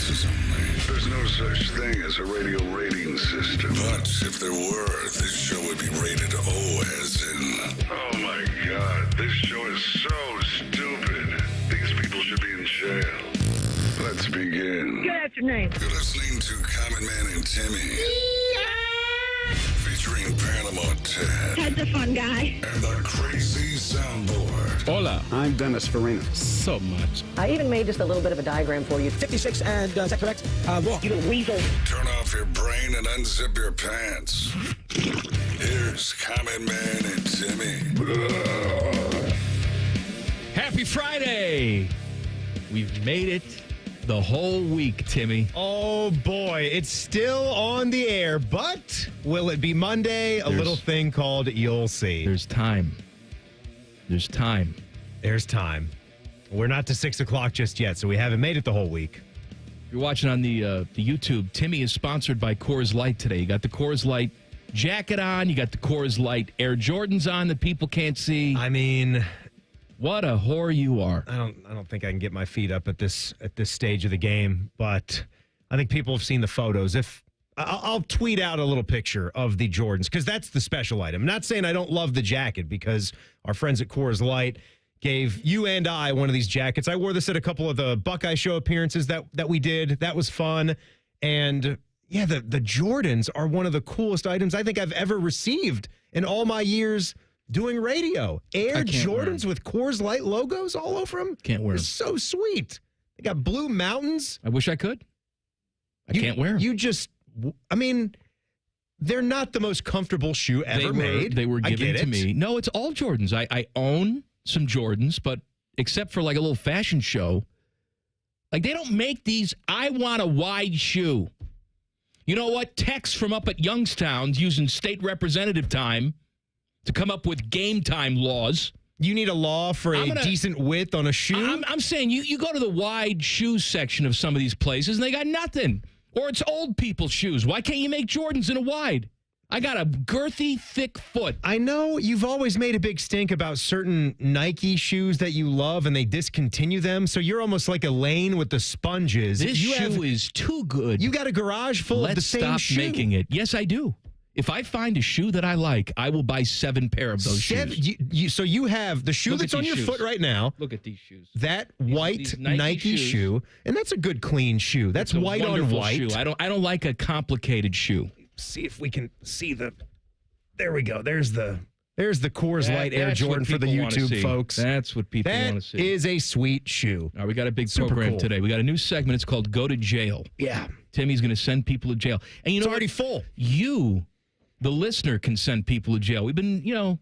voices only. There's no such thing as a radio rating system. But if there were, this show would be rated O as in... Oh my God, this show is so stupid. These people should be in jail. Let's begin. Good afternoon. You're listening to Common Man and Timmy. Featuring Panama Ted. Ted's a fun guy. And the Crazy Soundboard. Hola. I'm Dennis Farina. So much. I even made just a little bit of a diagram for you. 56, and is that correct? Walk. You little weasel. Turn off your brain and unzip your pants. Here's Common Man and Timmy. Happy Friday. We've made it the whole week, Timmy. Oh, boy. It's still on the air, but will it be Monday? A little thing called You'll See. There's time. There's time. There's time. We're not to 6 o'clock just yet, so we haven't made it the whole week. You're watching on the YouTube. Timmy is sponsored by Coors Light today. You got the Coors Light jacket on. You got the Coors Light Air Jordans on that people can't see. I mean... What a whore you are. I don't think I can get my feet up at this stage of the game, but I think people have seen the photos. If I'll tweet out a little picture of the Jordans, because that's the special item. I'm not saying I don't love the jacket, because our friends at Coors Light gave you and I one of these jackets. I wore this at a couple of the Buckeye Show appearances that we did. That was fun. And yeah, the Jordans are one of the coolest items I think I've ever received in all my years doing radio. Air Jordans with Coors Light logos all over them. Can't wear them. It's so sweet. They got blue mountains. I wish I could. I can't wear them. You just, I mean, they're not the most comfortable shoe ever made. They were given to me. No, it's all Jordans. I own some Jordans, but except for like a little fashion show, like they don't make these, I want a wide shoe. You know what? Tex from up at Youngstown's using state representative time to come up with game time laws. You need a law for a decent width on a shoe? I'm saying you go to the wide shoes section of some of these places and they got nothing. Or it's old people's shoes. Why can't you make Jordans in a wide? I got a girthy, thick foot. I know you've always made a big stink about certain Nike shoes that you love and they discontinue them. So you're almost like Elaine with the sponges. This shoe is too good. You got a garage full of the same shoe. Let's stop making it. Yes, I do. If I find a shoe that I like, I will buy 7 pair of those shoes. So you have the shoe that's on your foot right now. Look at these shoes. That white Nike shoe, and that's a good clean shoe. That's white on white. Shoe. I don't like a complicated shoe. See if we can see the. There we go. There's the Coors Light Air Jordan for the YouTube folks. That's what people want to see. That is a sweet shoe. All right, we got a big program today. We got a new segment. It's called Go to Jail. Yeah. Timmy's going to send people to jail. And you know, it's already full. The listener can send people to jail. We've been,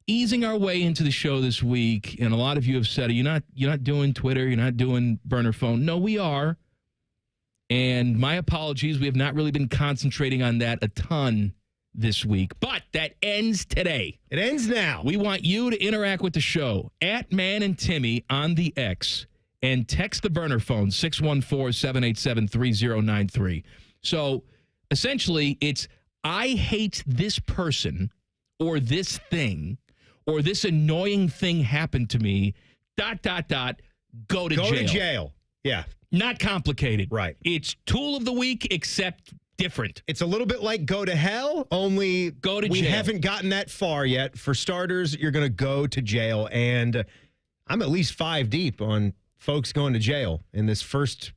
easing our way into the show this week, and a lot of you have said, you're not doing Twitter, you're not doing burner phone. No, we are. And my apologies, we have not really been concentrating on that a ton this week. But that ends today. It ends now. We want you to interact with the show at Man and Timmy on the X and text the burner phone 614-787-3093. So essentially, it's I hate this person or this thing or this annoying thing happened to me, ... Go to jail. Go to jail. Yeah. Not complicated. Right. It's tool of the week, except different. It's a little bit like go to hell, only go to jail. We haven't gotten that far yet. For starters, you're going to go to jail. And I'm at least 5 deep on folks going to jail in this first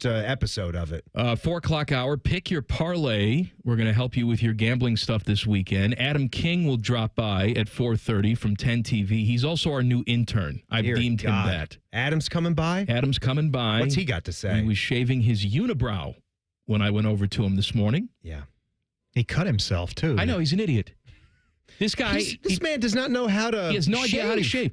episode of it. 4 o'clock hour, pick your parlay. We're going to help you with your gambling stuff this weekend. Adam King will drop by at 4:30 from 10TV. He's also our new intern. I've deemed him that. Adam's coming by? Adam's coming by. What's he got to say? He was shaving his unibrow when I went over to him this morning. Yeah. He cut himself, too. I know. He's an idiot. This guy... This man does not know how to He has no idea how to shave.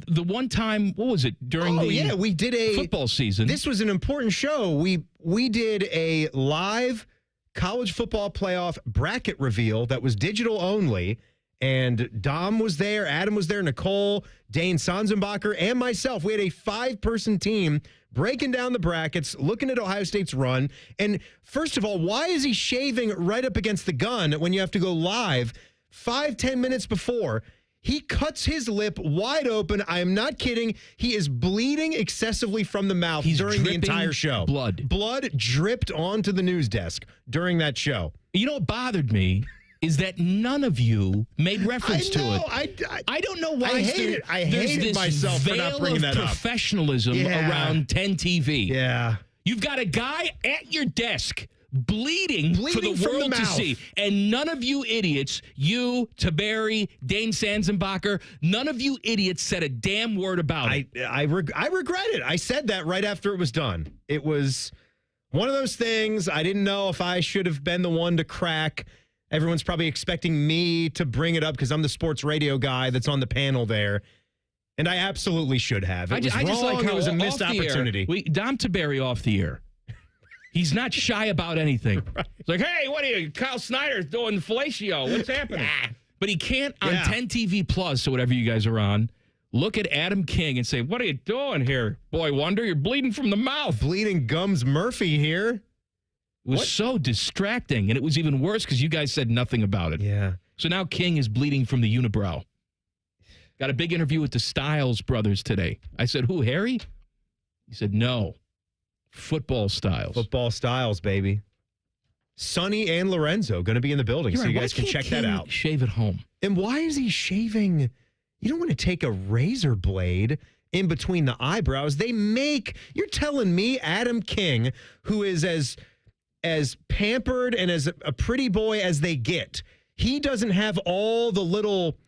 The one time, what was it, during we did a football season. This was an important show. We did a live college football playoff bracket reveal that was digital only, and Dom was there, Adam was there, Nicole, Dane Sanzenbacher, and myself. We had a 5-person team breaking down the brackets, looking at Ohio State's run. And first of all, why is he shaving right up against the gun when you have to go live 5-10 minutes before? He cuts his lip wide open. I am not kidding. He is bleeding excessively from the mouth during the entire show. Blood dripped onto the news desk during that show. You know what bothered me is that none of you made reference to it. I don't know why. I hated myself for not bringing that up. Professionalism around 10TV. Yeah. You've got a guy at your desk bleeding for the world to see. And none of you idiots, you, Taberi, Dane Sanzenbacher, none of you idiots said a damn word about it. I regret it. I said that right after it was done. It was one of those things. I didn't know if I should have been the one to crack. Everyone's probably expecting me to bring it up because I'm the sports radio guy that's on the panel there. And I absolutely should have. It was wrong. Just like how it was a missed opportunity. Dom Taberi off the air. He's not shy about anything. Right. It's like, hey, what are you? Kyle Snyder's doing fellatio. What's happening? But he can't on 10 TV Plus or whatever you guys are on. Look at Adam King and say, what are you doing here, Boy Wonder? You're bleeding from the mouth. Bleeding gums Murphy here. It was so distracting, and it was even worse because you guys said nothing about it. Yeah. So now King is bleeding from the unibrow. Got a big interview with the Styles brothers today. I said, who, Harry? He said, no. Football Styles. Football Styles, baby. Sonny and Lorenzo going to be in the building, so you guys can check that out. Shave at home. And why is he shaving? You don't want to take a razor blade in between the eyebrows. You're telling me Adam King, who is as pampered and as a pretty boy as they get, he doesn't have all the little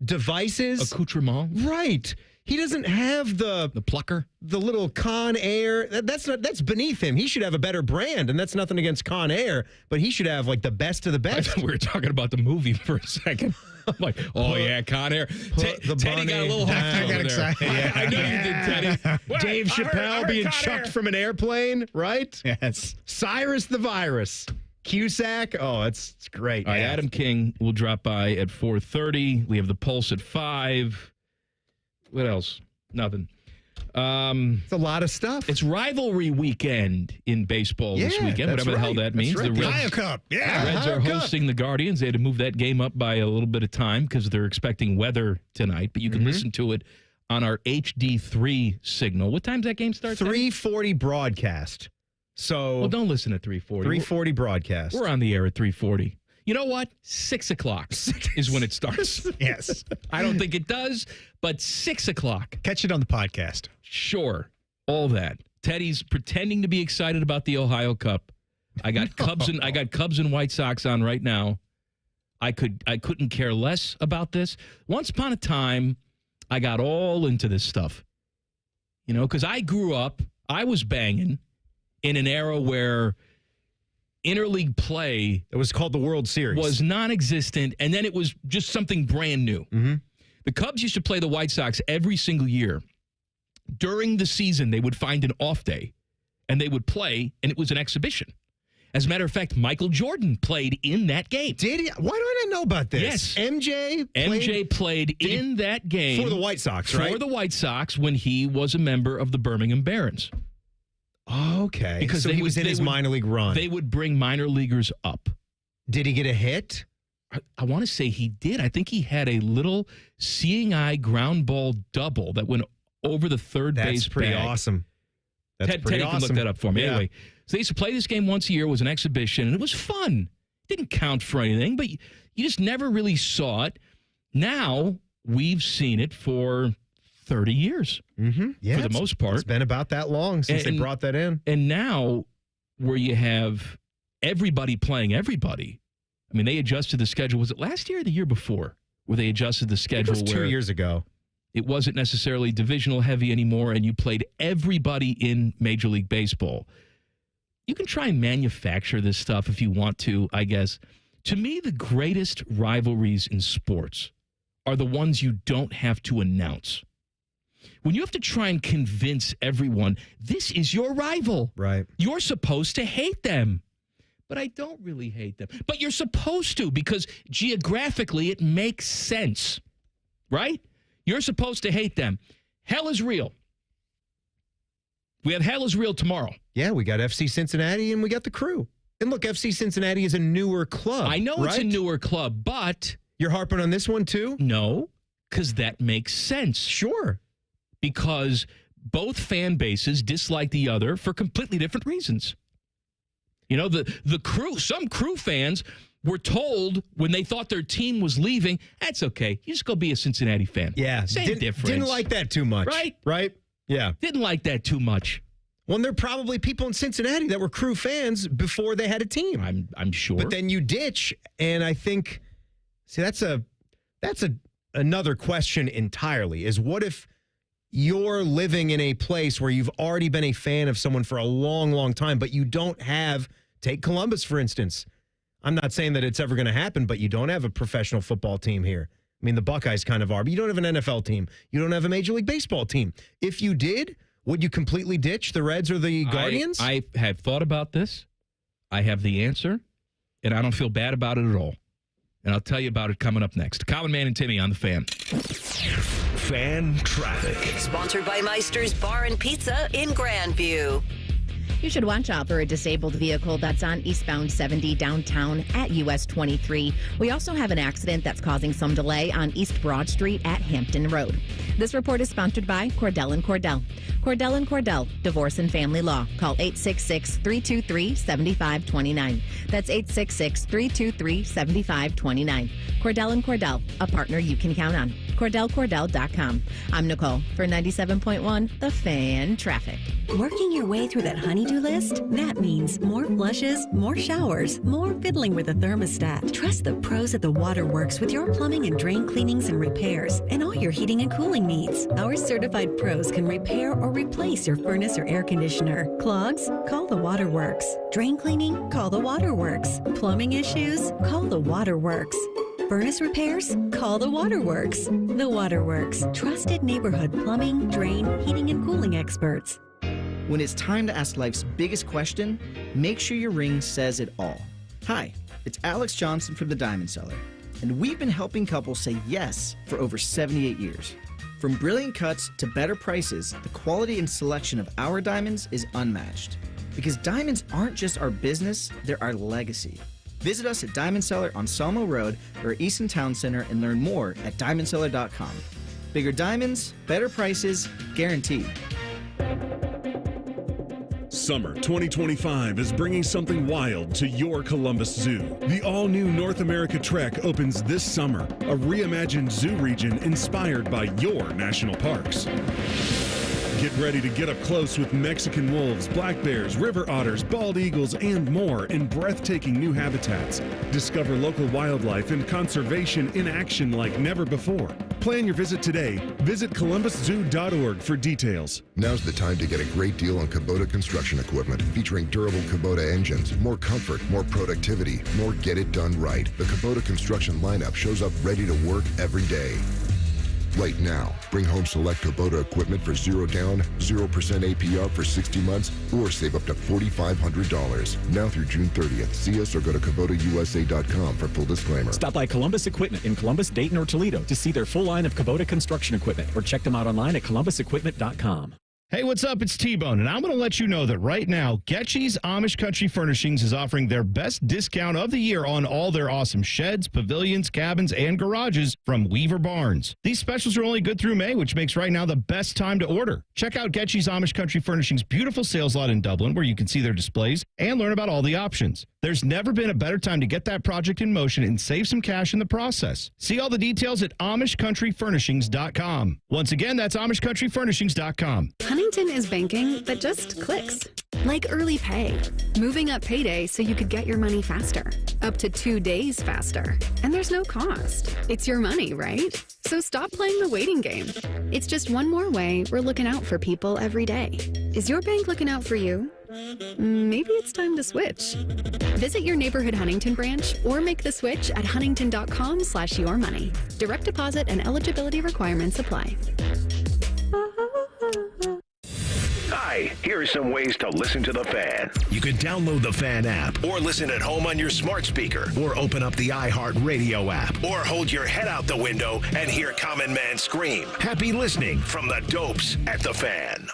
devices. Accoutrement. Right. He doesn't have the plucker, the little Con Air. That's beneath him. He should have a better brand, and that's nothing against Con Air, but he should have like the best of the best. I thought we were talking about the movie for a second. I'm like, Con Air. Teddy got a little hot. I got excited. Yeah. I know you did, Teddy. Dave Chappelle being chucked from an airplane, right? Yes. Cyrus the Virus. Cusack. Oh, it's great. All right, Adam King will drop by at 4:30. We have the Pulse at 5. What else? Nothing. It's a lot of stuff. It's rivalry weekend in baseball this weekend, whatever the hell that means. Right. The Ohio Cup. Yeah. Reds are hosting the Guardians. They had to move that game up by a little bit of time because they're expecting weather tonight. But you can listen to it on our HD3 signal. What time's that game start? 3:40 broadcast. So well, don't listen at 3:40. 3:40 broadcast. We're on the air at 3:40. You know what? 6 o'clock is when it starts. Yes. I don't think it does, but 6 o'clock. Catch it on the podcast. Sure. All that. Teddy's pretending to be excited about the Ohio Cup. I got Cubs and White Sox on right now. I couldn't care less about this. Once upon a time, I got all into this stuff. You know, because I grew up, I was banging in an era where interleague play, it was called the World Series, was non-existent, and then it was just something brand new. Mm-hmm. The Cubs used to play the White Sox every single year. During the season, they would find an off day, and they would play, and it was an exhibition. As a matter of fact, Michael Jordan played in that game. Did he? Why do I not know about this? Yes. MJ played in that game. For the White Sox, right? For the White Sox when he was a member of the Birmingham Barons. Okay. Because so he was in his minor league run. They would bring minor leaguers up. Did he get a hit? I want to say he did. I think he had a little seeing eye ground ball double that went over the third base. That's pretty bag. awesome. That's pretty Teddy awesome. can look that up for me. Yeah. Anyway, so they used to play this game once a year. It was an exhibition, and it was fun. It didn't count for anything, but you just never really saw it. Now we've seen it for 30 years, yeah, for the most part. It's been about that long since they brought that in. And now where you have everybody playing everybody, I mean, they adjusted the schedule. Was it last year or the year before where they adjusted the schedule? It was 2 years ago. It wasn't necessarily divisional heavy anymore, and you played everybody in Major League Baseball. You can try and manufacture this stuff if you want to, I guess. To me, the greatest rivalries in sports are the ones you don't have to announce. When you have to try and convince everyone, this is your rival. Right. You're supposed to hate them. But I don't really hate them. But you're supposed to because geographically it makes sense. Right? You're supposed to hate them. Hell is real. We have Hell is Real tomorrow. Yeah, we got FC Cincinnati and we got the Crew. And look, FC Cincinnati is a newer club. I know right? It's a newer club, but... You're harping on this one too? No, Because that makes sense. Sure. Because both fan bases dislike the other for completely different reasons. You know, the crew, some crew fans were told when they thought their team was leaving, that's okay. You just go be a Cincinnati fan. Yeah. Same difference. Didn't like that too much. Right? Yeah. Didn't like that too much. Well, there are probably people in Cincinnati that were crew fans before they had a team. I'm sure. But then you ditch, and I think, see, that's another question entirely, is what if you're living in a place where you've already been a fan of someone for a long, long time, but you don't have, take Columbus, for instance. I'm not saying that it's ever going to happen, but you don't have a professional football team here. I mean, the Buckeyes kind of are, but you don't have an NFL team. You don't have a Major League Baseball team. If you did, would you completely ditch the Reds or the Guardians? I have thought about this. I have the answer, and I don't feel bad about it at all. And I'll tell you about it coming up next. Common Man and Timmy on the Fan. Fan Traffic. Sponsored by Meister's Bar and Pizza in Grandview. You should watch out for a disabled vehicle that's on eastbound 70 downtown at US 23. We also have an accident that's causing some delay on East Broad Street at Hampton Road. This report is sponsored by Cordell & Cordell. Cordell & Cordell, Divorce and Family Law. Call 866-323-7529. That's 866-323-7529. Cordell & Cordell, a partner you can count on. CordellCordell.com. I'm Nicole for 97.1 The Fan Traffic. Working your way through that honey-do list? That means more flushes, more showers, more fiddling with the thermostat. Trust the pros at the Waterworks with your plumbing and drain cleanings and repairs and all your heating and cooling needs. Our certified pros can repair or replace your furnace or air conditioner. Clogs? Call the Waterworks. Drain cleaning? Call the Waterworks. Plumbing issues? Call the Waterworks. Furnace repairs? Call the Waterworks. The Waterworks. Trusted neighborhood plumbing, drain, heating, and cooling experts. When it's time to ask life's biggest question, make sure your ring says it all. Hi, it's Alex Johnson from the Diamond Cellar, and we've been helping couples say yes for over 78 years. From brilliant cuts to better prices, the quality and selection of our diamonds is unmatched. Because diamonds aren't just our business, they're our legacy. Visit us at Diamond Cellar on Salmo Road or Easton Town Center and learn more at diamondcellar.com. Bigger diamonds, better prices, guaranteed. Summer 2025 is bringing something wild to your Columbus Zoo. The all-new North America Trek opens this summer, a reimagined zoo region inspired by your national parks. Get ready to get up close with Mexican wolves, black bears, river otters, bald eagles, and more in breathtaking new habitats. Discover local wildlife and conservation in action like never before. Plan your visit today. Visit columbuszoo.org for details. Now's the time to get a great deal on Kubota construction equipment, featuring durable Kubota engines, more comfort, more productivity, more get it done right. The Kubota construction lineup shows up ready to work every day. Right now, bring home select Kubota equipment for 0 down, 0% APR for 60 months, or save up to $4,500. Now through June 30th. See us or go to KubotaUSA.com for full disclaimer. Stop by Columbus Equipment in Columbus, Dayton, or Toledo to see their full line of Kubota construction equipment, or check them out online at columbusequipment.com. Hey, what's up? It's T-Bone, and I'm going to let you know that right now, Getchy's Amish Country Furnishings is offering their best discount of the year on all their awesome sheds, pavilions, cabins, and garages from Weaver Barnes. These specials are only good through May, which makes right now the best time to order. Check out Getchy's Amish Country Furnishings' beautiful sales lot in Dublin, where you can see their displays and learn about all the options. There's never been a better time to get that project in motion and save some cash in the process. See all the details at AmishCountryFurnishings.com. Once again, that's AmishCountryFurnishings.com. Huntington is banking that just clicks. Like early pay, moving up payday so you could get your money faster, up to 2 days faster. And there's no cost. It's your money, right? So stop playing the waiting game. It's just one more way we're looking out for people every day. Is your bank looking out for you? Maybe it's time to switch. Visit your neighborhood Huntington branch or make the switch at huntington.com/yourmoney. Direct deposit and eligibility requirements apply. Hi, here are some ways to listen to The Fan. You can download the Fan app, or listen at home on your smart speaker, or open up the iHeartRadio app, or hold your head out the window and hear Common Man scream. Happy listening from the Dopes at The Fan.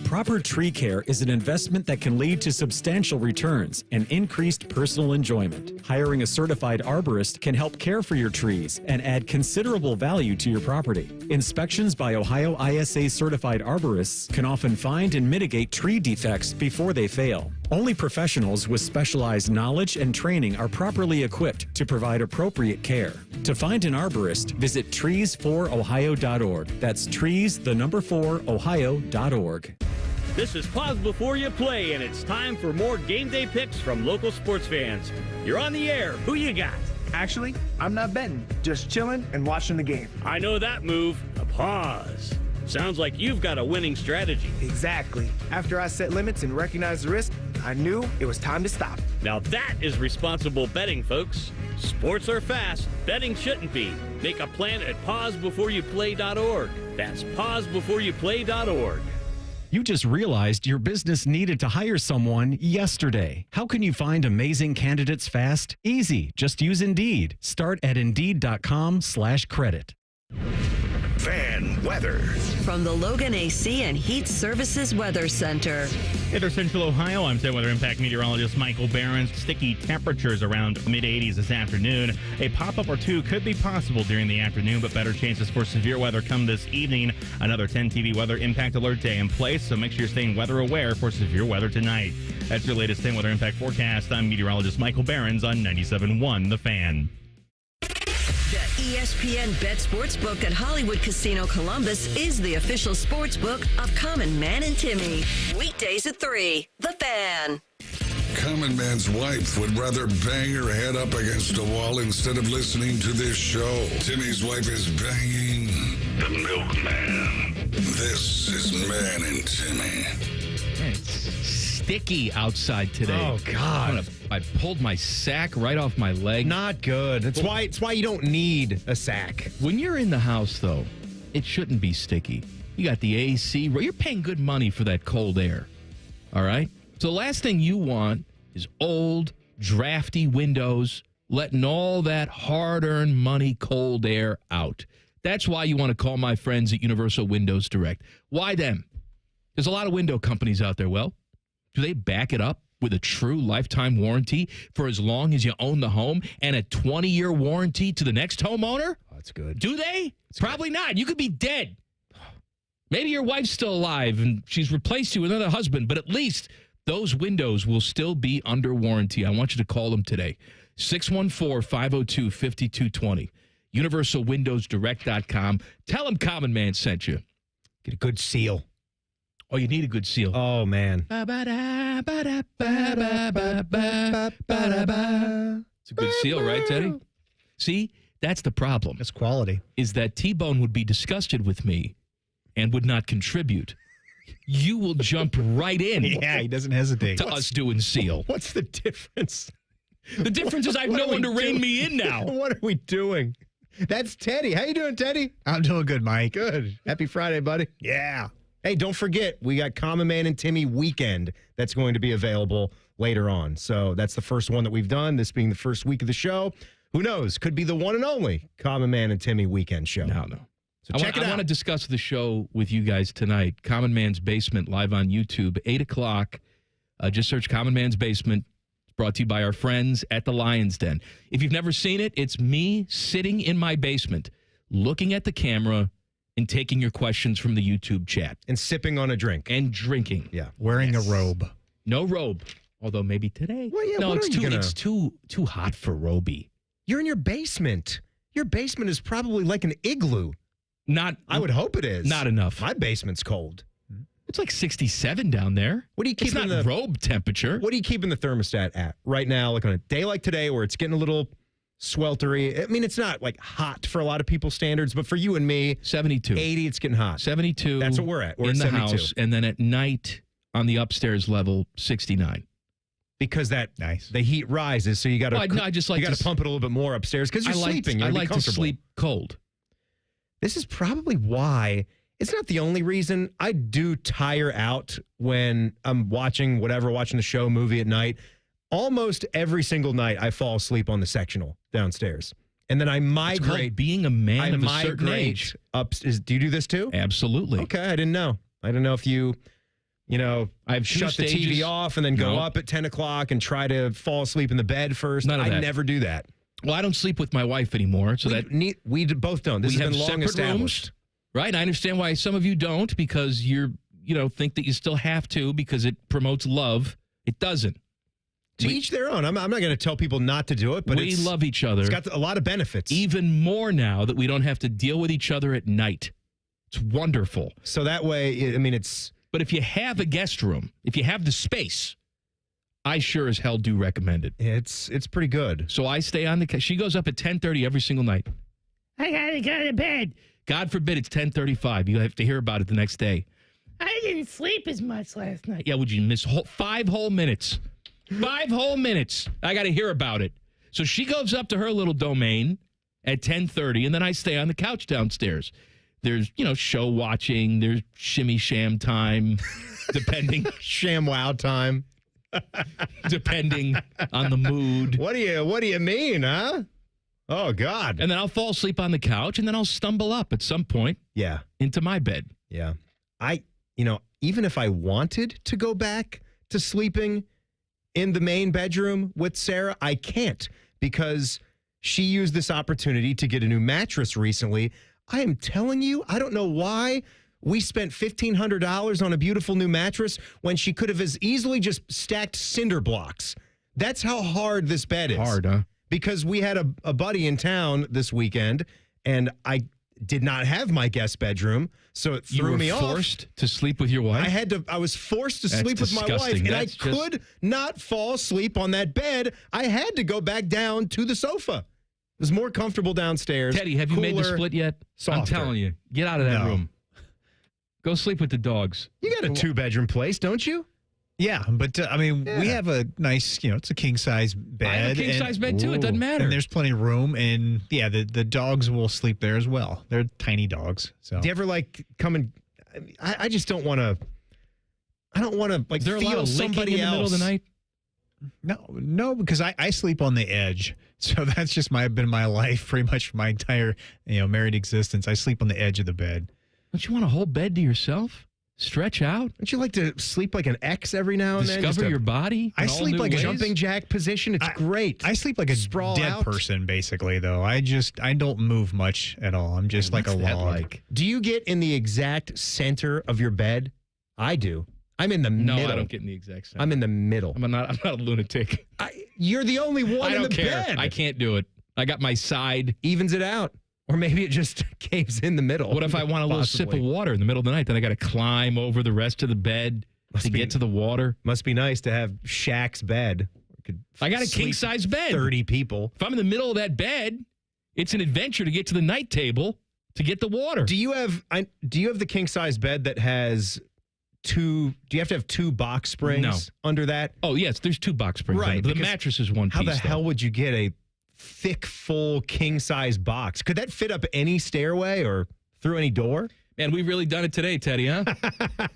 Proper tree care is an investment that can lead to substantial returns and increased personal enjoyment. Hiring a certified arborist can help care for your trees and add considerable value to your property. Inspections by Ohio ISA certified arborists can often find and mitigate tree defects before they fail. Only professionals with specialized knowledge and training are properly equipped to provide appropriate care. To find an arborist, visit trees4ohio.org. That's trees4ohio.org. This is Pause Before You Play, and it's time for more game day picks from local sports fans. You're on the air. Who you got? Actually, I'm not betting, just chilling and watching the game. I know that move. A pause. Sounds like you've got a winning strategy. Exactly. After I set limits and recognized the risk, I knew it was time to stop. Now that is responsible betting, folks. Sports are fast. Betting shouldn't be. Make a plan at pausebeforeyouplay.org. That's pausebeforeyouplay.org. You just realized your business needed to hire someone yesterday. How can you find amazing candidates fast? Easy. Just use Indeed. Start at Indeed.com/credit. Fan weather. From the Logan AC and Heat Services Weather Center. Hey there, Central Ohio. I'm Weather Impact meteorologist Michael Behrens. Sticky temperatures around mid-80s this afternoon. A pop-up or two could be possible during the afternoon, but better chances for severe weather come this evening. Another 10TV Weather Impact Alert Day in place, so make sure you're staying weather aware for severe weather tonight. That's your latest 10 Weather Impact forecast. I'm meteorologist Michael Behrens on 97.1 The Fan. The ESPN Bet Sportsbook at Hollywood Casino Columbus is the official sportsbook of Common Man and Timmy. Weekdays at 3. The Fan. Common Man's wife would rather bang her head up against a wall instead of listening to this show. Timmy's wife is banging the milkman. This is Man and Timmy. It's sticky outside today. Oh, God. I pulled my sack right off my leg. Not good. It's why you don't need a sack. When you're in the house, though, it shouldn't be sticky. You got the AC. You're paying good money for that cold air. All right? So the last thing you want is old, drafty windows letting all that hard-earned money cold air out. That's why you want to call my friends at Universal Windows Direct. Why them? There's a lot of window companies out there. Well, do they back it up with a true lifetime warranty for as long as you own the home and a 20-year warranty to the next homeowner? Oh, that's good. Do they? Probably not. You could be dead. Maybe your wife's still alive and she's replaced you with another husband, but at least those windows will still be under warranty. I want you to call them today. 614-502-5220. UniversalWindowsDirect.com. Tell them Common Man sent you. Get a good seal. Oh, you need a good seal. Oh, man. It's a good seal, right, Teddy? See, that's the problem. That's quality. Is that T-Bone would be disgusted with me and would not contribute. You will jump right in. Yeah, he doesn't hesitate. To us doing seal. What's the difference? The difference is I have no one to rein me in now. What are we doing? That's Teddy. How you doing, Teddy? I'm doing good, Mike. Good. Happy Friday, buddy. Yeah. Hey, don't forget, we got Common Man and Timmy Weekend that's going to be available later on. So that's the first one that we've done, this being the first week of the show. Who knows? Could be the one and only Common Man and Timmy Weekend show. No. So check it out. I want to discuss the show with you guys tonight. Common Man's Basement live on YouTube, 8 o'clock. Just search Common Man's Basement. It's brought to you by our friends at the Lion's Den. If you've never seen it, it's me sitting in my basement, looking at the camera, and taking your questions from the YouTube chat. And sipping on a drink. And drinking. Yeah. Wearing a robe. No robe. Although maybe today. Well, yeah, no, it's too hot for roby. You're in your basement. Your basement is probably like an igloo. I would hope it is. Not enough. My basement's cold. It's like 67 down there. What do you keep It's not robe temperature. What are you keeping the thermostat at right now? Like on a day like today where it's getting a little sweltery. I mean, it's not like hot for a lot of people's standards, but for you and me, 72. 80, it's getting hot. 72. That's what we're at. We're in at the 72. house. And then at night on the upstairs level, 69. Because the heat rises, so you got to pump it a little bit more upstairs because you're sleeping. I like to sleep cold. This is probably why. It's not the only reason. I do tire out when I'm watching the show, movie at night. Almost every single night, I fall asleep on the sectional downstairs. And then I migrate. It's called being a man of a certain age. Do you do this too? Absolutely. Okay, I didn't know. I don't know if you I've shut the TV off and then go up at 10 o'clock and try to fall asleep in the bed first. None of that. I never do that. Well, I don't sleep with my wife anymore, so we both don't. This we has have been long separate established. rooms, right? I understand why some of you don't, because think that you still have to because it promotes love. It doesn't. To each their own. I'm not going to tell people not to do it, but we love each other. It's got a lot of benefits. Even more now that we don't have to deal with each other at night. It's wonderful. So that way, it's... But if you have a guest room, if you have the space, I sure as hell do recommend it. It's pretty good. So I stay on the... She goes up at 10:30 every single night. I got to go to bed. God forbid it's 10:35. You have to hear about it the next day. I didn't sleep as much last night. Yeah, would you miss 5 whole minutes? 5 whole minutes. I got to hear about it. So she goes up to her little domain at 10:30, and then I stay on the couch downstairs. There's, show watching. There's shimmy sham time, depending. Sham wow time. Depending on the mood. What do you mean, huh? Oh, God. And then I'll fall asleep on the couch, and then I'll stumble up at some point. Yeah. Into my bed. Yeah. Even if I wanted to go back to sleeping in the main bedroom with Sarah, I can't because she used this opportunity to get a new mattress recently. I am telling you, I don't know why we spent $1,500 on a beautiful new mattress when she could have as easily just stacked cinder blocks. That's how hard this bed is. Hard, huh? Because we had a buddy in town this weekend, and I did not have my guest bedroom, so it threw me off. You were forced to sleep with your wife? I was forced to sleep with my wife, and I could not fall asleep on that bed. I had to go back down to the sofa. It was more comfortable downstairs. Teddy, have you made the split yet? Softer. I'm telling you, get out of that room. Go sleep with the dogs. You got a 2-bedroom place, don't you? Yeah, but we have a nice, it's a king-size bed. I have a king-size bed, too. It doesn't matter. And there's plenty of room, and, the dogs will sleep there as well. They're tiny dogs. So. Do you ever, come and... I just don't want to... I don't want to, feel somebody in the middle of the night? No, because I sleep on the edge. So that's just been my life pretty much for my entire, married existence. I sleep on the edge of the bed. Don't you want a whole bed to yourself? Stretch out. Don't you like to sleep like an X every now and then? Discover your body. I sleep like a jumping jack position. It's great. I sleep like a dead person, basically, though. I don't move much at all. I'm just like a log. Do you get in the exact center of your bed? I do. I'm in the middle. No, I don't get in the exact center. I'm in the middle. I'm not a lunatic. You're the only one in the bed. I can't do it. I got my side. Evens it out. Or maybe it just caves in the middle. What if I want a little sip of water in the middle of the night? Then I got to climb over the rest of the bed to get to the water. Must be nice to have Shaq's bed. I got a king-size bed. 30 people. If I'm in the middle of that bed, it's an adventure to get to the night table to get the water. Do you have the king-size bed that has do you have to have 2 box springs under that? Oh, yes, there's 2 box springs. Right. The mattress is one piece. How the hell would you get a thick, full, king-size box? Could that fit up any stairway or through any door? Man, we've really done it today, Teddy, huh?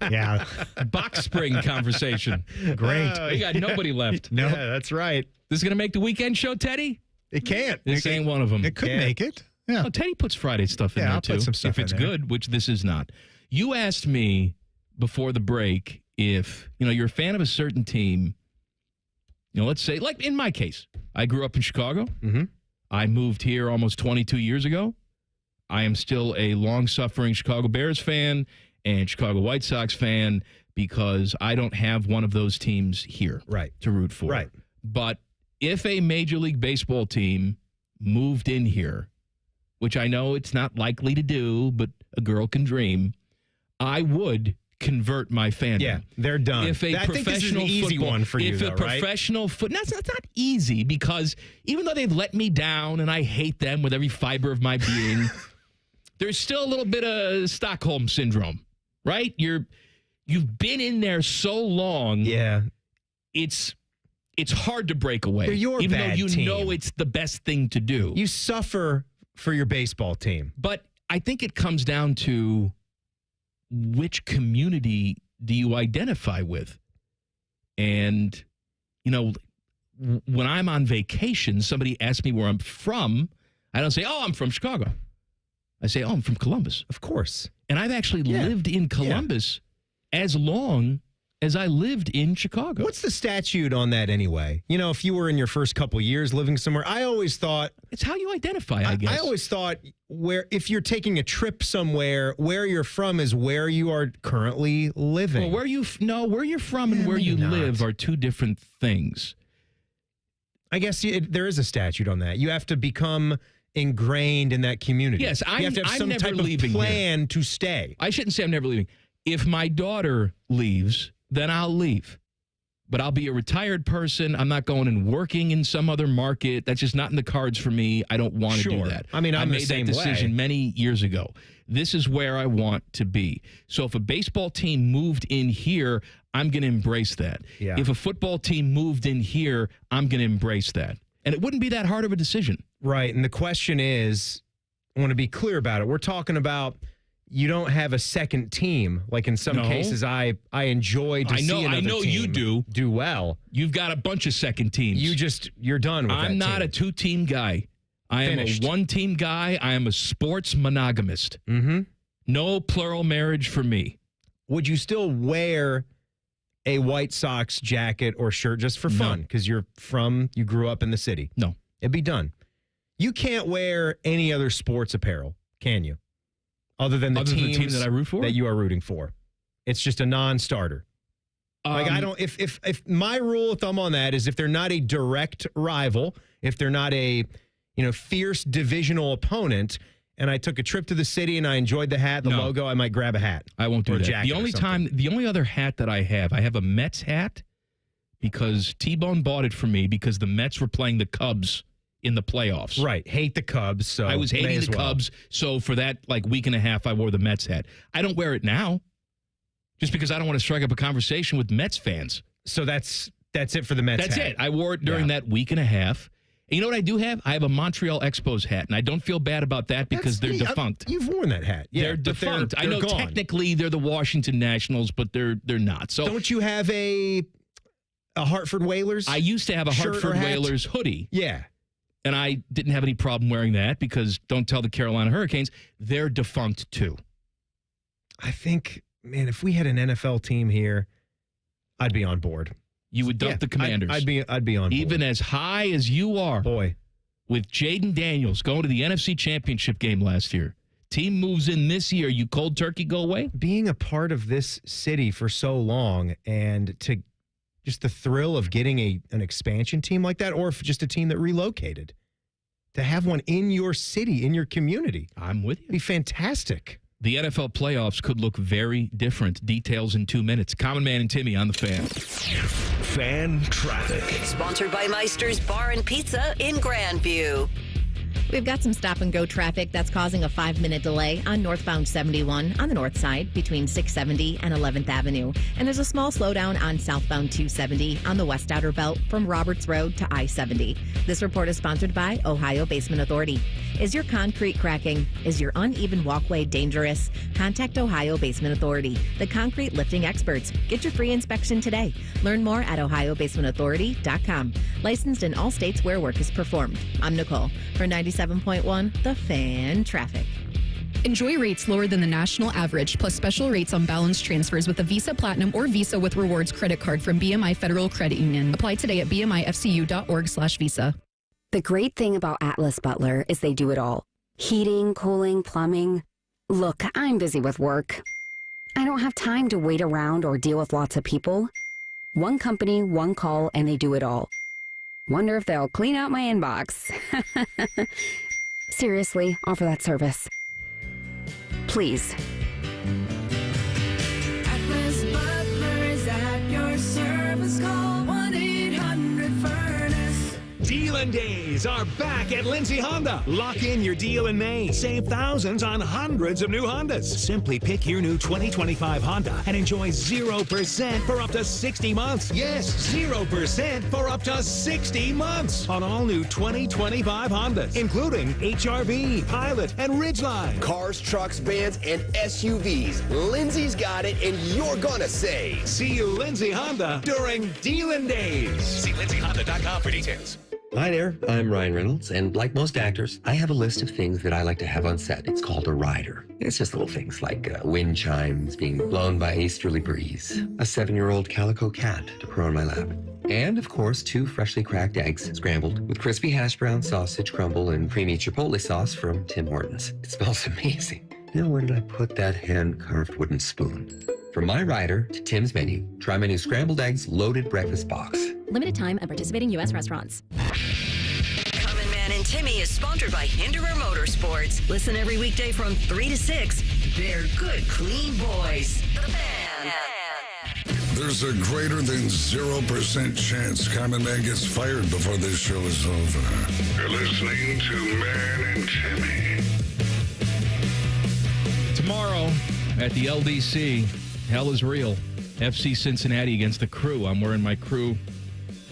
Yeah. Box spring conversation. Great. We got nobody left. No, yeah, that's right. This is going to make the weekend show, Teddy? It can't. This ain't one of them. It could make it. Yeah. Oh, Teddy puts Friday stuff in there, I'll too. put some stuff if it's in there. good, which this is not. You asked me before the break if, you're a fan of a certain team. Let's say, like in my case, I grew up in Chicago. Mm-hmm. I moved here almost 22 years ago. I am still a long-suffering Chicago Bears fan and Chicago White Sox fan because I don't have one of those teams here to root for. Right. But if a Major League Baseball team moved in here, which I know it's not likely to do, but a girl can dream, I would convert my fandom. Yeah, they're done. If a I think this is an professional easy football, one for you, if though, a professional that's not easy because even though they've let me down and I hate them with every fiber of my being, there's still a little bit of Stockholm syndrome, right? You've been in there so long. Yeah, it's hard to break away. They're your even bad though you team. know it's the best thing to do. You suffer for your baseball team, but I think it comes down to which community do you identify with? And, when I'm on vacation, somebody asks me where I'm from. I don't say, I'm from Chicago. I say, I'm from Columbus. Of course. And I've actually lived in Columbus as long as I lived in Chicago. What's the statute on that anyway? You know, if you were in your first couple years living somewhere, I always thought it's how you identify, I guess. I always thought if you're taking a trip somewhere, where you're from is where you are currently living. Well, where you're from and where you live are two different things. I guess there is a statute on that. You have to become ingrained in that community. Yes, you have to have I'm some never type of leaving plan here. to stay. I shouldn't say I'm never leaving. If my daughter leaves, then I'll leave. But I'll be a retired person. I'm not going and working in some other market. That's just not in the cards for me. I don't want to do that. I mean, I made that decision many years ago. This is where I want to be. So if a baseball team moved in here, I'm going to embrace that. Yeah. If a football team moved in here, I'm going to embrace that. And it wouldn't be that hard of a decision. Right. And the question is, I want to be clear about it. We're talking about you don't have a second team. Like in some cases, I enjoy to see another you team do well. You've got a bunch of second teams. You're done with that I'm not team. a two-team guy. I Finished. am a one-team guy. I am a sports monogamist. Mm-hmm. No plural marriage for me. Would you still wear a White Sox jacket or shirt just for fun? Because you grew up in the city. No. It'd be done. You can't wear any other sports apparel, can you? Other than the team that I root for? That you are rooting for. It's just a non-starter. Like I don't if my rule of thumb on that is if they're not a direct rival, if they're not a fierce divisional opponent, and I took a trip to the city and I enjoyed the hat, the logo, I might grab a hat. I won't do or a that. jacket The only other hat that I have a Mets hat because T-Bone bought it for me because the Mets were playing the Cubs in the playoffs. Right. Hate the Cubs. So I was hating the Cubs. So for that week and a half, I wore the Mets hat. I don't wear it now just because I don't want to strike up a conversation with Mets fans. So that's it for the Mets That's hat. it. I wore it during that week and a half. And you know what I do have? I have a Montreal Expos hat, and I don't feel bad about that because they're defunct. You've worn that hat. Yeah, they're defunct. They're I know gone. technically they're the Washington Nationals, but they're not. So don't you have a Hartford Whalers? I used to have a shirt Hartford or hat? Whalers hoodie. Yeah. And I didn't have any problem wearing that because don't tell the Carolina Hurricanes, they're defunct too. I think, man, if we had an NFL team here, I'd be on board. You would dump the Commanders. I'd be on board. Even as high as you are. Boy. With Jaden Daniels going to the NFC Championship game last year. Team moves in this year. You cold turkey go away? Being a part of this city for so long and to just the thrill of getting an expansion team like that or just a team that relocated. To have one in your city, in your community. I'm with you. Be fantastic. The NFL playoffs could look very different. Details in 2 minutes. Common Man and Timmy on the Fan. Fan traffic. Sponsored by Meister's Bar and Pizza in Grandview. We've got some stop-and-go traffic that's causing a 5-minute delay on northbound 71 on the north side between 670 and 11th Avenue. And there's a small slowdown on southbound 270 on the west outer belt from Roberts Road to I-70. This report is sponsored by Ohio Basement Authority. Is your concrete cracking? Is your uneven walkway dangerous? Contact Ohio Basement Authority, the concrete lifting experts. Get your free inspection today. Learn more at ohiobasementauthority.com. Licensed in all states where work is performed. I'm Nicole for 97.1 The Fan Traffic. Enjoy rates lower than the national average, plus special rates on balance transfers with a Visa Platinum or Visa with Rewards credit card from BMI Federal Credit Union. Apply today at bmifcu.org/visa. The great thing about Atlas Butler is they do it all. Heating, cooling, plumbing. Look, I'm busy with work. I don't have time to wait around or deal with lots of people. One company, one call, and they do it all. Wonder if they'll clean out my inbox. Seriously, offer that service. Please. Atlas Butler is at your service. Call 1-800-FURNACE. Deal-in days are back at Lindsay Honda. Lock in your deal in May. Save thousands on hundreds of new Hondas. Simply pick your new 2025 Honda and enjoy 0% for up to 60 months. Yes, 0% for up to 60 months on all new 2025 Hondas, including HRV, Pilot, and Ridgeline. Cars, trucks, vans, and SUVs. Lindsay's got it, and you're gonna save. See you, Lindsay Honda, during Deal-in days. See lindsayhonda.com for details. Hi there, I'm Ryan Reynolds, and like most actors, I have a list of things that I like to have on set. It's called a rider. It's just little things like wind chimes being blown by an easterly breeze, a 7-year-old calico cat to purr on my lap, and, of course, 2 freshly cracked eggs scrambled with crispy hash brown sausage crumble and creamy chipotle sauce from Tim Hortons. It smells amazing. Now, where did I put that hand-carved wooden spoon? From my rider to Tim's menu, try my new scrambled eggs loaded breakfast box. Limited time at participating U.S. restaurants. Common Man and Timmy is sponsored by Hinderer Motorsports. Listen every weekday from 3 to 6. They're good, clean boys. The Fan. There's a greater than 0% chance Common Man gets fired before this show is over. You're listening to Man and Timmy. Tomorrow at the LDC, hell is real. FC Cincinnati against the Crew. I'm wearing my Crew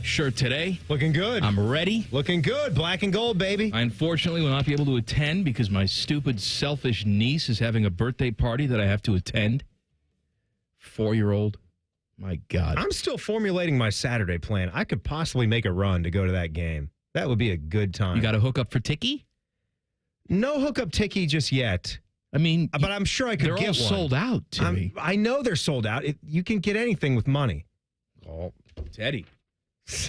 shirt today. Looking good. I'm ready. Looking good. Black and gold, baby. I unfortunately will not be able to attend because my stupid, selfish niece is having a birthday party that I have to attend. 4-year-old. My God. I'm still formulating my Saturday plan. I could possibly make a run to go to that game. That would be a good time. You got to hook up for Tiki? No hookup Tiki just yet. I mean, but I'm sure I could they're get all one. sold out, Timmy. I know they're sold out. You can get anything with money. Oh, Teddy.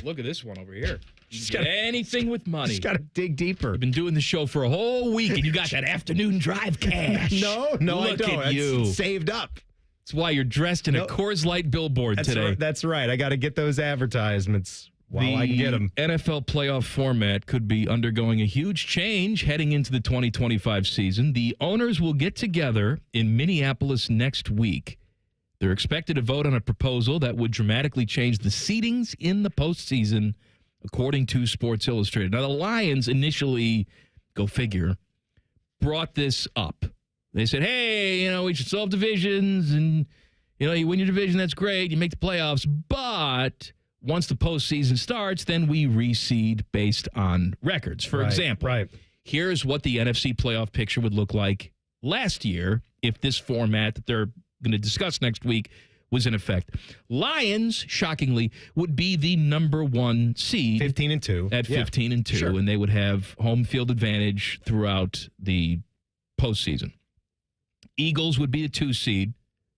Look at this one over here. You can get anything with money. Just got to dig deeper. You've been doing the show for a whole week, and you got that afternoon drive cash. No, I Look don't. at you. It's saved up. That's why you're dressed in a Coors Light billboard today. That's right. I got to get those advertisements while I can get them. The NFL playoff format could be undergoing a huge change heading into the 2025 season. The owners will get together in Minneapolis next week. They're expected to vote on a proposal that would dramatically change the seedings in the postseason, according to Sports Illustrated. Now, the Lions initially, go figure, brought this up. They said, hey, we should solve divisions, and, you win your division, that's great, you make the playoffs, but once the postseason starts, then we reseed based on records. For example, here's what the NFC playoff picture would look like last year if this format that they're going to discuss next week was in effect. Lions, shockingly, would be the number 1 seed. 15-2. At 15-2, sure. And they would have home field advantage throughout the postseason. Eagles would be a 2 seed,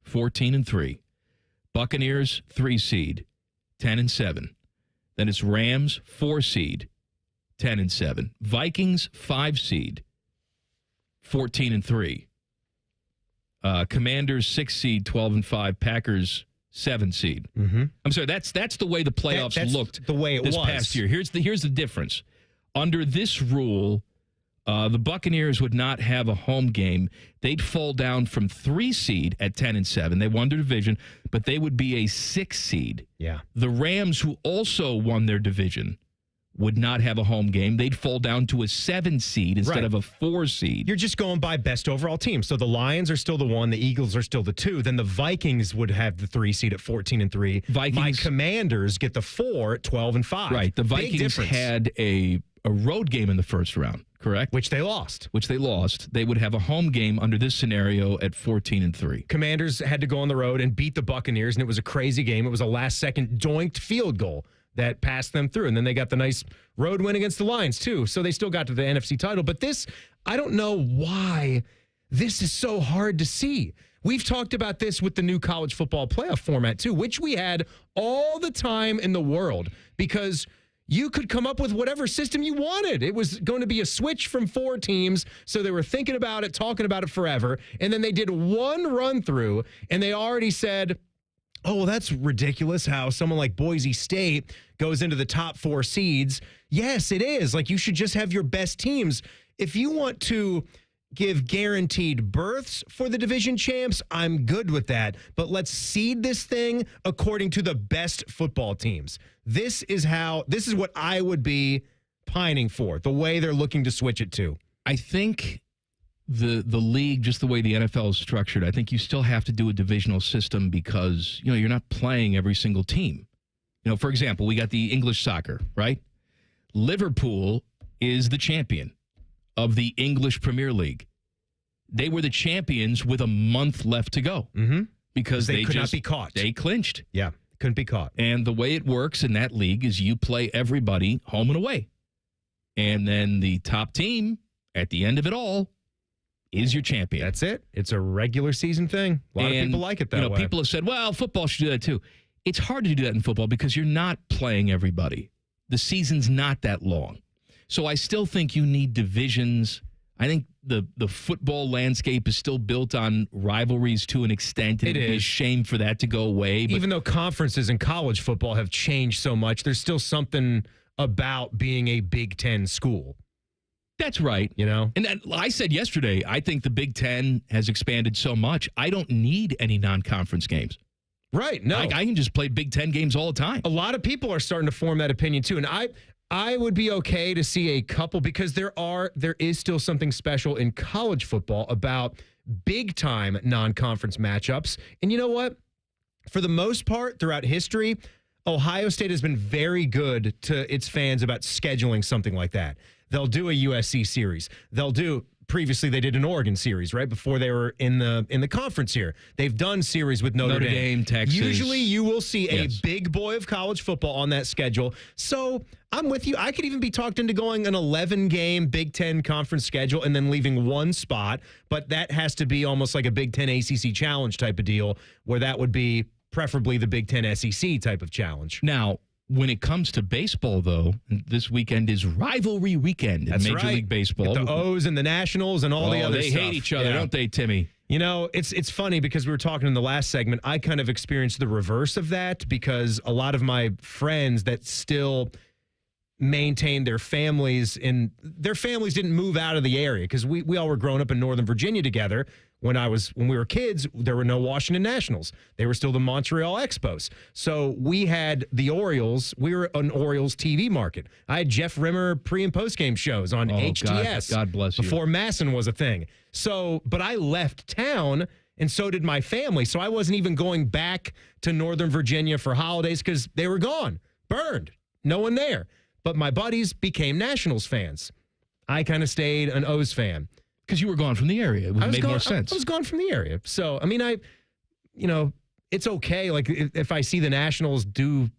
14-3. Buccaneers, 3 seed, 10-7. Then it's Rams, 4 seed, 10-7. Vikings, 5 seed, 14-3. Commanders, 6 seed, 12-5. Packers, 7 seed. Mm-hmm. I'm sorry, that's the way the playoffs looked the way it this was. past year. Here's the difference. Under this rule, the Buccaneers would not have a home game. They'd fall down from 3 seed at 10-7. They won their division, but they would be a 6 seed. Yeah. The Rams, who also won their division, would not have a home game. They'd fall down to a 7 seed instead of a 4 seed. You're just going by best overall team. So the Lions are still the 1, the Eagles are still the 2. Then the Vikings would have the 3 seed at 14-3. My Commanders get the 4 at 12-5. Right. The Vikings had a road game in the first round, correct? Which they lost. They would have a home game under this scenario at 14-3. Commanders had to go on the road and beat the Buccaneers, and it was a crazy game. It was a last-second doinked field goal that passed them through. And then they got the nice road win against the Lions, too. So they still got to the NFC title. But this, I don't know why this is so hard to see. We've talked about this with the new college football playoff format, too, which we had all the time in the world because you could come up with whatever system you wanted. It was going to be a switch from 4 teams, so they were thinking about it, talking about it forever, and then they did one run-through, and they already said, oh, well, that's ridiculous how someone like Boise State goes into the top 4 seeds. Yes, it is. Like, you should just have your best teams. If you want to give guaranteed berths for the division champs, I'm good with that. But let's seed this thing according to the best football teams. This is what I would be pining for, the way they're looking to switch it to. I think the league, just the way the NFL is structured, I think you still have to do a divisional system because, you're not playing every single team. For example, we got the English soccer, right? Liverpool is the champion of the English Premier League. They were the champions with a month left to go because they could not be caught. They clinched. Yeah, couldn't be caught. And the way it works in that league is you play everybody home and away. And then the top team at the end of it all is your champion. That's it. It's a regular season thing. A lot of people like it that way. People have said, well, football should do that too. It's hard to do that in football because you're not playing everybody. The season's not that long. So I still think you need divisions. I think the football landscape is still built on rivalries to an extent. And it'd be a shame for that to go away. But even though conferences in college football have changed so much, there's still something about being a Big Ten school. That's right. And I said yesterday, I think the Big Ten has expanded so much, I don't need any non-conference games. Right. No. I can just play Big Ten games all the time. A lot of people are starting to form that opinion too. And I would be okay to see a couple because there is still something special in college football about big time non-conference matchups. And you know what? For the most part, throughout history, Ohio State has been very good to its fans about scheduling something like that. They'll do a USC series. Previously they did an Oregon series, right? Before they were in the conference here. They've done series with Notre Dame, Texas. Usually you will see a big boy of college football on that schedule. So I'm with you. I could even be talked into going an 11-game Big Ten conference schedule and then leaving one spot, but that has to be almost like a Big Ten ACC challenge type of deal where that would be preferably the Big Ten SEC type of challenge. Now, when it comes to baseball, though, this weekend is rivalry weekend in Major League Baseball. Get the O's and the Nationals and all the other stuff. They hate each other, don't they, Timmy? It's funny because we were talking in the last segment. I kind of experienced the reverse of that because a lot of my friends that still maintain their families didn't move out of the area because we all were growing up in Northern Virginia together. When we were kids, there were no Washington Nationals. They were still the Montreal Expos. So we had the Orioles. We were an Orioles TV market. I had Jeff Rimmer pre- and post-game shows on HTS. God bless you. Before Masson was a thing. So, but I left town, and so did my family. So I wasn't even going back to Northern Virginia for holidays because they were gone, burned, no one there. But my buddies became Nationals fans. I kind of stayed an O's fan. Because you were gone from the area. It would make more sense. I was gone from the area. So, I mean, it's okay. Like, if I see the Nationals do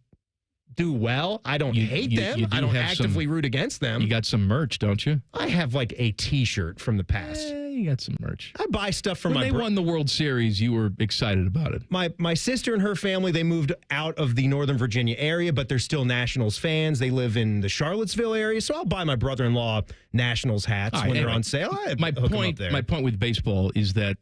well, I don't hate them. I don't actively root against them. You got some merch, don't you? I have, like, a T-shirt from the past. You got some merch. I buy stuff from when they won the World Series, you were excited about it. My sister and her family, they moved out of the Northern Virginia area, but they're still Nationals fans. They live in the Charlottesville area, so I'll buy my brother-in-law Nationals hats when they're on sale. My point with baseball is that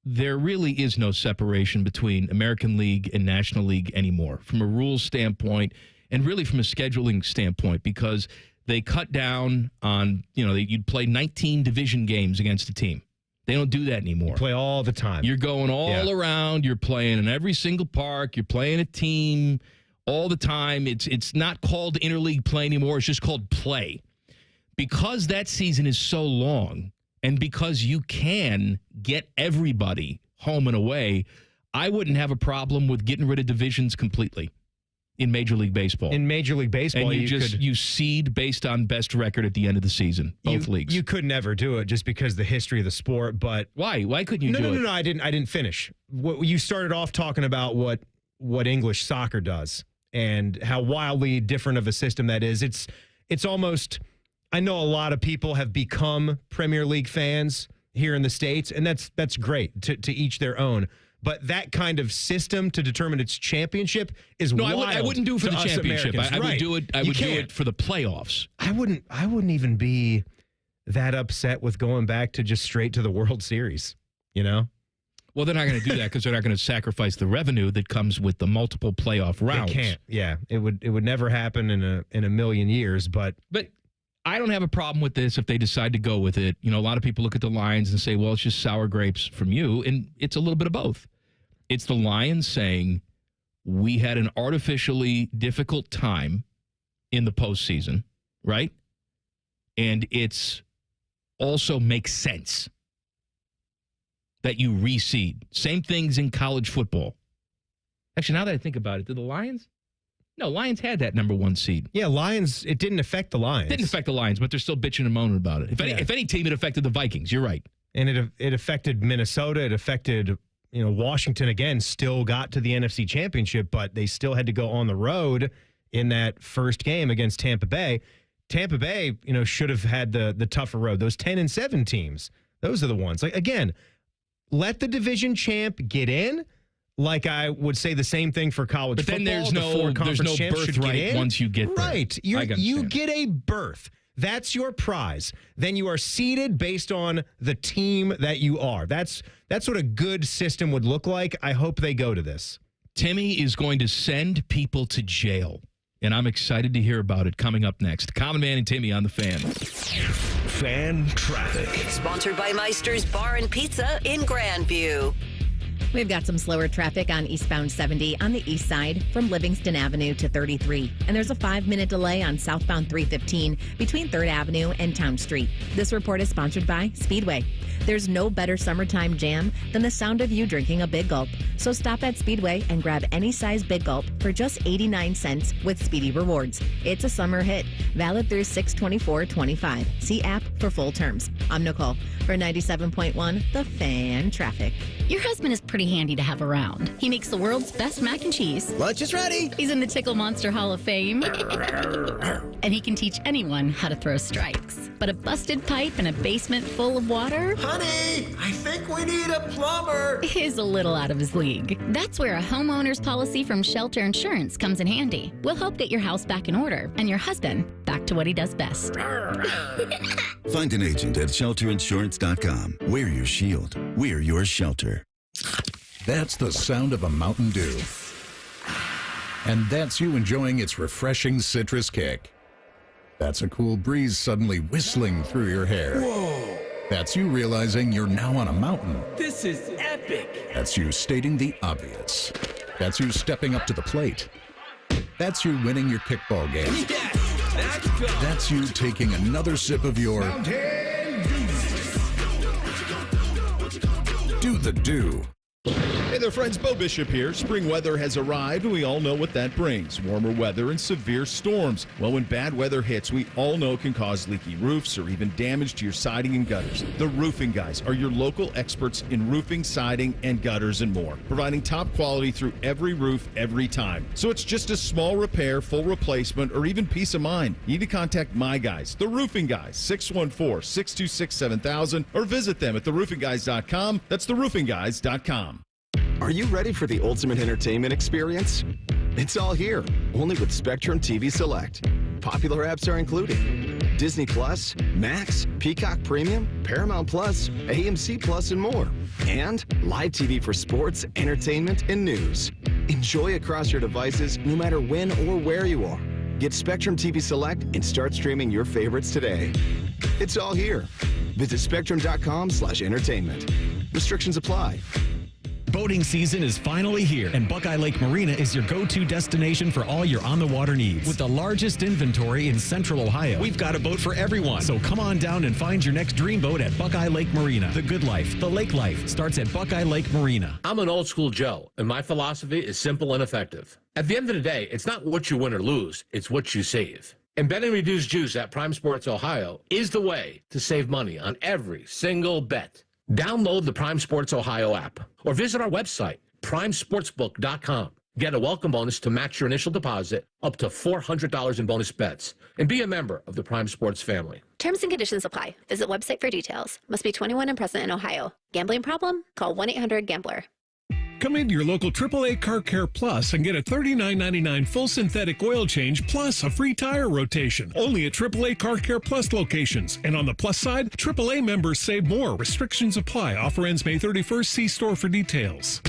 there really is no separation between American League and National League anymore from a rules standpoint and really from a scheduling standpoint because they cut down on, you'd play 19 division games against a team. They don't do that anymore. You play all the time. You're going all around. You're playing in every single park. You're playing a team all the time. It's not called interleague play anymore. It's just called play. Because that season is so long and because you can get everybody home and away, I wouldn't have a problem with getting rid of divisions completely. In Major League Baseball. In Major League Baseball, and you seed based on best record at the end of the season. Both leagues. You could never do it just because of the history of the sport. But why? Why couldn't you do it? No. I didn't finish. You started off talking about what English soccer does and how wildly different of a system that is. It's almost. I know a lot of people have become Premier League fans here in the States, and that's great. To each their own. But that kind of system to determine its championship is wild. I wouldn't do it for the championship. I would do it. I would do it for the playoffs. I wouldn't even be that upset with going back to just straight to the World Series. Well, they're not going to do that because they're not going to sacrifice the revenue that comes with the multiple playoff rounds. They can't. Yeah, it would never happen in a million years. But I don't have a problem with this if they decide to go with it. A lot of people look at the Lions and say, well, it's just sour grapes from you. And it's a little bit of both. It's the Lions saying we had an artificially difficult time in the postseason, right? And it's also makes sense that you reseed. Same things in college football. Actually, now that I think about it, did the Lions? No, Lions had that number one seed. Yeah, Lions, it didn't affect the Lions. Didn't affect the Lions, but they're still bitching and moaning about it. If any team, it affected the Vikings. You're right. And it affected Minnesota. It affected, Washington, again, still got to the NFC Championship, but they still had to go on the road in that first game against Tampa Bay. Tampa Bay, should have had the tougher road. Those 10-7 teams, those are the ones. Like, again, let the division champ get in. Like, I would say the same thing for college football. But then there's no birthright once you get there. Right. You get a berth. That's your prize. Then you are seeded based on the team that you are. That's what a good system would look like. I hope they go to this. Timmy is going to send people to jail, and I'm excited to hear about it coming up next. Common Man and Timmy on The Fan. Fan Traffic. Sponsored by Meister's Bar and Pizza in Grandview. We've got some slower traffic on eastbound 70 on the east side from Livingston Avenue to 33. And there's a 5-minute delay on southbound 315 between 3rd Avenue and Town Street. This report is sponsored by Speedway. There's no better summertime jam than the sound of you drinking a Big Gulp. So stop at Speedway and grab any size Big Gulp for just 89 cents with Speedy Rewards. It's a summer hit, valid through 6/24/25. See app for full terms. I'm Nicole for 97.1 The Fan Traffic. Your husband is pretty handy to have around. He makes the world's best mac and cheese. Lunch is ready. He's in the Tickle Monster Hall of Fame. And he can teach anyone how to throw strikes. But a busted pipe in a basement full of water? Honey, I think we need a plumber. Is a little out of his league. That's where a homeowner's policy from Shelter Insurance comes in handy. We'll help get your house back in order and your husband back to what he does best. Find an agent at shelterinsurance.com. We're your shield. We're your shelter. That's the sound of a Mountain Dew. And that's you enjoying its refreshing citrus kick. That's a cool breeze suddenly whistling through your hair. Whoa! That's you realizing you're now on a mountain. This is epic. That's you stating the obvious. That's you stepping up to the plate. That's you winning your kickball game. That's you taking another sip of your Do the Do. Hey there, friends. Bo Bishop here. Spring weather has arrived, and we all know what that brings. Warmer weather and severe storms. Well, when bad weather hits, we all know it can cause leaky roofs or even damage to your siding and gutters. The Roofing Guys are your local experts in roofing, siding, and gutters and more, providing top quality through every roof, every time. So it's just a small repair, full replacement, or even peace of mind. You need to contact my guys, the Roofing Guys, 614-626-7000, or visit them at theroofingguys.com. That's theroofingguys.com. Are you ready for the ultimate entertainment experience? It's all here, only with Spectrum TV Select. Popular apps are included: Disney Plus, Max, Peacock Premium, Paramount Plus, AMC Plus, and more. And live TV for sports, entertainment, and news. Enjoy across your devices no matter when or where you are. Get Spectrum TV Select and start streaming your favorites today. It's all here. Visit spectrum.com/entertainment. Restrictions apply. Boating season is finally here, and Buckeye Lake Marina is your go-to destination for all your on-the-water needs. With the largest inventory in Central Ohio, we've got a boat for everyone. So come on down and find your next dream boat at Buckeye Lake Marina. The good life, the lake life, starts at Buckeye Lake Marina. I'm an old school Joe, and my philosophy is simple and effective. At the end of the day, it's not what you win or lose, it's what you save. And bet and reduce juice at Prime Sports Ohio is the way to save money on every single bet. Download the Prime Sports Ohio app or visit our website, primesportsbook.com. Get a welcome bonus to match your initial deposit up to $400 in bonus bets. And be a member of the Prime Sports family. Terms and conditions apply. Visit website for details. Must be 21 and present in Ohio. Gambling problem? Call 1-800-GAMBLER. Come into your local AAA Car Care Plus and get a $39.99 full synthetic oil change plus a free tire rotation. Only at AAA Car Care Plus locations. And on the plus side, AAA members save more. Restrictions apply. Offer ends May 31st. See store for details.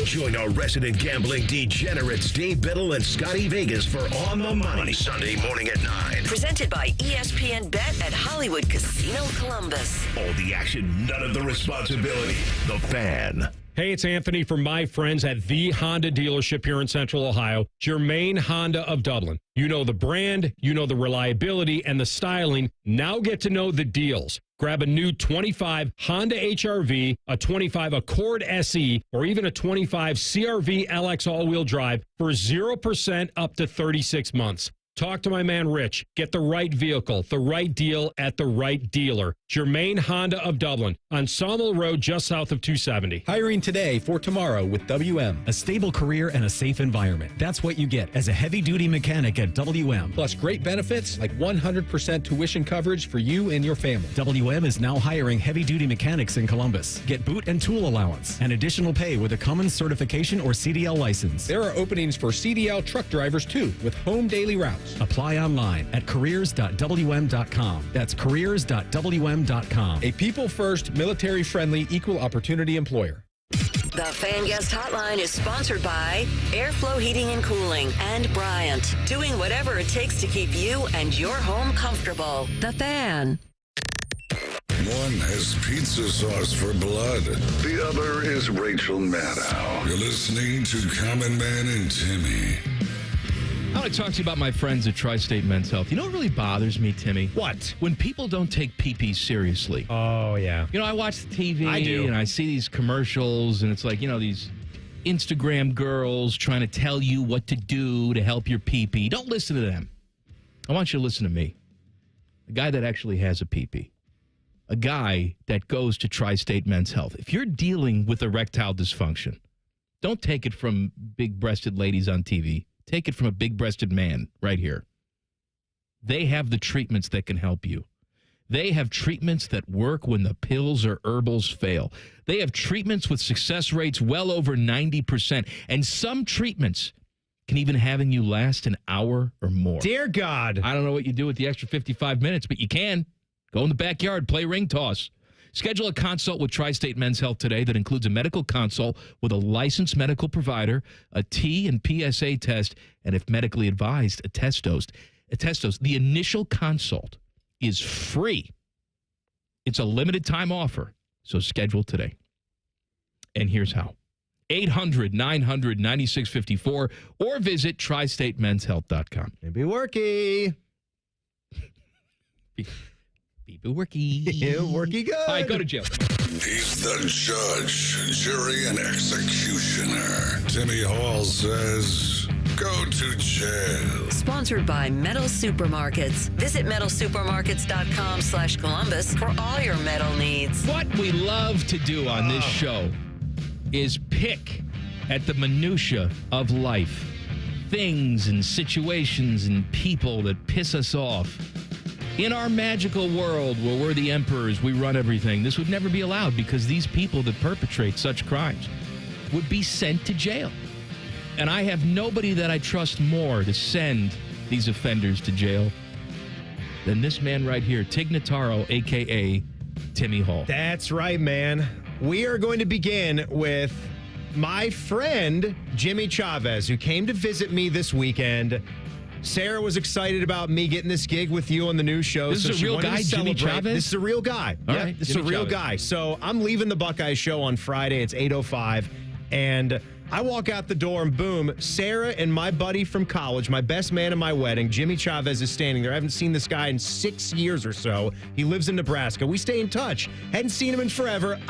Join our resident gambling degenerates Dave Biddle and Scotty Vegas for On the Money Sunday morning at 9. Presented by ESPN Bet at Hollywood Casino Columbus. All the action, none of the responsibility. The Fan. Hey, it's Anthony from my friends at the Honda dealership here in Central Ohio, Germain Honda of Dublin. You know the brand, you know the reliability and the styling. Now get to know the deals. Grab a new 25 Honda HR-V, a 25 Accord SE, or even a 25 CR-V LX all-wheel drive for 0% up to 36 months. Talk to my man Rich. Get the right vehicle, the right deal at the right dealer. Germain Honda of Dublin on Sawmill Road just south of 270. Hiring today for tomorrow with WM. A stable career and a safe environment. That's what you get as a heavy-duty mechanic at WM. Plus great benefits like 100% tuition coverage for you and your family. WM is now hiring heavy-duty mechanics in Columbus. Get boot and tool allowance and additional pay with a Cummins certification or CDL license. There are openings for CDL truck drivers too with home daily routes. Apply online at careers.wm.com. That's careers.wm.com. A people-first, military-friendly, equal opportunity employer. The Fan Guest Hotline is sponsored by Airflow Heating and Cooling and Bryant, doing whatever it takes to keep you and your home comfortable. The Fan. One has pizza sauce for blood. The other is Rachel Maddow. You're listening to Common Man and Timmy. I want to talk to you about my friends at Tri-State Men's Health. You know what really bothers me, Timmy? What? When people don't take pee-pee seriously. Oh, yeah. You know, I watch the TV I do. and I see these commercials, and it's like, you know, these Instagram girls trying to tell you what to do to help your pee-pee. Don't listen to them. I want you to listen to me. A guy that actually has a pee-pee. A guy that goes to Tri-State Men's Health. If you're dealing with erectile dysfunction, don't take it from big-breasted ladies on TV. Take it from a big-breasted man right here. They have the treatments that can help you. They have treatments that work when the pills or herbals fail. They have treatments with success rates well over 90%. And some treatments can even having you last an hour or more. Dear God. I don't know what you do with the extra 55 minutes, but you can. Go in the backyard, play ring toss. Schedule a consult with Tri-State Men's Health today that includes a medical consult with a licensed medical provider, a T and PSA test, and if medically advised, a test dose. The initial consult is free. It's a limited time offer, so schedule today. And here's how. 800-900-9654 or visit tristatemenshealth.com. Maybe worky. People worky. Worky good. All right, go to jail. He's the judge, jury, and executioner. Timmy Hall says, go to jail. Sponsored by Metal Supermarkets. Visit metalsupermarkets.com/Columbus for all your metal needs. What we love to do on this show is pick at the minutia of life. Things and situations and people that piss us off. In our magical world where we're the emperors, we run everything, this would never be allowed because these people that perpetrate such crimes would be sent to jail. And I have nobody that I trust more to send these offenders to jail than this man right here, Tig Notaro, a.k.a. Timmy Hall. That's right, man. We are going to begin with my friend, Jimmy Chavez, who came to visit me this weekend. Sarah was excited about me getting this gig with you on the new show. This is a real guy, Jimmy Chavez? This is a real guy. All Yeah, right, this is a Jimmy real Chavez. guy. So I'm leaving the Buckeye show on Friday. It's 8:05. And I walk out the door and boom, Sarah and my buddy from college, my best man at my wedding, Jimmy Chavez, is standing there. I haven't seen this guy in 6 years or so. He lives in Nebraska. We stay in touch. Hadn't seen him in forever.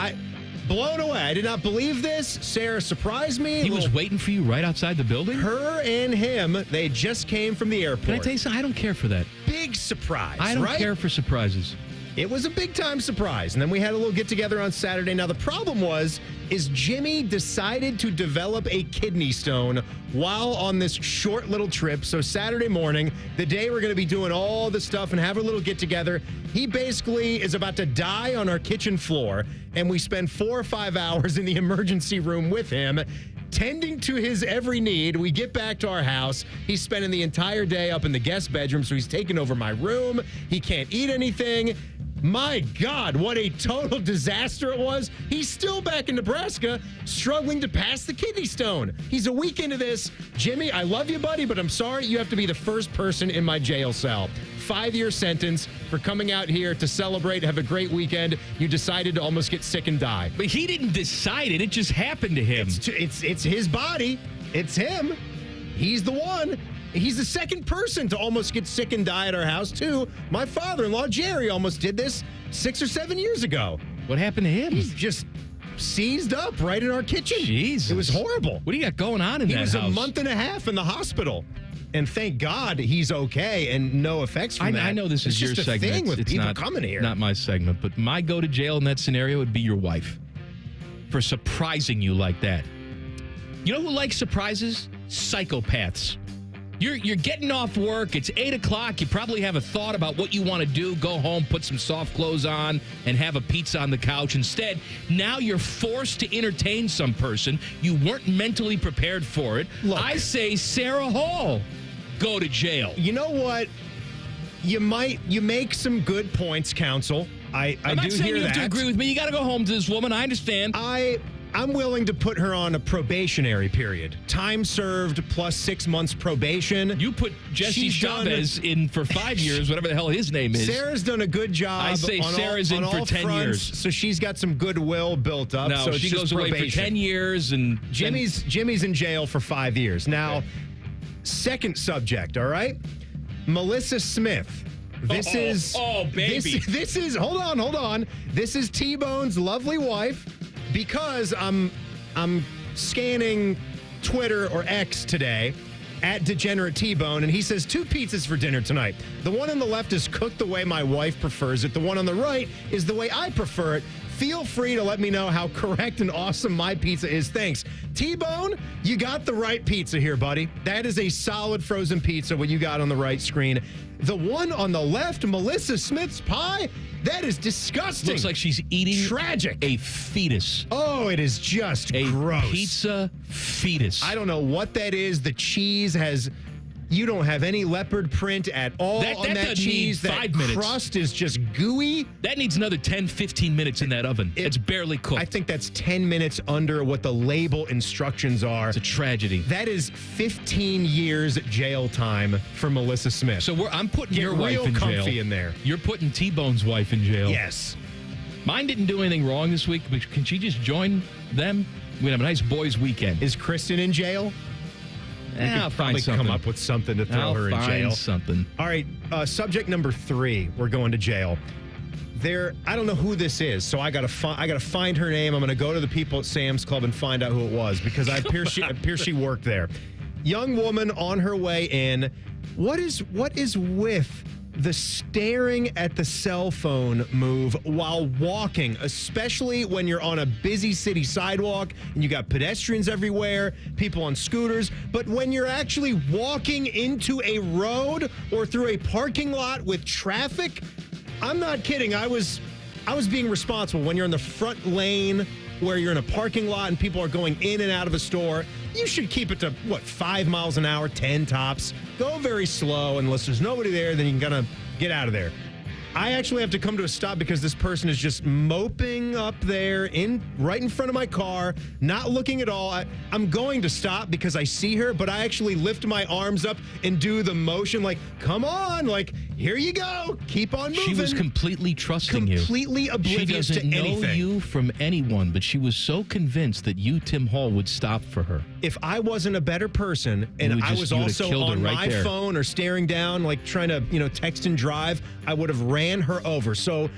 Blown away. I did not believe this. Sarah surprised me. He was waiting for you right outside the building? Her and him, they just came from the airport. Can I tell you something? I don't care for that. Big surprise, I don't right? care for surprises. It was a big time surprise. And then we had a little get together on Saturday. Now, the problem is Jimmy decided to develop a kidney stone while on this short little trip. So Saturday morning, the day we're going to be doing all the stuff and have a little get together, he basically is about to die on our kitchen floor. And we spend 4 or 5 hours in the emergency room with him, tending to his every need. We get back to our house. He's spending the entire day up in the guest bedroom, so he's taking over my room. He can't eat anything. My God, what a total disaster it was. He's still back in Nebraska, struggling to pass the kidney stone. He's a week into this. Jimmy, I love you, buddy, but I'm sorry. You have to be the first person in my jail cell. 5-year sentence for coming out here to celebrate, have a great weekend. You decided to almost get sick and die. But he didn't decide it. It just happened to him. It's his body. It's him. He's the one. He's the second person to almost get sick and die at our house, too. My father-in-law, Jerry, almost did this 6 or 7 years ago. What happened to him? He's just seized up right in our kitchen. Jesus. It was horrible. What do you got going on in that house? He was a month and a half in the hospital. And thank God he's okay and no effects from that. I know this is your just segment. A thing with it's people not, coming here. Not my segment, but my go to jail in that scenario would be your wife for surprising you like that. You know who likes surprises? Psychopaths. You're getting off work. It's 8 o'clock. You probably have a thought about what you want to do. Go home, put some soft clothes on, and have a pizza on the couch. Instead, now you're forced to entertain some person. You weren't mentally prepared for it. Look, I say Sarah Hall, go to jail. You know what? You make some good points, counsel. I'm not do saying hear you have that. to agree with me. You got to go home to this woman. I understand. I'm willing to put her on a probationary period. Time served plus 6 months probation. You put Jesse Chavez in for 5 years, whatever the hell his name is. Sarah's done a good job. I say Sarah's in for 10 years. So she's got some goodwill built up. No, so she goes probation. away for 10 years. And Jimmy's in jail for 5 years. Now, second subject, all right? Melissa Smith. This is baby. This is hold on. This is T-Bone's lovely wife. Because I'm scanning Twitter or X today at Degenerate T-Bone, and he says 2 pizzas for dinner tonight. The one on the left is cooked the way my wife prefers it. The one on the right is the way I prefer it. Feel free to let me know how correct and awesome my pizza is. Thanks. T-Bone, you got the right pizza here, buddy. That is a solid frozen pizza, what you got on the right screen. The one on the left, Melissa Smith's pie, that is disgusting. Looks like she's eating a fetus. Oh, it is just gross. Pizza fetus. I don't know what that is. The cheese has... You don't have any leopard print at all on that cheese. Need 5 minutes. Crust is just gooey. That needs another 10, 15 minutes in that oven. It's barely cooked. I think that's 10 minutes under what the label instructions are. It's a tragedy. That is 15 years jail time for Melissa Smith. So I'm putting your wife real in jail. comfy in there. You're putting T-Bone's wife in jail. Yes. Mine didn't do anything wrong this week, but can she just join them? We're going to have a nice boys' weekend. Is Kristen in jail? I'll probably find something. come up with something to throw her in jail. Something. All right, subject number 3. We're going to jail. I don't know who this is, so I gotta find her name. I'm gonna go to the people at Sam's Club and find out who it was because it appears she worked there. Young woman on her way in. What is with the staring at the cell phone move while walking, especially when you're on a busy city sidewalk and you got pedestrians everywhere, people on scooters, but when you're actually walking into a road or through a parking lot with traffic, I'm not kidding. I was being responsible. When you're in the front lane where you're in a parking lot and people are going in and out of a store, you should keep it to, 5 miles an hour, 10 tops. Go very slow unless there's nobody there, then you can kind of get out of there. I actually have to come to a stop because this person is just moping up there right in front of my car, not looking at all. I'm going to stop because I see her, but I actually lift my arms up and do the motion like, come on, like, here you go. Keep on moving. She was completely trusting you. Completely oblivious to anything. She doesn't know you from anyone, but she was so convinced that you, Tim Hall, would stop for her. If I wasn't a better person and I was also on my phone or staring down, like trying to, text and drive, I would have ran her over. So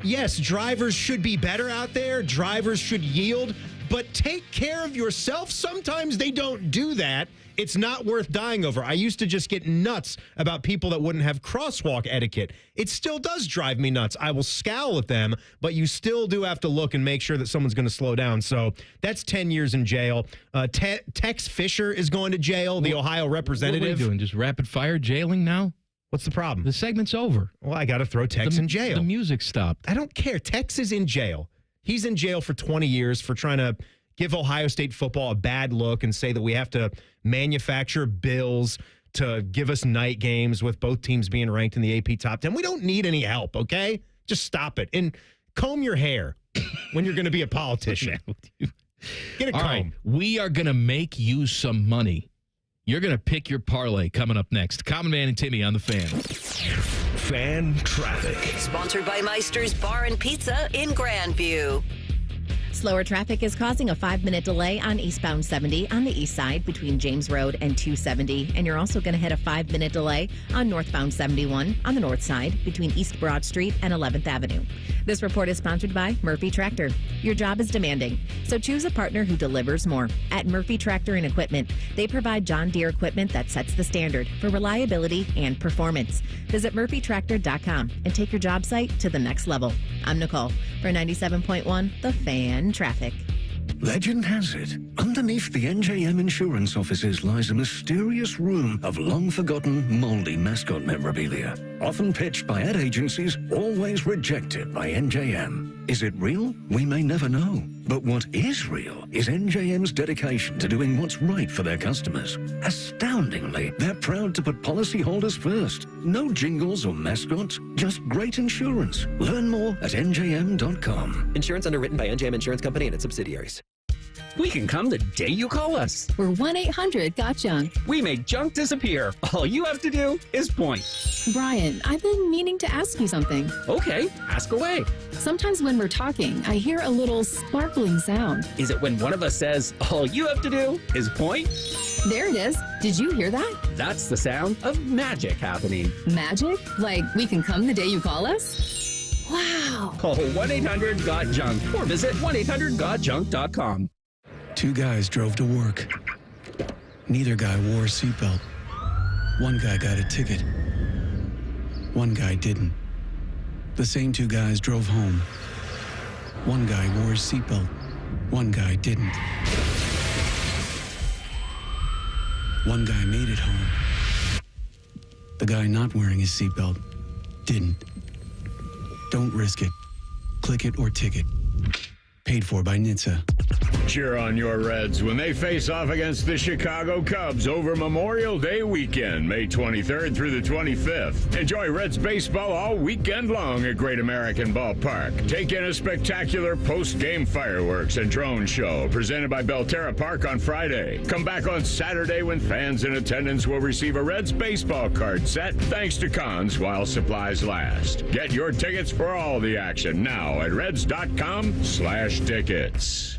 yes, drivers should be better out there. Drivers should yield, but take care of yourself. Sometimes they don't do that. It's not worth dying over. I used to just get nuts about people that wouldn't have crosswalk etiquette. It still does drive me nuts. I will scowl at them, but you still do have to look and make sure that someone's going to slow down. So that's 10 years in jail. Tex Fisher is going to jail, the Ohio representative. What are we doing? Just rapid fire jailing now? What's the problem? The segment's over. Well, I got to throw Tex in jail. The music stopped. I don't care. Tex is in jail. He's in jail for 20 years for trying to give Ohio State football a bad look and say that we have to manufacture bills to give us night games with both teams being ranked in the AP top 10. We don't need any help, okay? Just stop it. And comb your hair when you're going to be a politician. Get a comb. All right, we are going to make you some money. You're going to pick your parlay coming up next. Common Man and Timmy on the Fan. Fan Traffic. Sponsored by Meister's Bar and Pizza in Grandview. Slower traffic is causing a 5-minute delay on eastbound 70 on the east side between James Road and 270. And you're also going to hit a 5-minute delay on northbound 71 on the north side between East Broad Street and 11th Avenue. This report is sponsored by Murphy Tractor. Your job is demanding, so choose a partner who delivers more. At Murphy Tractor and Equipment, they provide John Deere equipment that sets the standard for reliability and performance. Visit murphytractor.com and take your job site to the next level. I'm Nicole for 97.1 The Fan Traffic. Legend has it, underneath the NJM insurance offices lies a mysterious room of long-forgotten, moldy mascot memorabilia. Often pitched by ad agencies, always rejected by NJM. Is it real? We may never know. But what is real is NJM's dedication to doing what's right for their customers. Astoundingly, they're proud to put policyholders first. No jingles or mascots, just great insurance. Learn more at njm.com. Insurance underwritten by NJM Insurance Company and its subsidiaries. We can come the day you call us. We're 1-800-GOT-JUNK. We make junk disappear. All you have to do is point. Brian, I've been meaning to ask you something. Okay, ask away. Sometimes when we're talking, I hear a little sparkling sound. Is it when one of us says, all you have to do is point? There it is. Did you hear that? That's the sound of magic happening. Magic? Like we can come the day you call us? Wow. Call 1-800-GOT-JUNK or visit 1-800-GOT-JUNK.com. Two guys drove to work. Neither guy wore a seatbelt. One guy got a ticket. One guy didn't. The same two guys drove home. One guy wore his seatbelt. One guy didn't. One guy made it home. The guy not wearing his seatbelt didn't. Don't risk it. Click it or ticket. Paid for by NHTSA. Cheer on your Reds when they face off against the Chicago Cubs over Memorial Day weekend, May 23rd through the 25th. Enjoy Reds baseball all weekend long at Great American Ballpark. Take in a spectacular post-game fireworks and drone show presented by Belterra Park on Friday. Come back on Saturday when fans in attendance will receive a Reds baseball card set thanks to Cons while supplies last. Get your tickets for all the action now at reds.com/tickets.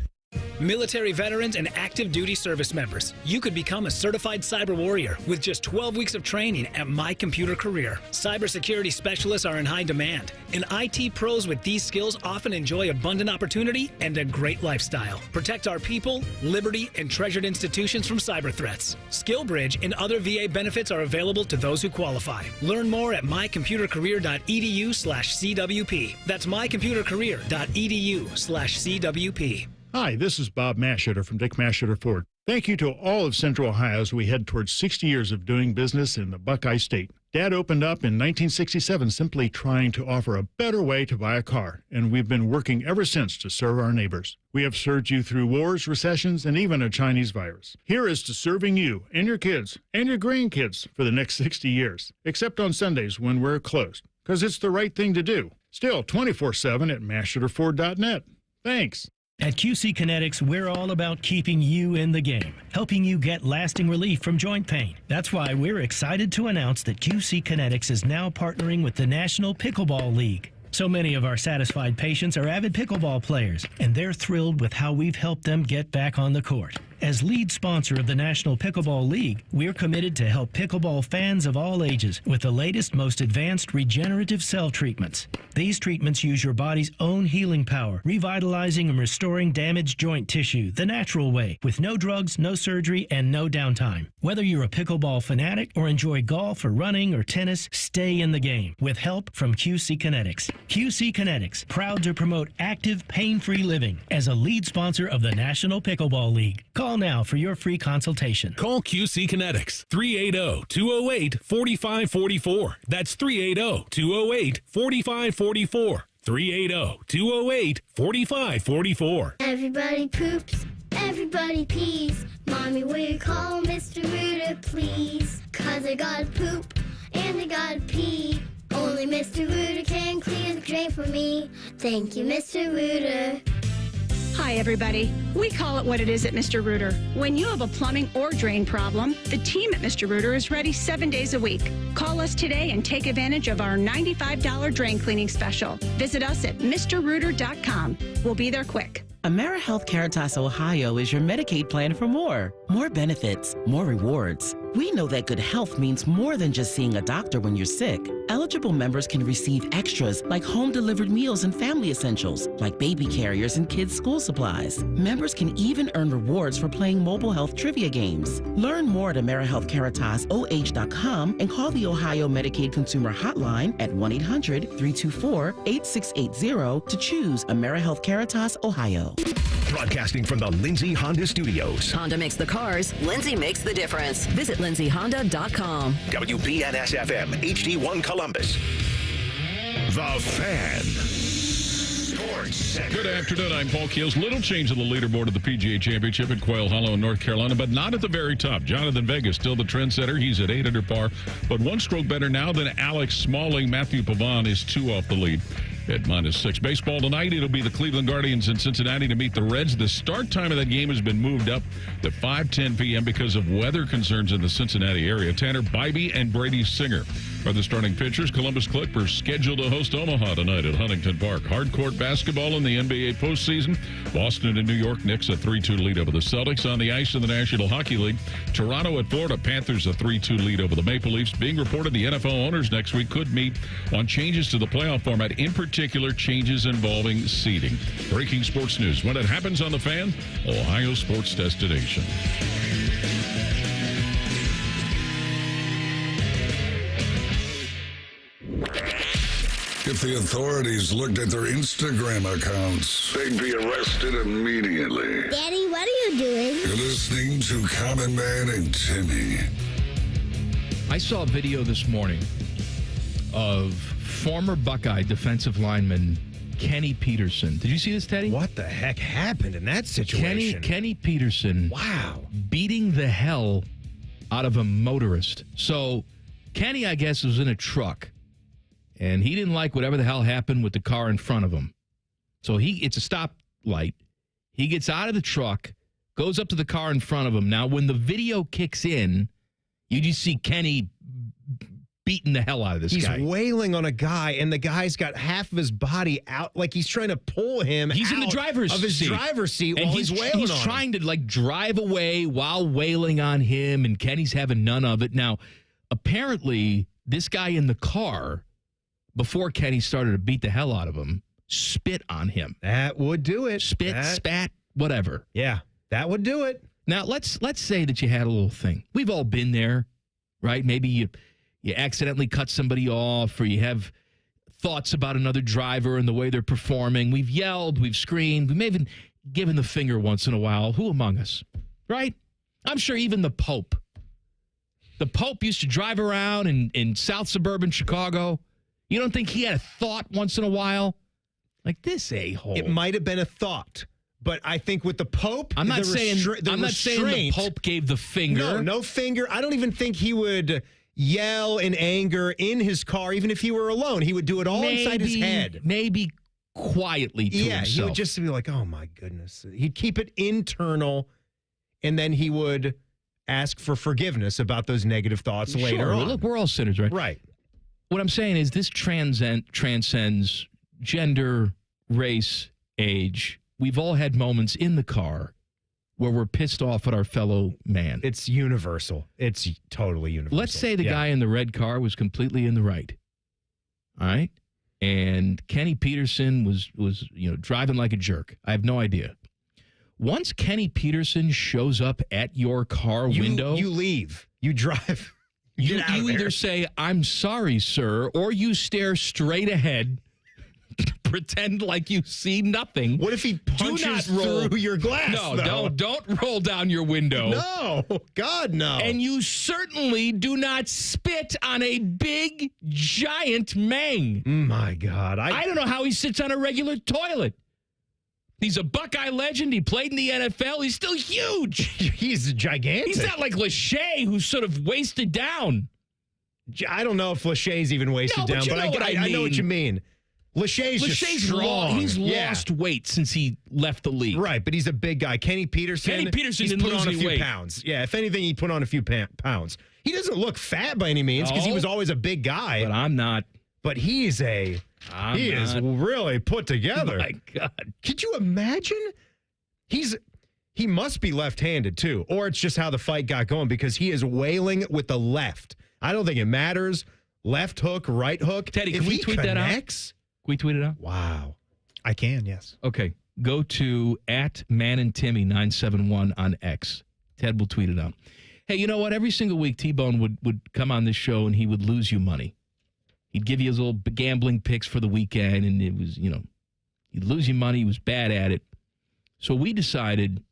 Military veterans and active duty service members, you could become a certified cyber warrior with just 12 weeks of training at My Computer Career. Cybersecurity specialists are in high demand, and IT pros with these skills often enjoy abundant opportunity and a great lifestyle. Protect our people, liberty, and treasured institutions from cyber threats. SkillBridge and other VA benefits are available to those who qualify. Learn more at mycomputercareer.edu/CWP. That's mycomputercareer.edu/CWP. Hi, this is Bob Masheter from Dick Masheter Ford. Thank you to all of Central Ohio as we head towards 60 years of doing business in the Buckeye State. Dad opened up in 1967 simply trying to offer a better way to buy a car, and we've been working ever since to serve our neighbors. We have served you through wars, recessions, and even a Chinese virus. Here is to serving you and your kids and your grandkids for the next 60 years, except on Sundays when we're closed, because it's the right thing to do. Still 24/7 at masheterford.net. Thanks. At QC Kinetics, we're all about keeping you in the game, helping you get lasting relief from joint pain. That's why we're excited to announce that QC Kinetics is now partnering with the National Pickleball League. So many of our satisfied patients are avid pickleball players, and they're thrilled with how we've helped them get back on the court. As lead sponsor of the National Pickleball League, we're committed to help pickleball fans of all ages with the latest, most advanced regenerative cell treatments. These treatments use your body's own healing power, revitalizing and restoring damaged joint tissue the natural way, with no drugs, no surgery, and no downtime. Whether you're a pickleball fanatic or enjoy golf or running or tennis, stay in the game with help from QC Kinetics. QC Kinetics, proud to promote active, pain-free living as a lead sponsor of the National Pickleball League. Call now for your free consultation. Call QC Kinetics, 380-208-4544. That's 380-208-4544. 380-208-4544. Everybody poops, everybody pees. Mommy, will you call Mr. Rooter, please? 'Cause I gotta poop and I gotta pee. Only Mr. Rooter can clear the drain for me. Thank you, Mr. Rooter. Hi, everybody. We call it what it is at Mr. Rooter. When you have a plumbing or drain problem, the team at Mr. Rooter is ready 7 days a week. Call us today and take advantage of our $95 drain cleaning special. Visit us at MrRooter.com. We'll be there quick. AmeriHealth Caritas Ohio is your Medicaid plan for more. More benefits, more rewards. We know that good health means more than just seeing a doctor when you're sick. Eligible members can receive extras like home-delivered meals and family essentials, like baby carriers and kids' school supplies. Members can even earn rewards for playing mobile health trivia games. Learn more at AmeriHealthCaritasoh.com and call the Ohio Medicaid Consumer Hotline at 1-800-324-8680 to choose AmeriHealth Caritas Ohio. Broadcasting from the Lindsay Honda Studios. Honda makes the cars. Lindsay makes the difference. Visit lindsayhonda.com. WBNS-FM, HD1 Columbus. The Fan. Sports Center. Good afternoon. I'm Paul Keels. Little change in the leaderboard of the PGA Championship at Quail Hollow in North Carolina, but not at the very top. Jonathan Vega still the trendsetter. He's at 8 under par, but one stroke better now than Alex Smalling. Matthew Pavon is 2 off the lead at -6. Baseball tonight, it'll be the Cleveland Guardians in Cincinnati to meet the Reds. The start time of that game has been moved up to 5:10 p.m. because of weather concerns in the Cincinnati area. Tanner Bybee and Brady Singer are the starting pitchers. Columbus Clippers scheduled to host Omaha tonight at Huntington Park. Hardcourt basketball in the NBA postseason. Boston and New York Knicks a 3-2 lead over the Celtics. On the ice in the National Hockey League, Toronto at Florida Panthers a 3-2 lead over the Maple Leafs. Being reported the NFL owners next week could meet on changes to the playoff format, in particular changes involving seeding. Breaking sports news when it happens on The Fan, Ohio sports destination. If the authorities looked at their Instagram accounts, they'd be arrested immediately. Daddy, what are you doing? You're listening to Common Man and Timmy. I saw a video this morning of former Buckeye defensive lineman Kenny Peterson. Did you see this, Teddy? What the heck happened in that situation? Kenny Peterson. Wow. Beating the hell out of a motorist. So Kenny, I guess, was in a truck, and he didn't like whatever the hell happened with the car in front of him. So it's a stoplight. He gets out of the truck, goes up to the car in front of him. Now, when the video kicks in, you just see Kenny beating the hell out of this guy. He's wailing on a guy, and the guy's got half of his body out, like he's trying to pull him He's out in the driver's of his seat. driver's seat and while he's wailing on him. He's trying to, drive away while wailing on him, and Kenny's having none of it. Now, apparently, this guy in the car, before Kenny started to beat the hell out of him, spit on him. That would do it. Spat, whatever. Yeah, that would do it. Now, let's say that you had a little thing. We've all been there, right? Maybe you accidentally cut somebody off, or you have thoughts about another driver and the way they're performing. We've yelled, we've screamed, we may have even given the finger once in a while. Who among us, right? I'm sure even the Pope. The Pope used to drive around in South suburban Chicago. You don't think he had a thought once in a while? Like, this a-hole. It might have been a thought, but I think with the Pope, I'm not saying the Pope gave the finger. No finger. I don't even think he would yell in anger in his car, even if he were alone. He would do it all inside his head. Maybe quietly to himself. He would just be like, oh my goodness. He'd keep it internal, and then he would ask for forgiveness about those negative thoughts later on. Look, we're all sinners, right? Right. What I'm saying is this transcends gender, race, age. We've all had moments in the car where we're pissed off at our fellow man. It's universal. It's totally universal. Let's say the guy in the red car was completely in the right. All right? And Kenny Peterson was driving like a jerk. I have no idea. Once Kenny Peterson shows up at your car window, you leave. You drive. You either say, "I'm sorry, sir," or you stare straight ahead, pretend like you see nothing. What if he punches through your glass? No, don't roll down your window. No, God, no. And you certainly do not spit on a big, giant Mang. My God. I don't know how he sits on a regular toilet. He's a Buckeye legend. He played in the NFL. He's still huge. He's gigantic. He's not like Lachey, who's sort of wasted down. I don't know if Lachey's even wasted down, but I know what you mean. Lachey's just strong. He's lost weight since he left the league. Right, but he's a big guy. Kenny Peterson he's put on a few weight. pounds. Yeah, if anything, he put on a few pounds. He doesn't look fat by any means because he was always a big guy. But I'm not. But he is really put together. Oh my God. Could you imagine He must be left-handed, too, or it's just how the fight got going because he is wailing with the left. I don't think it matters. Left hook, right hook. Teddy, can we tweet that out? Can we tweet it out? Wow. I can, yes. Okay. Go to @ManandTimmy971 on X. Ted will tweet it out. Hey, you know what? Every single week, T-Bone would come on this show and he would lose you money. He'd give you his little gambling picks for the weekend, and it was, he'd lose you money. He was bad at it. So we decided,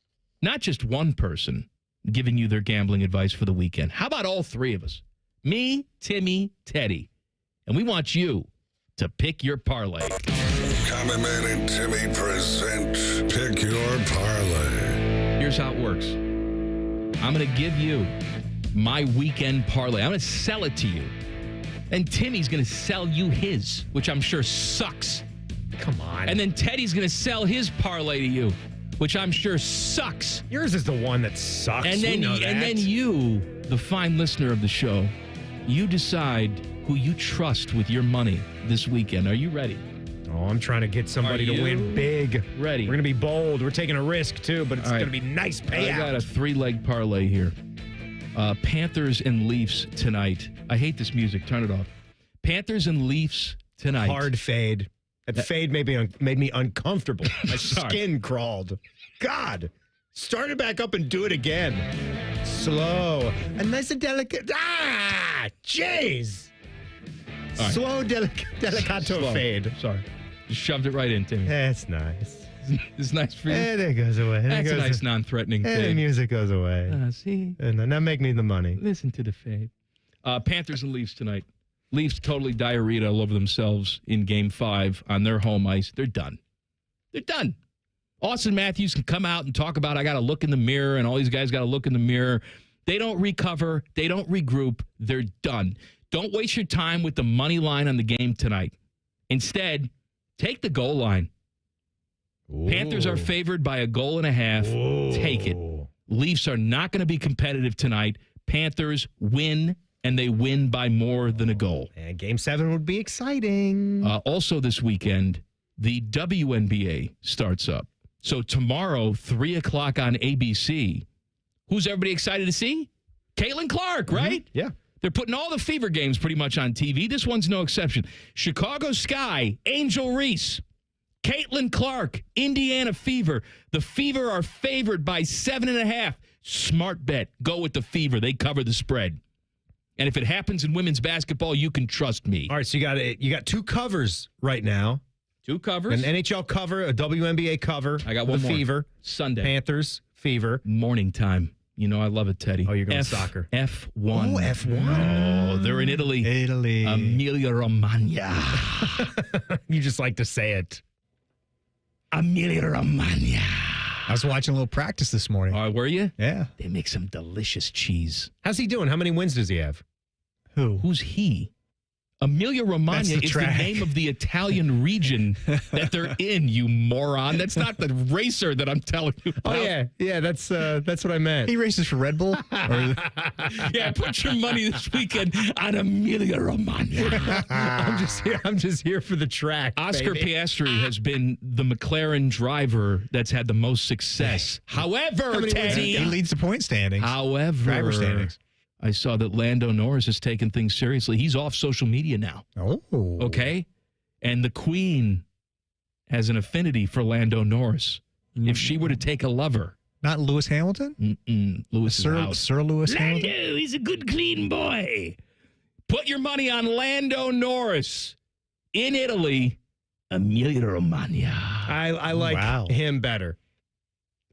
not just one person giving you their gambling advice for the weekend. How about all three of us? Me, Timmy, Teddy. And we want you to pick your parlay. Common Man and Timmy present Pick Your Parlay. Here's how it works. I'm going to give you my weekend parlay. I'm going to sell it to you. And Timmy's going to sell you his, which I'm sure sucks. Come on. And then Teddy's going to sell his parlay to you, which I'm sure sucks. Yours is the one that sucks. And then, and then you, the fine listener of the show, you decide who you trust with your money this weekend. Are you ready? Oh, I'm trying to get somebody to win big. Ready? We're going to be bold. We're taking a risk, too, but it's going to be nice payout. I got a 3-leg parlay here. Panthers and Leafs tonight. I hate this music. Turn it off. Panthers and Leafs tonight. Hard fade. That fade made me uncomfortable. My skin crawled. God. Start it back up and do it again. Slow. A nice and delicate. Jeez. Right. Slow, delicato fade. Sorry. Just shoved it right in, Timmy. That's nice. It's nice for you. And it goes away. That's a nice, non-threatening and fade. the music goes away. See? And then now make me the money. Listen to the fade. Panthers and Leafs tonight. Leafs totally diarrhea all over themselves in Game 5 on their home ice. They're done. They're done. Austin Matthews can come out and talk about, I got to look in the mirror, and all these guys got to look in the mirror. They don't recover. They don't regroup. They're done. Don't waste your time with the money line on the game tonight. Instead, take the goal line. Ooh. Panthers are favored by 1.5 goals. Ooh. Take it. Leafs are not going to be competitive tonight. Panthers win, and they win by more than 1 goal. And Game 7 would be exciting. Also this weekend, the WNBA starts up. So tomorrow, 3 o'clock on ABC. Who's everybody excited to see? Caitlin Clark, right? Mm-hmm. Yeah. They're putting all the Fever games pretty much on TV. This one's no exception. Chicago Sky, Angel Reese, Caitlin Clark, Indiana Fever. The Fever are favored by 7.5. Smart bet. Go with the Fever. They cover the spread. And if it happens in women's basketball, you can trust me. All right, so you got 2 covers right now. 2 covers. An NHL cover, a WNBA cover. I got one more. Fever. Sunday. Panthers, Fever. Morning time. You know I love it, Teddy. Oh, you're going soccer. F1. Oh, F1. Oh, they're in Italy. Emilia-Romagna. You just like to say it. Emilia-Romagna. I was watching a little practice this morning. Were you? Yeah. They make some delicious cheese. How's he doing? How many wins does he have? Who's he? Emilia-Romagna is the name of the Italian region that they're in, you moron. That's not the racer that I'm telling you about. Oh, yeah. That's what I meant. He races for Red Bull? Yeah, put your money this weekend on Emilia-Romagna. I'm just here for the track, Oscar baby. Piastri has been the McLaren driver that's had the most success. However, Teddy, he leads the point standings. Driver standings. I saw that Lando Norris has taken things seriously. He's off social media now. Oh. Okay? And the Queen has an affinity for Lando Norris. If she were to take a lover. Not Lewis Hamilton? Lewis is out. Sir Lewis Hamilton? Lando, he's a good, clean boy. Put your money on Lando Norris in Italy, Emilia-Romagna. I like him better.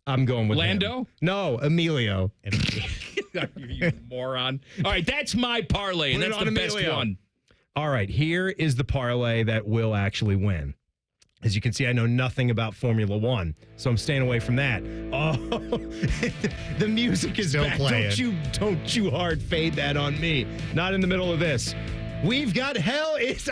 I'm going with Lando? Him. No, Emilio. You moron. All right, that's my parlay, and that's the best one. All right, here is the parlay that will actually win. As you can see, I know nothing about Formula One, so I'm staying away from that. Oh, the music is still back. playing. Don't you hard fade that on me. Not in the middle of this. We've got Hell is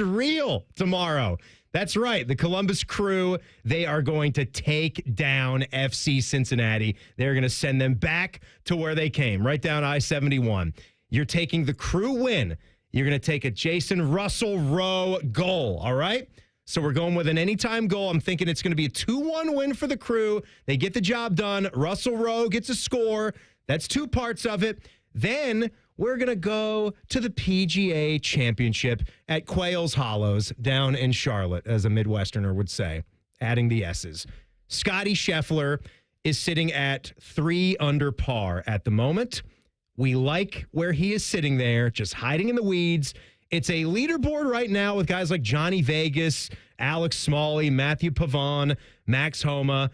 Real tomorrow. That's right. The Columbus Crew, they are going to take down FC Cincinnati. They're going to send them back to where they came, right down I-71. You're taking the Crew win. You're going to take a Jason Russell Rowe goal, all right? So we're going with an anytime goal. I'm thinking it's going to be a 2-1 win for the Crew. They get the job done. Russell Rowe gets a score. That's two parts of it. Then we're going to go to the PGA Championship at Quails Hollows down in Charlotte, as a Midwesterner would say, adding the S's. Scotty Scheffler is sitting at 3 under par at the moment. We like where he is sitting there, just hiding in the weeds. It's a leaderboard right now with guys like Johnny Vegas, Alex Smalley, Matthew Pavon, Max Homa.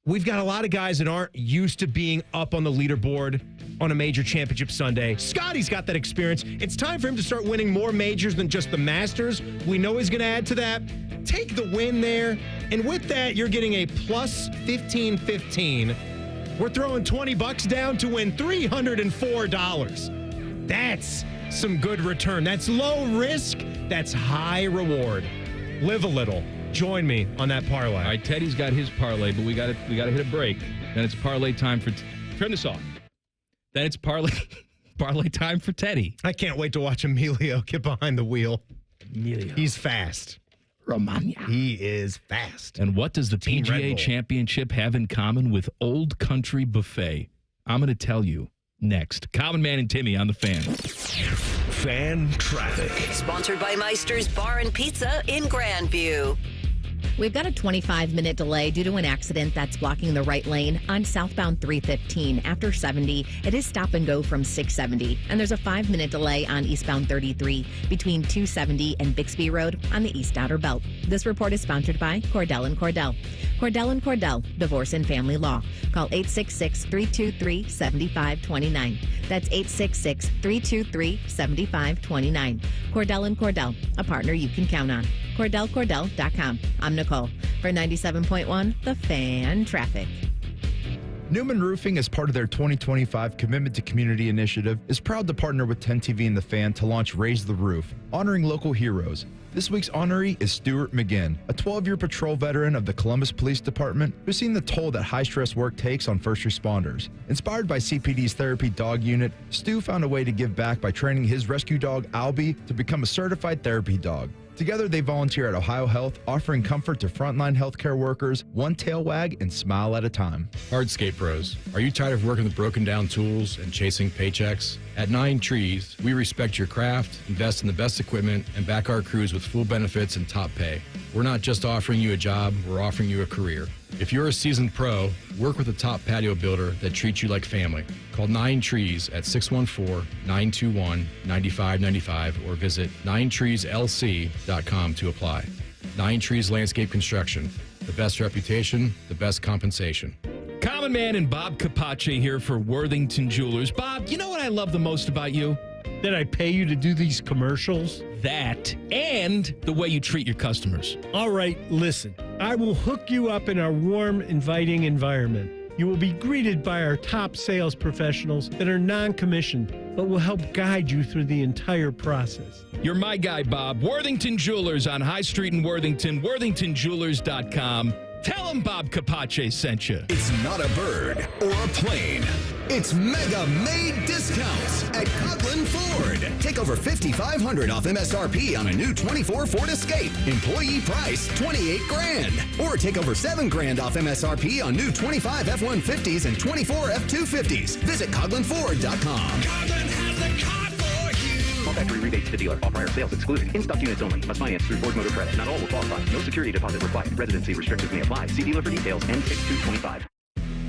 We've got a lot of guys that aren't used to being up on the leaderboard on a major championship Sunday. Scotty's got that experience. It's time for him to start winning more majors than just the Masters. We know he's going to add to that. Take the win there. And with that, you're getting a plus 15-15. We're throwing $20 down to win $304. That's some good return. That's low risk. That's high reward. Live a little. Join me on that parlay. All right, Teddy's got his parlay, but we got to hit a break. Then it's parlay time for turn this off. Then it's parlay time for Teddy. I can't wait to watch Emilio get behind the wheel. Emilio. He's fast. Romagna. He is fast. And what does the Team Red PGA Bull. Championship have in common with Old Country Buffet? I'm going to tell you next. Common Man and Timmy on the Fan. Fan traffic. Sponsored by Meister's Bar and Pizza in Grandview. We've got a 25-minute delay due to an accident that's blocking the right lane on southbound 315. After 70, it is stop and go from 670. And there's a 5-minute delay on eastbound 33 between 270 and Bixby Road on the East Outer Belt. This report is sponsored by Cordell & Cordell. Cordell & Cordell, Divorce and Family Law. Call 866-323-7529. That's 866-323-7529. Cordell & Cordell, a partner you can count on. CordellCordell.com. I'm Nicole for 97.1 The Fan Traffic. Newman Roofing, as part of their 2025 Commitment to Community initiative, is proud to partner with 10TV and The Fan to launch Raise the Roof, honoring local heroes. This week's honoree is Stuart McGinn, a 12-year patrol veteran of the Columbus Police Department who's seen the toll that high-stress work takes on first responders. Inspired by CPD's Therapy Dog Unit, Stu found a way to give back by training his rescue dog, Albie, to become a certified therapy dog. Together, they volunteer at Ohio Health, offering comfort to frontline healthcare workers, one tail wag and smile at a time. Hardscape Pros, are you tired of working with broken down tools and chasing paychecks? At 9 Trees, we respect your craft, invest in the best equipment, and back our crews with full benefits and top pay. We're not just offering you a job, we're offering you a career. If you're a seasoned pro, work with a top patio builder that treats you like family. Call 9 Trees at 614-921-9595 or visit 9treeslc.com to apply. 9 Trees Landscape Construction. The best reputation, the best compensation. Common Man and Bob Capace here for Worthington Jewelers. Bob, you know what I love the most about you? That I pay you to do these commercials? That and the way you treat your customers. All right, listen. I will hook you up in our warm, inviting environment. You will be greeted by our top sales professionals that are non-commissioned, but will help guide you through the entire process. You're my guy, Bob. Worthington Jewelers on High Street in Worthington, worthingtonjewelers.com. Tell them Bob Capace sent you. It's not a bird or a plane. It's Mega May discounts at Coughlin Ford. Take over $5,500 off MSRP on a new 24 Ford Escape. Employee price $28,000. Or take over $7,000 off MSRP on new 25 F-150s and 24 F-250s. Visit CoughlinFord.com. Coughlin has a car for you. All factory rebates to the dealer. All prior sales excluded. In-stock units only. Must finance through Ford Motor Credit. Not all will qualify. No security deposit required. Residency restrictions may apply. See dealer for details. N6225.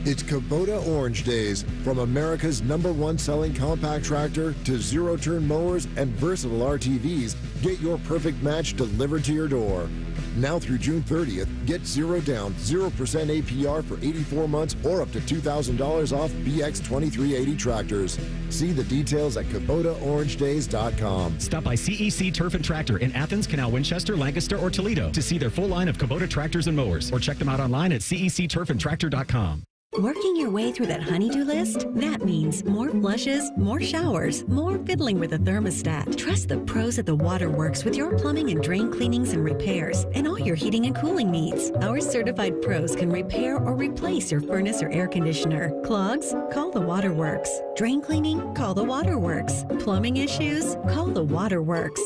It's Kubota Orange Days. From America's #1 selling compact tractor to zero-turn mowers and versatile RTVs, get your perfect match delivered to your door. Now through June 30th, get 0 down, 0% APR for 84 months or up to $2,000 off BX 2380 tractors. See the details at KubotaOrangeDays.com. Stop by CEC Turf and Tractor in Athens, Canal, Winchester, Lancaster, or Toledo to see their full line of Kubota tractors and mowers, or check them out online at CECTurfandTractor.com. Working your way through that honey-do list? That means more flushes, more showers, more fiddling with a thermostat. Trust the pros at the Waterworks with your plumbing and drain cleanings and repairs and all your heating and cooling needs. Our certified pros can repair or replace your furnace or air conditioner. Clogs? Call the Waterworks. Drain cleaning? Call the Waterworks. Plumbing issues? Call the Waterworks.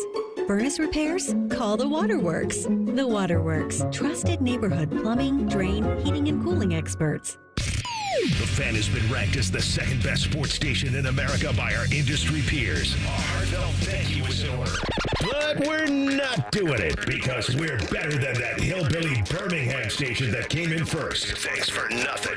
Furnace repairs? Call the Waterworks. The Waterworks, trusted neighborhood plumbing, drain, heating, and cooling experts. The Fan has been ranked as the second best sports station in America by our industry peers. A heartfelt thank you is in order. But we're not doing it because we're better than that hillbilly Birmingham station that came in first. Thanks for nothing.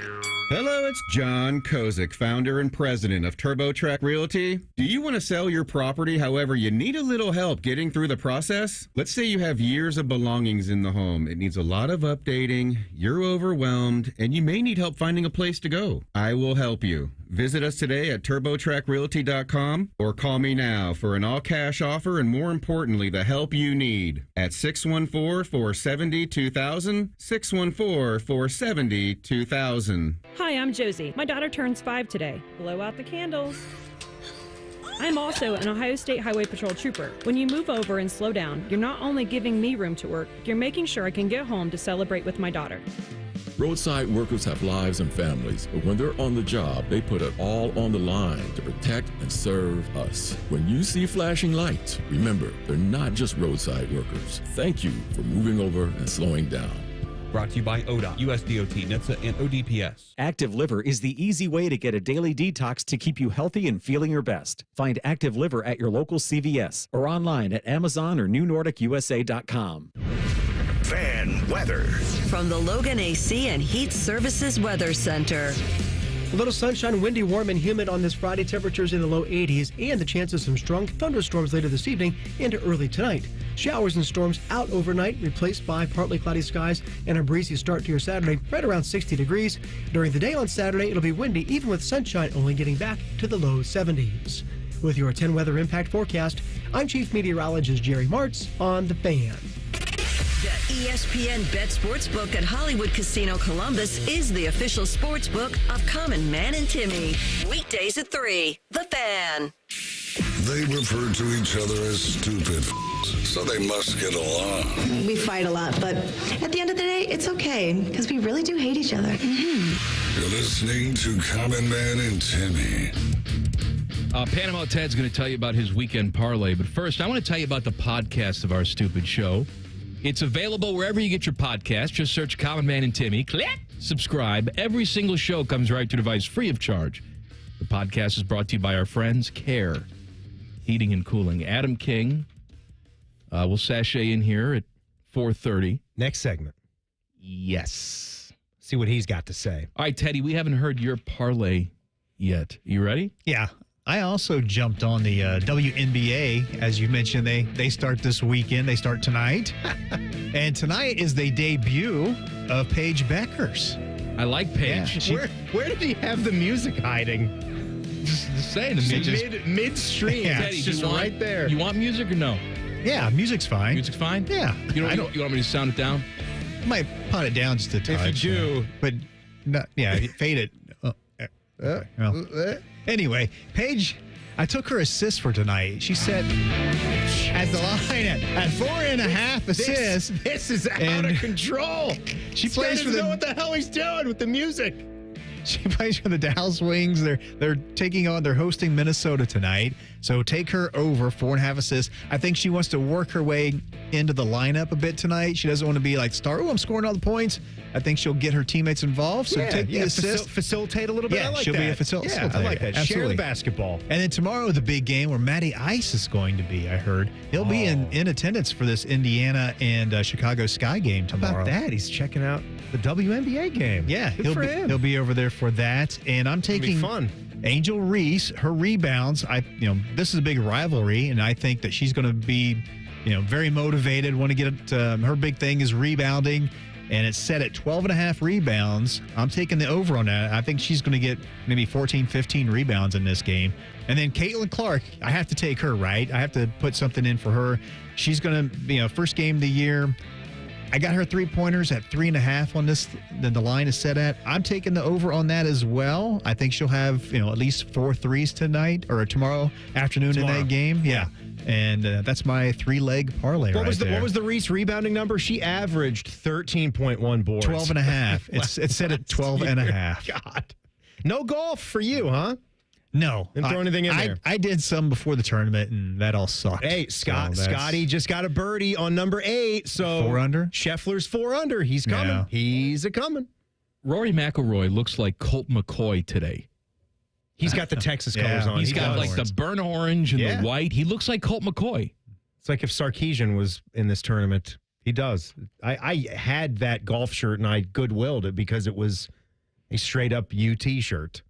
Hello, it's John Kozik, founder and president of TurboTrack Realty. Do you want to sell your property, however, you need a little help getting through the process? Let's say you have years of belongings in the home. It needs a lot of updating, you're overwhelmed, and you may need help finding a place to go. I will help you. Visit us today at TurboTrackRealty.com or call me now for an all-cash offer and, more importantly, the help you need at 614-470-2000, 614-470-2000. Hi, I'm Josie. My daughter turns 5 today. Blow out the candles. I'm also an Ohio State Highway Patrol trooper. When you move over and slow down, you're not only giving me room to work, you're making sure I can get home to celebrate with my daughter. Roadside workers have lives and families, but when they're on the job, they put it all on the line to protect and serve us. When you see flashing lights, remember, they're not just roadside workers. Thank you for moving over and slowing down. Brought to you by ODOT, USDOT, NHTSA, and ODPS. Active Liver is the easy way to get a daily detox to keep you healthy and feeling your best. Find Active Liver at your local CVS or online at Amazon or NewNordicUSA.com. Fan weather. From the Logan AC and Heat Services Weather Center. A little sunshine, windy, warm, and humid on this Friday. Temperatures in the low 80s and the chance of some strong thunderstorms later this evening into early tonight. Showers and storms out overnight, replaced by partly cloudy skies and a breezy start to your Saturday, right around 60 degrees. During the day on Saturday, it'll be windy, even with sunshine only getting back to the low 70s. With your 10 weather impact forecast, I'm Chief Meteorologist Jerry Martz on The Fan. The ESPN Bet Sportsbook at Hollywood Casino Columbus is the official sportsbook of Common Man and Timmy. Weekdays at 3. The Fan. They refer to each other as stupid, so they must get along. We fight a lot, but at the end of the day, it's okay, because we really do hate each other. You're listening to Common Man and Timmy. Panama Ted's going to tell you about his weekend parlay, but first, I want to tell you about the podcast of our stupid show. It's available wherever you get your podcast. Just search Common Man and Timmy. Click, subscribe. Every single show comes right to your device free of charge. The podcast is brought to you by our friends, Care Heating and Cooling. Adam King will sashay in here at 4:30. Next segment. Yes. See what he's got to say. All right, Teddy, we haven't heard your parlay yet. You ready? Yeah. I also jumped on the WNBA. As you mentioned, they start this weekend. They start tonight. And tonight is the debut of Paige Beckers. I like Paige. Yeah. Where did he have the music hiding? Just saying to me. Midstream. Yeah, Teddy, just right there. You want music or no? Yeah, music's fine. Music's fine? Yeah. You want me to sound it down? I might pot it down just a touch. If you do. But, fade it. Anyway, Paige, I took her assist for tonight. She set at the line at 4.5 assists. This is out of control. She plays for know what the hell he's doing with the music. She plays for the Dallas Wings. They're hosting Minnesota tonight. So take her over 4.5 assists. I think she wants to work her way into the lineup a bit tonight. She doesn't want to be like, I'm scoring all the points. I think she'll get her teammates involved. So take the assist. Facilitate a little bit. Yeah, I like she'll that. be a facilitator. Yeah, I like that. Absolutely. Share the basketball. And then tomorrow, the big game where Matty Ice is going to be, I heard. He'll be in attendance for this Indiana and Chicago Sky game tomorrow. How about that? He's checking out the WNBA game. Yeah, him. He'll be over there for that. And I'm taking Angel Reese, her rebounds. This is a big rivalry, and I think that she's going to be, very motivated. Want to get her big thing is rebounding, and it's set at 12.5 rebounds. I'm taking the over on that. I think she's going to get maybe 14, 15 rebounds in this game. And then Caitlin Clark, I have to take her, right? I have to put something in for her. She's going to, first game of the year. I got her 3-pointers at 3.5 on this. Then the line is set at. I'm taking the over on that as well. I think she'll have, at least 4 threes tonight or tomorrow afternoon in that game. Yeah. And that's my 3-leg parlay What was the Reese rebounding number? She averaged 13.1 boards. 12.5. It's set at 12.5. God. No golf for you, huh? No. Didn't throw anything in there. I did some before the tournament, and that all sucked. Hey, Scotty just got a birdie on number 8. So 4 under? Scheffler's 4 under. He's coming. Yeah. He's a-coming. Rory McIlroy looks like Colt McCoy today. He's got the Texas colors on. He's got like the burnt orange and the white. He looks like Colt McCoy. It's like if Sarkisian was in this tournament. He does. I had that golf shirt, and I goodwilled it because it was a straight-up UT shirt.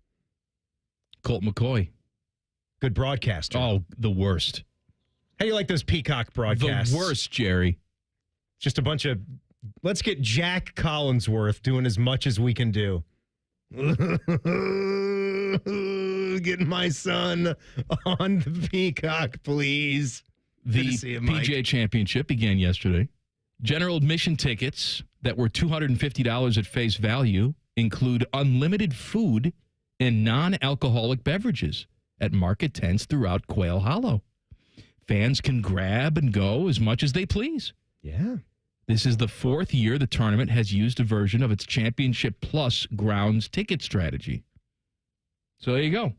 Colt McCoy. Good broadcaster. Oh, the worst. How do you like those Peacock broadcasts? The worst, Jerry. Just a bunch of, let's get Jack Collinsworth doing as much as we can do. Getting my son on the Peacock, please. The PGA Championship began yesterday. General admission tickets that were $250 at face value include unlimited food and non-alcoholic beverages at market tents throughout Quail Hollow. Fans can grab and go as much as they please. Yeah. This is the 4th year the tournament has used a version of its Championship Plus grounds ticket strategy. So there you go.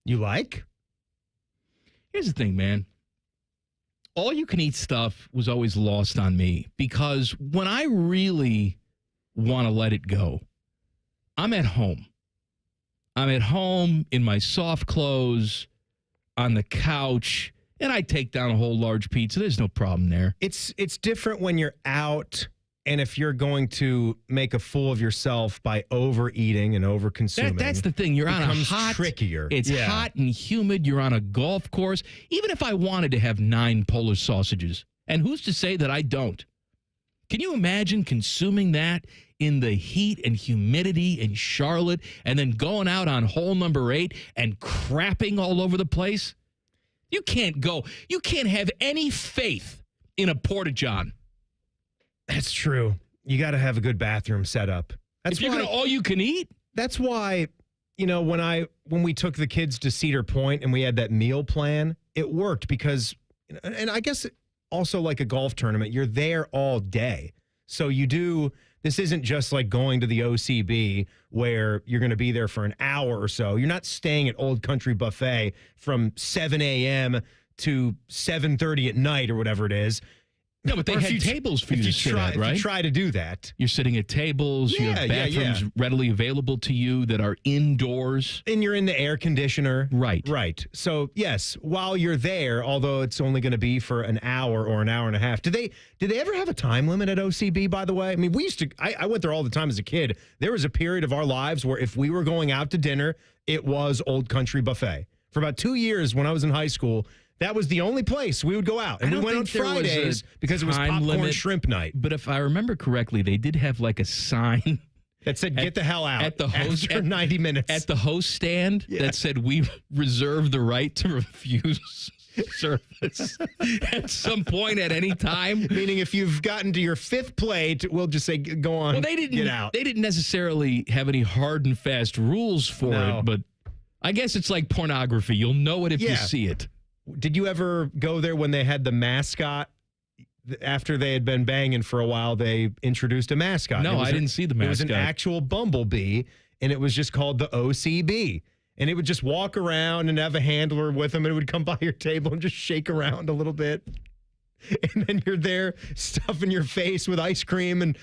You like? Here's the thing, man. All you can eat stuff was always lost on me because when I really want to let it go, I'm at home. I'm at home in my soft clothes on the couch, and I take down a whole large pizza. There's no problem there. It's different when you're out, and if you're going to make a fool of yourself by overeating and overconsuming. That's the thing. You're on a hot, trickier. It's hot and humid. You're on a golf course. Even if I wanted to have 9 Polish sausages, and who's to say that I don't? Can you imagine consuming that in the heat and humidity in Charlotte and then going out on hole number 8 and crapping all over the place? You can't go. You can't have any faith in a porta-john. That's true. You got to have a good bathroom set up. That's if you're going to all you can eat. That's why, you know, when we took the kids to Cedar Point and we had that meal plan, it worked because, and I guess also like a golf tournament, you're there all day. So this isn't just like going to the OCB where you're going to be there for an hour or so. You're not staying at Old Country Buffet from 7 a.m. to 7:30 at night or whatever it is. No, but they had tables for you to sit at, right? If you try to do that. You're sitting at tables. You have bathrooms readily available to you that are indoors. And you're in the air conditioner. Right. Right. So, yes, while you're there, although it's only going to be for an hour or an hour and a half. Did they ever have a time limit at OCB, by the way? I mean, we used to, I went there all the time as a kid. There was a period of our lives where if we were going out to dinner, it was Old Country Buffet. For about 2 years when I was in high school, that was the only place we would go out. And we went on Fridays because it was popcorn shrimp night. But if I remember correctly, they did have like a sign that said, get the hell out at the host after 90 minutes. At the host stand that said, we reserve the right to refuse service at some point at any time. Meaning if you've gotten to your 5th plate, we'll just say, go on, well, they didn't get out. They didn't necessarily have any hard and fast rules for it, but I guess it's like pornography. You'll know it if you see it. Did you ever go there when they had the mascot? After they had been banging for a while, they introduced a mascot. No, I didn't see the mascot. It was an actual bumblebee, and it was just called the OCB. And it would just walk around and have a handler with him, and it would come by your table and just shake around a little bit. And then you're there stuffing your face with ice cream and,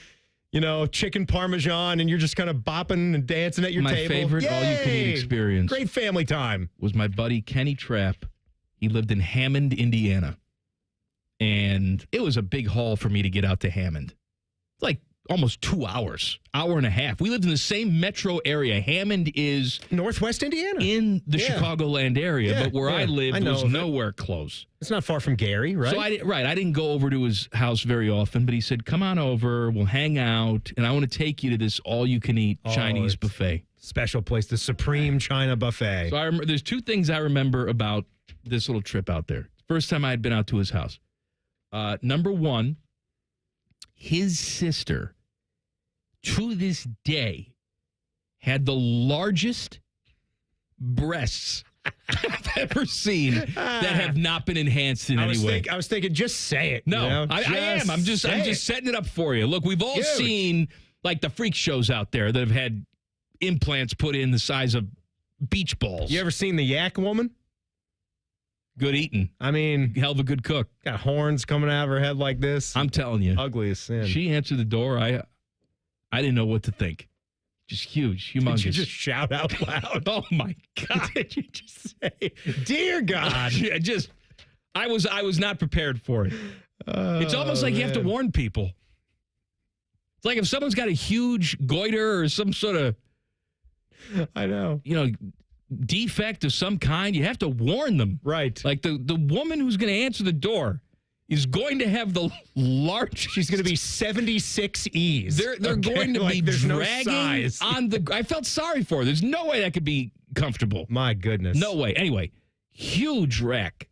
you know, chicken parmesan, and you're just kind of bopping and dancing at your table. My favorite all-you-can-eat experience. Great family time. Was my buddy Kenny Trapp. He lived in Hammond, Indiana. And it was a big haul for me to get out to Hammond. It's like almost 2 hours, hour and a half. We lived in the same metro area. Hammond is Northwest Indiana. In the Chicagoland area, but where I lived was nowhere close. It's not far from Gary, right? So I didn't go over to his house very often, but he said, come on over, we'll hang out, and I want to take you to this all-you-can-eat Chinese buffet. Special place, the Supreme China Buffet. So I remember, there's 2 things I remember about this little trip out there. First time I had been out to his house. Number 1, his sister, to this day, had the largest breasts I've ever seen that have not been enhanced in any way. I was thinking, just say it. No, you know? I am. I'm just setting it up for you. Look, we've all seen like the freak shows out there that have had implants put in the size of beach balls. You ever seen the Yak Woman? Good eating. I mean, hell of a good cook. Got horns coming out of her head like this. I'm telling you. Ugly as sin. She answered the door. I didn't know what to think. Just huge, humongous. Did you just shout out loud? Oh, my God. Did you just say, dear God? I was not prepared for it. It's almost like you have to warn people. It's like if someone's got a huge goiter or some sort of, I know, defect of some kind, you have to warn them. Right. Like the woman who's going to answer the door is going to have the large. She's going to be 76 E's. They're going to be dragging on the. I felt sorry for her. There's no way that could be comfortable. My goodness. No way. Anyway, huge wreck.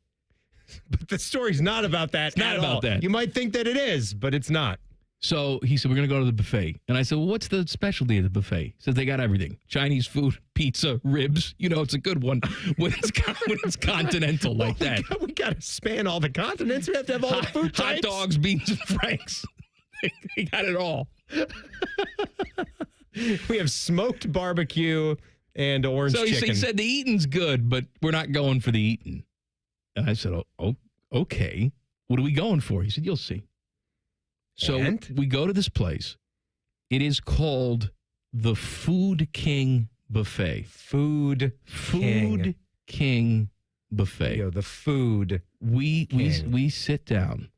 But the story's not about that. It's not about that. You might think that it is, but it's not. So he said, we're going to go to the buffet. And I said, well, what's the specialty of the buffet? He said, they got everything. Chinese food, pizza, ribs. It's a good one when it's continental like that. We got to span all the continents. We have to have all the food types. Hot dogs, beans, and franks. They got it all. We have smoked barbecue and orange chicken. So he said, the eating's good, but we're not going for the eating. And I said, oh, okay. What are we going for? He said, you'll see. So we go to this place. It is called the Food King Buffet. Food King Buffet. The food. We sit down,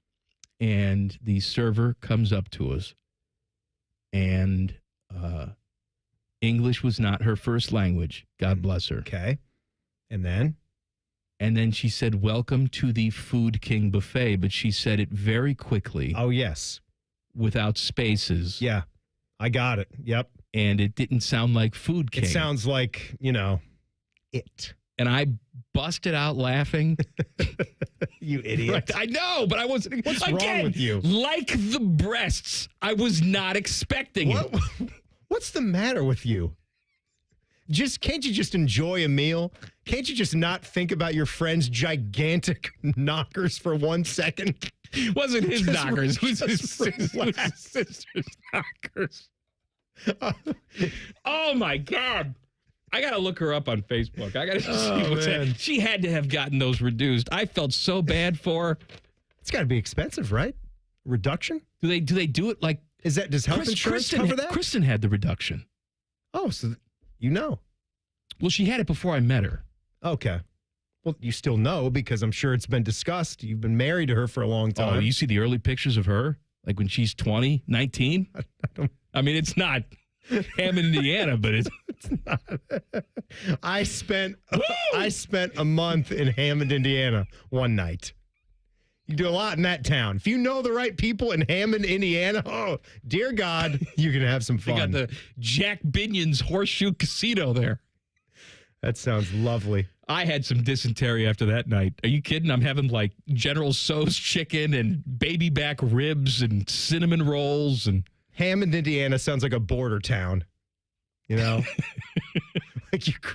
and the server comes up to us, and English was not her first language. God bless her. Okay. And then she said, welcome to the Food King Buffet, but she said it very quickly. Oh, yes. Without spaces. Yeah, I got it. Yep. And it didn't sound like Food King. It sounds like, it. And I busted out laughing. You idiot. Right, I know, but I wasn't. What's wrong with you? Like the breasts, I was not expecting it. What's the matter with you? Can't you just enjoy a meal? Can't you just not think about your friend's gigantic knockers for 1 second? Wasn't his knockers. It was his sister's knockers. Oh, my God. I got to look her up on Facebook. I got to see what's happening. She had to have gotten those reduced. I felt so bad for her. It's got to be expensive, right? Reduction? Do they do it like... Does health insurance cover that? Kristen had the reduction. Oh, so Well, she had it before I met her. Okay. Well, you still know because I'm sure it's been discussed. You've been married to her for a long time. Oh, you see the early pictures of her? Like when she's 20, 19? I mean, it's not Hammond, Indiana, but it's not. I spent a month in Hammond, Indiana one night. You do a lot in that town. If you know the right people in Hammond, Indiana, oh, dear God, you can have some fun. They got the Jack Binion's Horseshoe Casino there. That sounds lovely. I had some dysentery after that night. Are you kidding? I'm having like General Tso's chicken and baby back ribs and cinnamon rolls. And Hammond, Indiana sounds like a border town. Like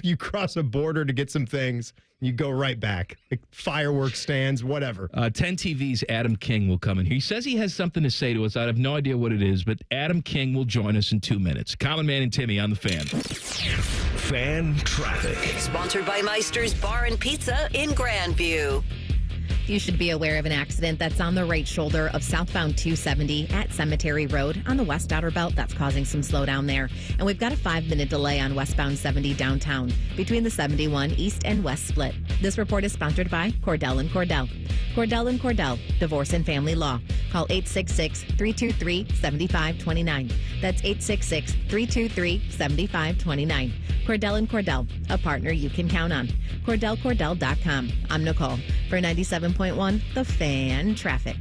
you cross a border to get some things, you go right back. Like fireworks stands, whatever. 10TV's Adam King will come in here. He says he has something to say to us. I have no idea what it is, but Adam King will join us in 2 minutes. Common Man and Timmy on the Fan. Fan Traffic. Sponsored by Meister's Bar and Pizza in Grandview. You should be aware of an accident that's on the right shoulder of southbound 270 at Cemetery Road on the west outer belt. That's causing some slowdown there. And we've got a 5-minute delay on westbound 70 downtown between the 71 east and west split. This report is sponsored by Cordell & Cordell. Cordell & Cordell, Divorce and Family Law. Call 866-323-7529. That's 866-323-7529. Cordell & Cordell, a partner you can count on. CordellCordell.com. I'm Nicole for 97.1 The Fan Traffic.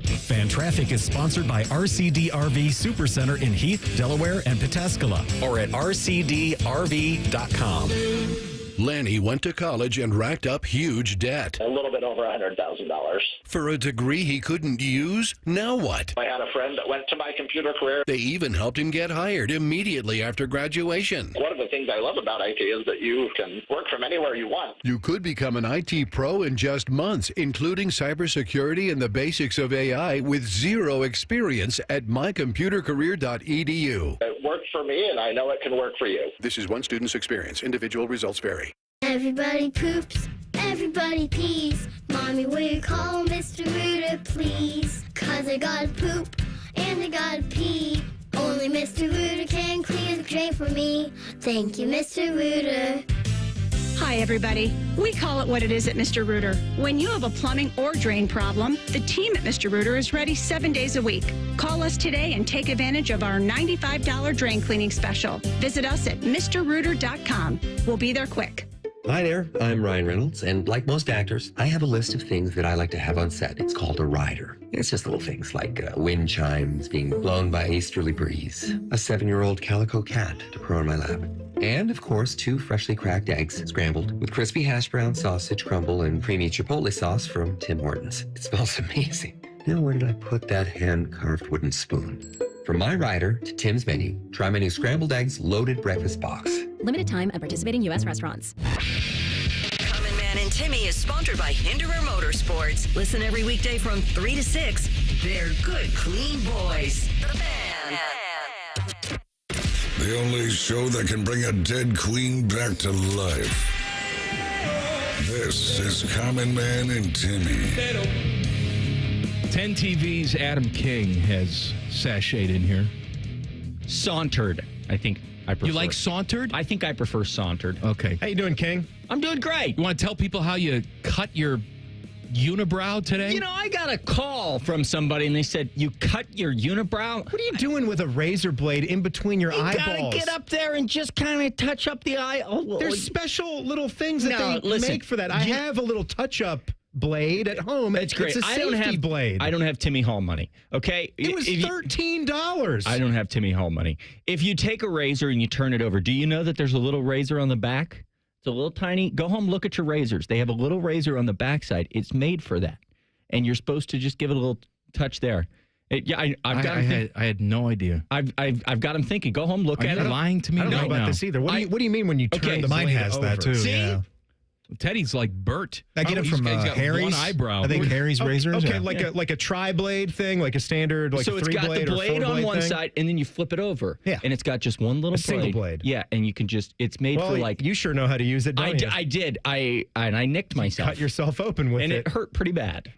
Fan Traffic is sponsored by RCD RV Supercenter in Heath, Delaware, and Pataskala, or at rcdrv.com. Lanny went to college and racked up huge debt. A little bit over $100,000. For a degree he couldn't use? Now what? I had a friend that went to my computer career. They even helped him get hired immediately after graduation. One of the things I love about IT is that you can work from anywhere you want. You could become an IT pro in just months, including cybersecurity and the basics of AI with zero experience at mycomputercareer.edu. It worked for me, and I know it can work for you. This is one student's experience. Individual results vary. Everybody poops, everybody pees. Mommy, will you call Mr. Rooter, please? 'Cause I gotta poop and I gotta pee. Only Mr. Rooter can clear the drain for me. Thank you, Mr. Rooter. Hi, everybody. We call it what it is at Mr. Rooter. When you have a plumbing or drain problem, the team at Mr. Rooter is ready 7 days a week. Call us today and take advantage of our $95 drain cleaning special. Visit us at MrRooter.com. We'll be there quick. Hi there, I'm Ryan Reynolds, and like most actors, I have a list of things that I like to have on set. It's called a rider. It's just little things like wind chimes being blown by a easterly breeze, a 7-year-old calico cat to purr on my lap, and, of course, 2 freshly cracked eggs scrambled with crispy hash brown sausage crumble and creamy chipotle sauce from Tim Hortons. It smells amazing. Now, where did I put that hand-carved wooden spoon? From my rider to Tim's menu, try my new scrambled eggs loaded breakfast box. Limited time at participating U.S. restaurants. Common Man and Timmy is sponsored by Hinderer Motorsports. Listen every weekday from 3 to 6. They're good, clean boys. The Fan. The only show that can bring a dead queen back to life. This is Common Man and Timmy. 10TV's Adam King has sashayed in here. Sauntered, I think I prefer. You like sauntered? I think I prefer sauntered. Okay. How you doing, King? I'm doing great. You want to tell people how you cut your unibrow today? You know, I got a call from somebody and they said, you cut your unibrow? What are you doing with a razor blade in between your eyeballs? You gotta get up there and just kind of touch up the eye. There's special little things that they make for that. I have a little touch-up blade at home. It's great. It's a safety blade. I don't have Timmy Hall money, okay? It was $13. I don't have Timmy Hall money. If you take a razor and you turn it over, do you know that there's a little razor on the back? It's a little tiny. Go home, look at your razors. They have a little razor on the backside. It's made for that. And you're supposed to just give it a little touch there. I had no idea. I've got him thinking. Go home, look at it. You're lying to me I don't right know about now. this either. What do you mean when you turn the mine blade has over? that too. See? Yeah. Teddy's like Bert. I get it from he's got Harry's. one eyebrow. I think Harry's razors. Okay, yeah. like a tri-blade thing, like a standard, like so a 3-blade or 4-blade it's got the blade on one thing? side, and then you flip it over. Yeah. And it's got just one little single blade. Yeah, and you can just, it's made for like. You sure know how to use it, don't you? I did. I nicked myself. Cut yourself open with and it. it hurt pretty bad.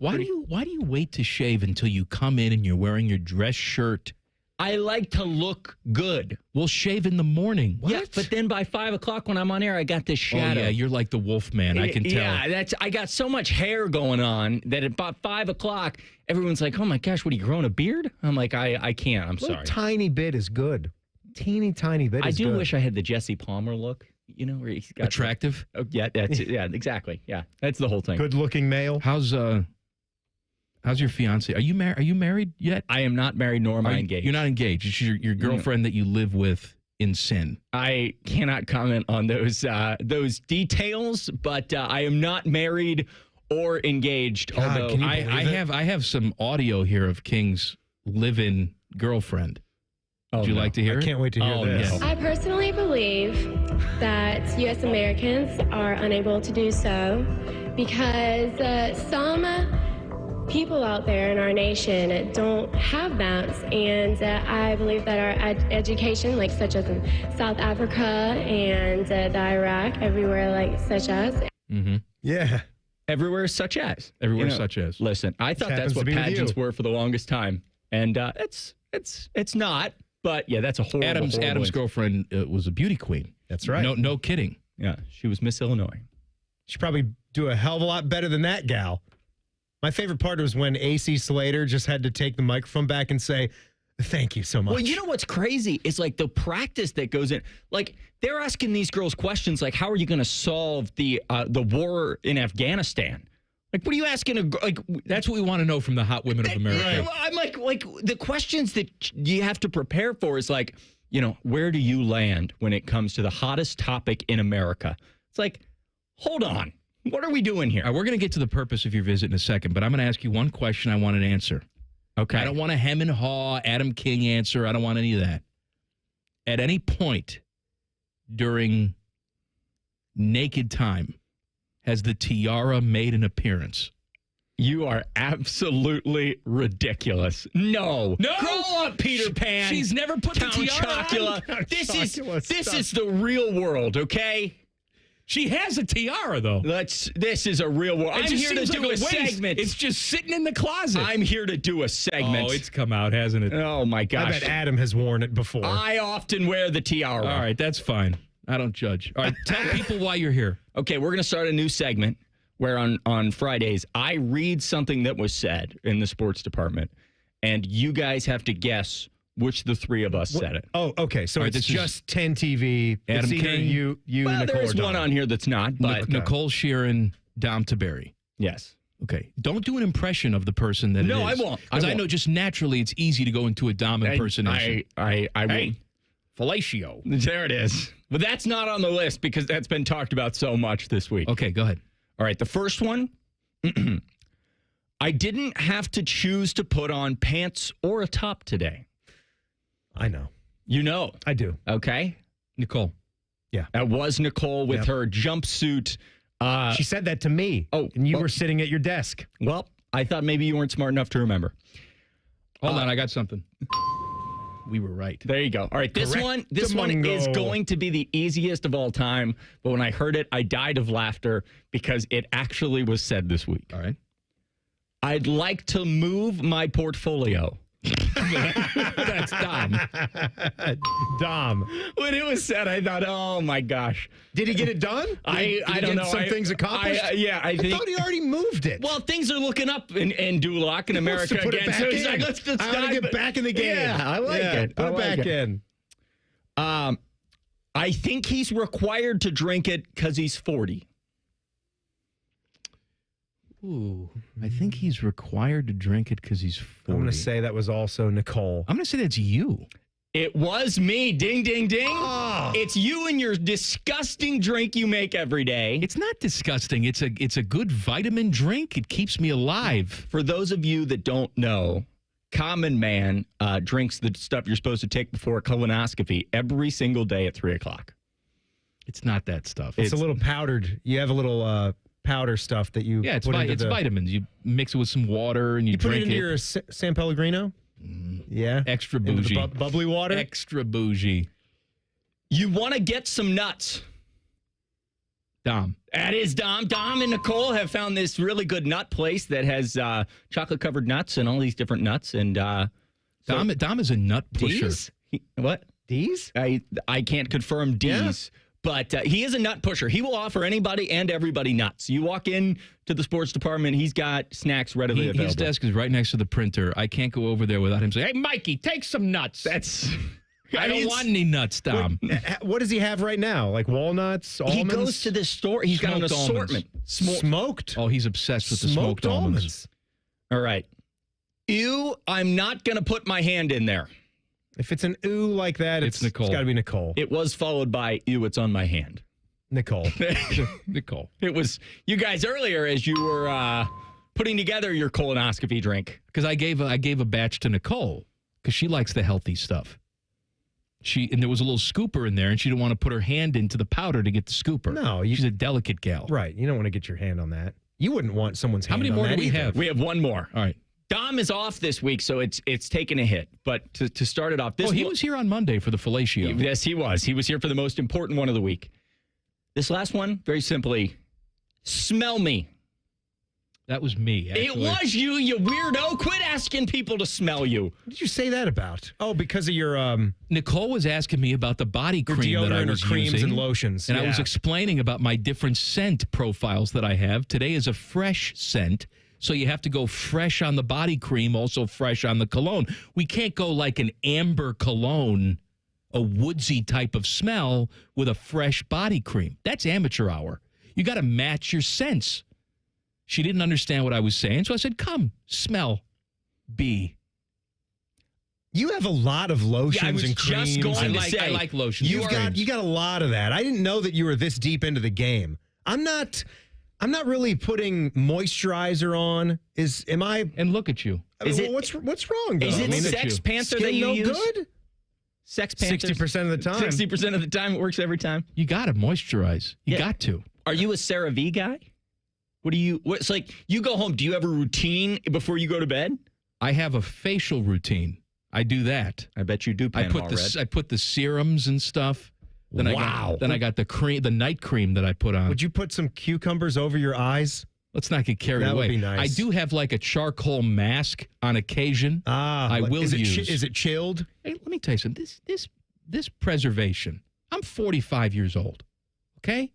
Why do you wait to shave until you come in and you're wearing your dress shirt? I like to look good. We'll shave in the morning. Yeah, but then by 5 o'clock when I'm on air, I got this shadow. Oh, yeah, you're like the wolf man. I can tell. Yeah, I got so much hair going on that at about 5 o'clock, everyone's like, oh my gosh, what are you growing a beard? I'm like, I can't. I'm sorry. A tiny bit is good. Teeny tiny bit is good. I do wish I had the Jesse Palmer look. You know, where he's got attractive. Yeah, that's it. Yeah, exactly. Yeah, that's the whole thing. Good looking male. How's your fiance? Are you married yet? I am not married, nor am I engaged. You're not engaged. It's your girlfriend that you live with in sin. I cannot comment on those details, but I am not married or engaged. God, although I have some audio here of King's live-in girlfriend. Would you like to hear it? I can't wait to hear this. Yes. I personally believe that U.S. Americans are unable to do so because some people out there in our nation don't have that, and I believe that our education, like such as in South Africa and the Iraq, everywhere like such as. Mm-hmm. Yeah. Everywhere such as. Everywhere such as. Listen, I thought that's what pageants were for the longest time, and it's not. But yeah, that's a horrible. Adam's girlfriend was a beauty queen. That's right. No kidding. Yeah, she was Miss Illinois. She probably do a hell of a lot better than that gal. My favorite part was when AC Slater just had to take the microphone back and say, "Thank you so much." Well, you know what's crazy is like the practice that goes in. Like they're asking these girls questions like, "How are you going to solve the war in Afghanistan?" Like, what are you asking? Like, that's what we want to know from the hot women of America. Right. I'm like the questions that you have to prepare for is like, where do you land when it comes to the hottest topic in America? It's like, hold on. What are we doing here? We're going to get to the purpose of your visit in a second, but I'm going to ask you one question I want an answer. Okay. I don't want a hem and haw, Adam King answer. I don't want any of that. At any point during naked time, has the tiara made an appearance? You are absolutely ridiculous. No. Grow up, Peter Pan. She's never put Count the tiara Chocula. on. This is the real world, okay? She has a tiara, though. This is a real world. I'm here to do a segment. It's just sitting in the closet. I'm here to do a segment. Oh, it's come out, hasn't it? Oh, my gosh. I bet Adam has worn it before. I often wear the tiara. All right, that's fine. I don't judge. All right, tell people why you're here. Okay, we're going to start a new segment where on Fridays, I read something that was said in the sports department, and you guys have to guess which of the three of us said it. Oh, okay. So it's just 10 TV. Adam it's either King. you, Well, Nicole, there's or Dom. one on here that's not, but Nicole Sheeran, Dom Taberry. Yes. Okay. Don't do an impression of the person that No, it is. I won't. Because I know just naturally it's easy to go into a Dom impersonation. I Hey, fellatio. There it is. But that's not on the list because that's been talked about so much this week. Okay, go ahead. All right, the first one. I didn't have to choose to put on pants or a top today. I know. You know. I do. Okay. Nicole. Yeah. That was Nicole with her jumpsuit. She said that to me. Oh. And you were sitting at your desk. Well, I thought maybe you weren't smart enough to remember. Hold on, I got something. We were right. There you go. All right, this one is going to be the easiest of all time. But when I heard it, I died of laughter because it actually was said this week. All right. I'd like to move my portfolio. That's Dom. Dom. When it was said, I thought, oh my gosh. Did he get it done? I don't know. Some things accomplished? I think. I thought he already moved it. Well, things are looking up in Duloc in America again. So he's like, let's I want to get back in the game. Yeah, I like it. Put it back in. I think he's required to drink it because he's 40. Ooh, I think he's required to drink it because he's 40. I'm going to say that was also Nicole. I'm going to say that's you. It was me. Ding, ding, ding. Oh. It's you and your disgusting drink you make every day. It's not disgusting. It's a good vitamin drink. It keeps me alive. For those of you that don't know, Common Man drinks the stuff you're supposed to take before a colonoscopy every single day at 3 o'clock. It's not that stuff. It's a little powdered. You have a little powder stuff that you it's put into vitamins. You mix it with some water and you put drink it into your San Pellegrino? Yeah. Extra bougie. Bubbly water? Extra bougie. You want to get some nuts. Dom. That is Dom. Dom and Nicole have found this really good nut place that has chocolate-covered nuts and all these different nuts. And Dom is a nut pusher. D's? What? D's? I can't confirm D's. Yeah. But he is a nut pusher. He will offer anybody and everybody nuts. You walk in to the sports department, he's got snacks readily available. His desk is right next to the printer. I can't go over there without him saying, "Hey, Mikey, take some nuts." I don't want any nuts, Dom. What does he have right now? Like walnuts, almonds? He goes to this store. He's got an assortment. Smoked? Oh, he's obsessed with the smoked almonds. All right. Ew, I'm not going to put my hand in there. If it's an ooh like that, it's Nicole. It's got to be Nicole. It was followed by, ew, it's on my hand. Nicole. Nicole. It was you guys earlier as you were putting together your colonoscopy drink. Because I gave a batch to Nicole because she likes the healthy stuff. And there was a little scooper in there, and she didn't want to put her hand into the powder to get the scooper. No. She's a delicate gal. Right. You don't want to get your hand on that. You wouldn't want someone's hand on that. How many more do we either. have? We have one more. All right. Dom is off this week, so it's taken a hit. But to start it off, he was here on Monday for the fellatio. Yes, he was. He was here for the most important one of the week. This last one, very simply, smell me. That was me, actually. It was you weirdo. Quit asking people to smell you. What did you say that about? Oh, because of your Nicole was asking me about the body cream that I was creams using. and lotions. And I was explaining about my different scent profiles that I have. Today is a fresh scent. So you have to go fresh on the body cream, also fresh on the cologne. We can't go like an amber cologne, a woodsy type of smell with a fresh body cream. That's amateur hour. You got to match your scents. She didn't understand what I was saying, so I said, come, smell B. You have a lot of lotions and creams. I like lotions. You got a lot of that. I didn't know that you were this deep into the game. I'm not really putting moisturizer on. Am I? And look at you. What's wrong? Though? Is it Sex Panther that you use? Good? Sex Panther. 60% of the time. 60% of the time, it works every time. You got to moisturize. You got to. Are you a CeraVe guy? It's like you go home. Do you have a routine before you go to bed? I have a facial routine. I do that. I bet you do. I put the serums and stuff. Then I got the cream, the night cream that I put on. Would you put some cucumbers over your eyes? Let's not get carried away. That would be nice. I do have like a charcoal mask on occasion. I will use. Is it chilled? Hey, let me tell you something. This preservation. I'm 45 years old. Okay,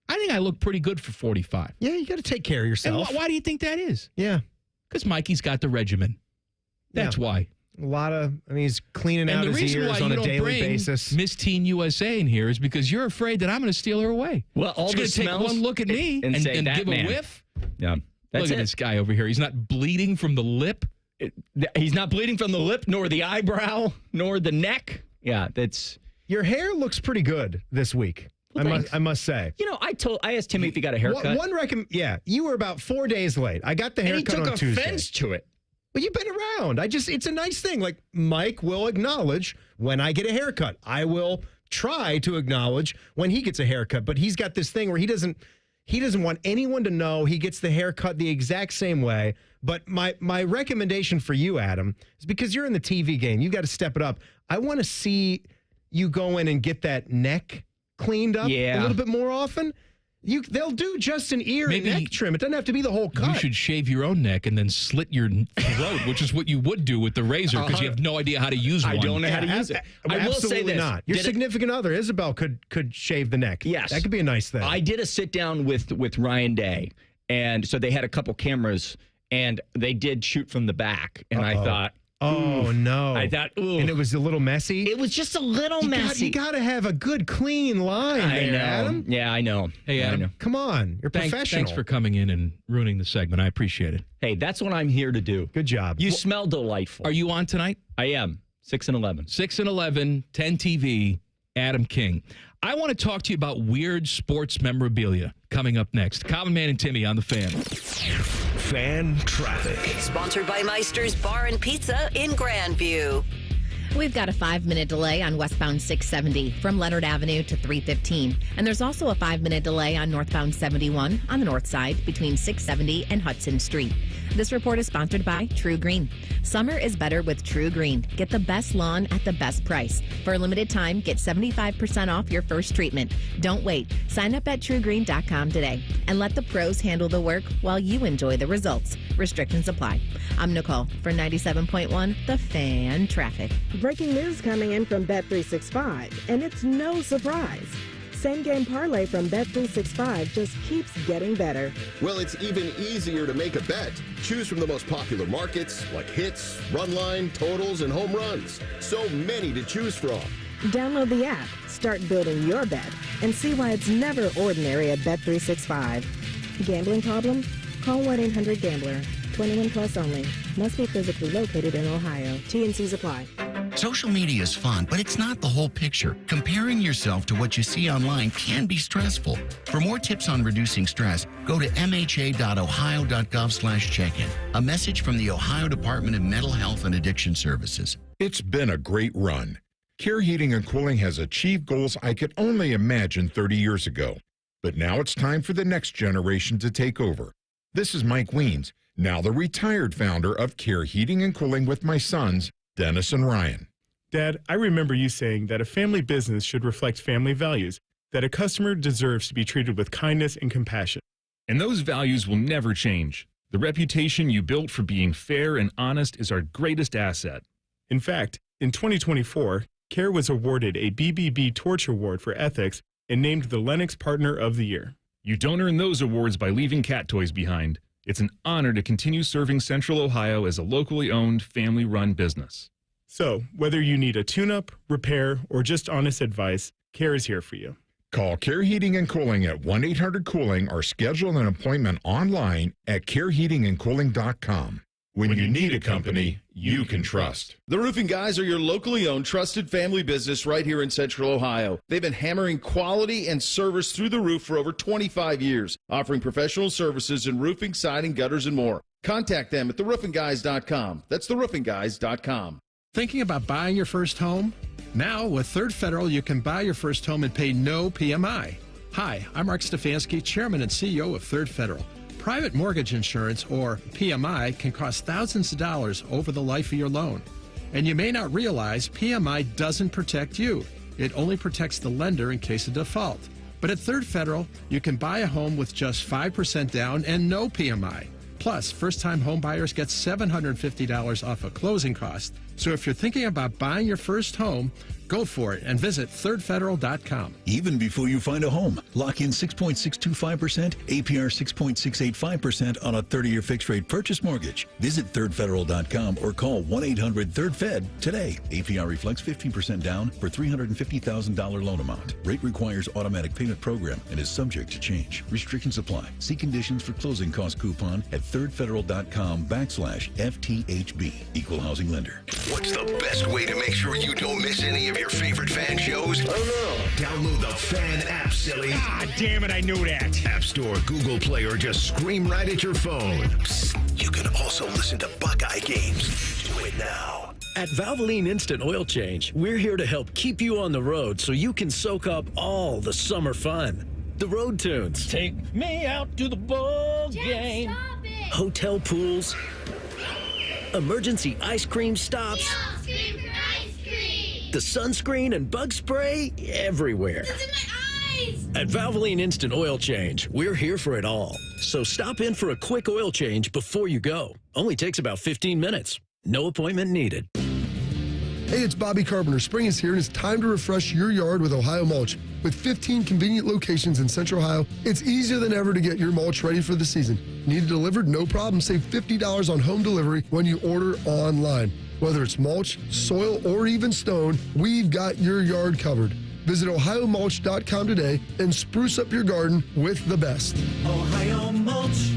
I think I look pretty good for 45. Yeah, you got to take care of yourself. And why do you think that is? Yeah, because Mikey's got the regimen. That's why. He's cleaning out his ears on a daily basis. Miss Teen USA in here is because you're afraid that I'm going to steal her away. Well, all She's the going to take one look at me and say, give man. a whiff. Yeah, look at this guy over here. He's not bleeding from the lip. He's not bleeding from the lip, nor the eyebrow, nor the neck. Yeah, that's. Your hair looks pretty good this week. Well, I must say. I asked Timmy if he got a haircut. You were about 4 days late. I got the haircut on Tuesday. And he took offense to it. Well, you've been around. It's a nice thing. Like Mike will acknowledge when I get a haircut. I will try to acknowledge when he gets a haircut. But he's got this thing where he doesn't want anyone to know he gets the haircut the exact same way. But my recommendation for you, Adam, is because you're in the TV game. You got to step it up. I want to see you go in and get that neck cleaned up a little bit more often. They'll do just an ear and neck trim. It doesn't have to be the whole cut. You should shave your own neck and then slit your throat, which is what you would do with the razor because you have no idea how to use one. I don't know how to use it. I will say this. Not. Your significant other, Isabel, could shave the neck. Yes. That could be a nice thing. I did a sit down with Ryan Day, and so they had a couple cameras, and they did shoot from the back, and I thought, oh, no. I thought, ooh. And it was a little messy? It was just a little messy. You got to have a good, clean line there, Adam. Yeah, I know. Hey, Adam. Come on. You're professional. Thanks for coming in and ruining the segment. I appreciate it. Hey, that's what I'm here to do. Good job. You smell delightful. Are you on tonight? I am. 6 and 11. 6 and 11, 10 TV, Adam King. I want to talk to you about weird sports memorabilia coming up next. Common Man and Timmy on the Fan. Fan Traffic. Sponsored by Meister's Bar and Pizza in Grandview. We've got a 5-minute delay on westbound 670 from Leonard Avenue to 315. And there's also a 5-minute delay on northbound 71 on the north side between 670 and Hudson Street. This report is sponsored by True Green. Summer is better with True Green. Get the best lawn at the best price. For a limited time, get 75% off your first treatment. Don't wait. Sign up at truegreen.com today and let the pros handle the work while you enjoy the results. Restrictions apply. I'm Nicole for 97.1 The Fan Traffic. Breaking news coming in from Bet365, and it's no surprise. Same game parlay from Bet365 just keeps getting better. Well, it's even easier to make a bet. Choose from the most popular markets like hits, run line, totals, and home runs. So many to choose from. Download the app, start building your bet, and see why it's never ordinary at Bet365. Gambling problem? Call 1-800-GAMBLER. 21 plus only. Must be physically located in Ohio. T&Cs apply. Social media is fun, but it's not the whole picture. Comparing yourself to what you see online can be stressful. For more tips on reducing stress, go to mha.ohio.gov/check-in. A message from the Ohio Department of Mental Health and Addiction Services. It's been a great run. Care Heating and Cooling has achieved goals I could only imagine 30 years ago. But now it's time for the next generation to take over. This is Mike Weens, now the retired founder of Care Heating and Cooling with my sons, Dennis and Ryan. Dad, I remember you saying that a family business should reflect family values, that a customer deserves to be treated with kindness and compassion. And those values will never change. The reputation you built for being fair and honest is our greatest asset. In fact, in 2024, Care was awarded a BBB Torch Award for ethics and named the Lennox Partner of the Year. You don't earn those awards by leaving cat toys behind. It's an honor to continue serving Central Ohio as a locally owned, family-run business. So, whether you need a tune-up, repair, or just honest advice, Care is here for you. Call Care Heating and Cooling at 1-800-COOLING or schedule an appointment online at careheatingandcooling.com. When you need a company you can trust. The Roofing Guys are your locally owned, trusted family business right here in Central Ohio. They've been hammering quality and service through the roof for over 25 years, offering professional services in roofing, siding, gutters, and more. Contact them at theroofingguys.com. That's theroofingguys.com. Thinking about buying your first home? Now, with Third Federal, you can buy your first home and pay no PMI. Hi, I'm Mark Stefanski, Chairman and CEO of Third Federal. Private mortgage insurance, or PMI, can cost thousands of dollars over the life of your loan. And you may not realize PMI doesn't protect you. It only protects the lender in case of default. But at Third Federal, you can buy a home with just 5% down and no PMI. Plus, first-time home buyers get $750 off a closing cost. So if you're thinking about buying your first home, go for it and visit thirdfederal.com. Even before you find a home, lock in 6.625%, APR 6.685% on a 30-year fixed-rate purchase mortgage. Visit thirdfederal.com or call 1-800-3rd-FED today. APR reflects 15% down for $350,000 loan amount. Rate requires automatic payment program and is subject to change. Restrictions apply. See conditions for closing cost coupon at thirdfederal.com/FTHB. Equal housing lender. What's the best way to make sure you don't miss any of your favorite fan shows? Download the Fan app, silly. Ah, damn it, I knew that. App Store, Google Play, or just scream right at your phone. Psst, you can also listen to Buckeye games. Do it now. At Valvoline Instant Oil Change, we're here to help keep you on the road so you can soak up all the summer fun. The road tunes. Take me out to the ball game. Hotel pools. Emergency ice cream stops. The sunscreen and bug spray everywhere. It's in my eyes! At Valvoline Instant Oil Change, we're here for it all. So stop in for a quick oil change before you go. Only takes about 15 minutes. No appointment needed. Hey, it's Bobby Carpenter. Spring is here and it's time to refresh your yard with Ohio Mulch. With 15 convenient locations in Central Ohio, it's easier than ever to get your mulch ready for the season. Need it delivered? No problem. Save $50 on home delivery when you order online. Whether it's mulch, soil, or even stone, we've got your yard covered. Visit OhioMulch.com today and spruce up your garden with the best. Ohio Mulch,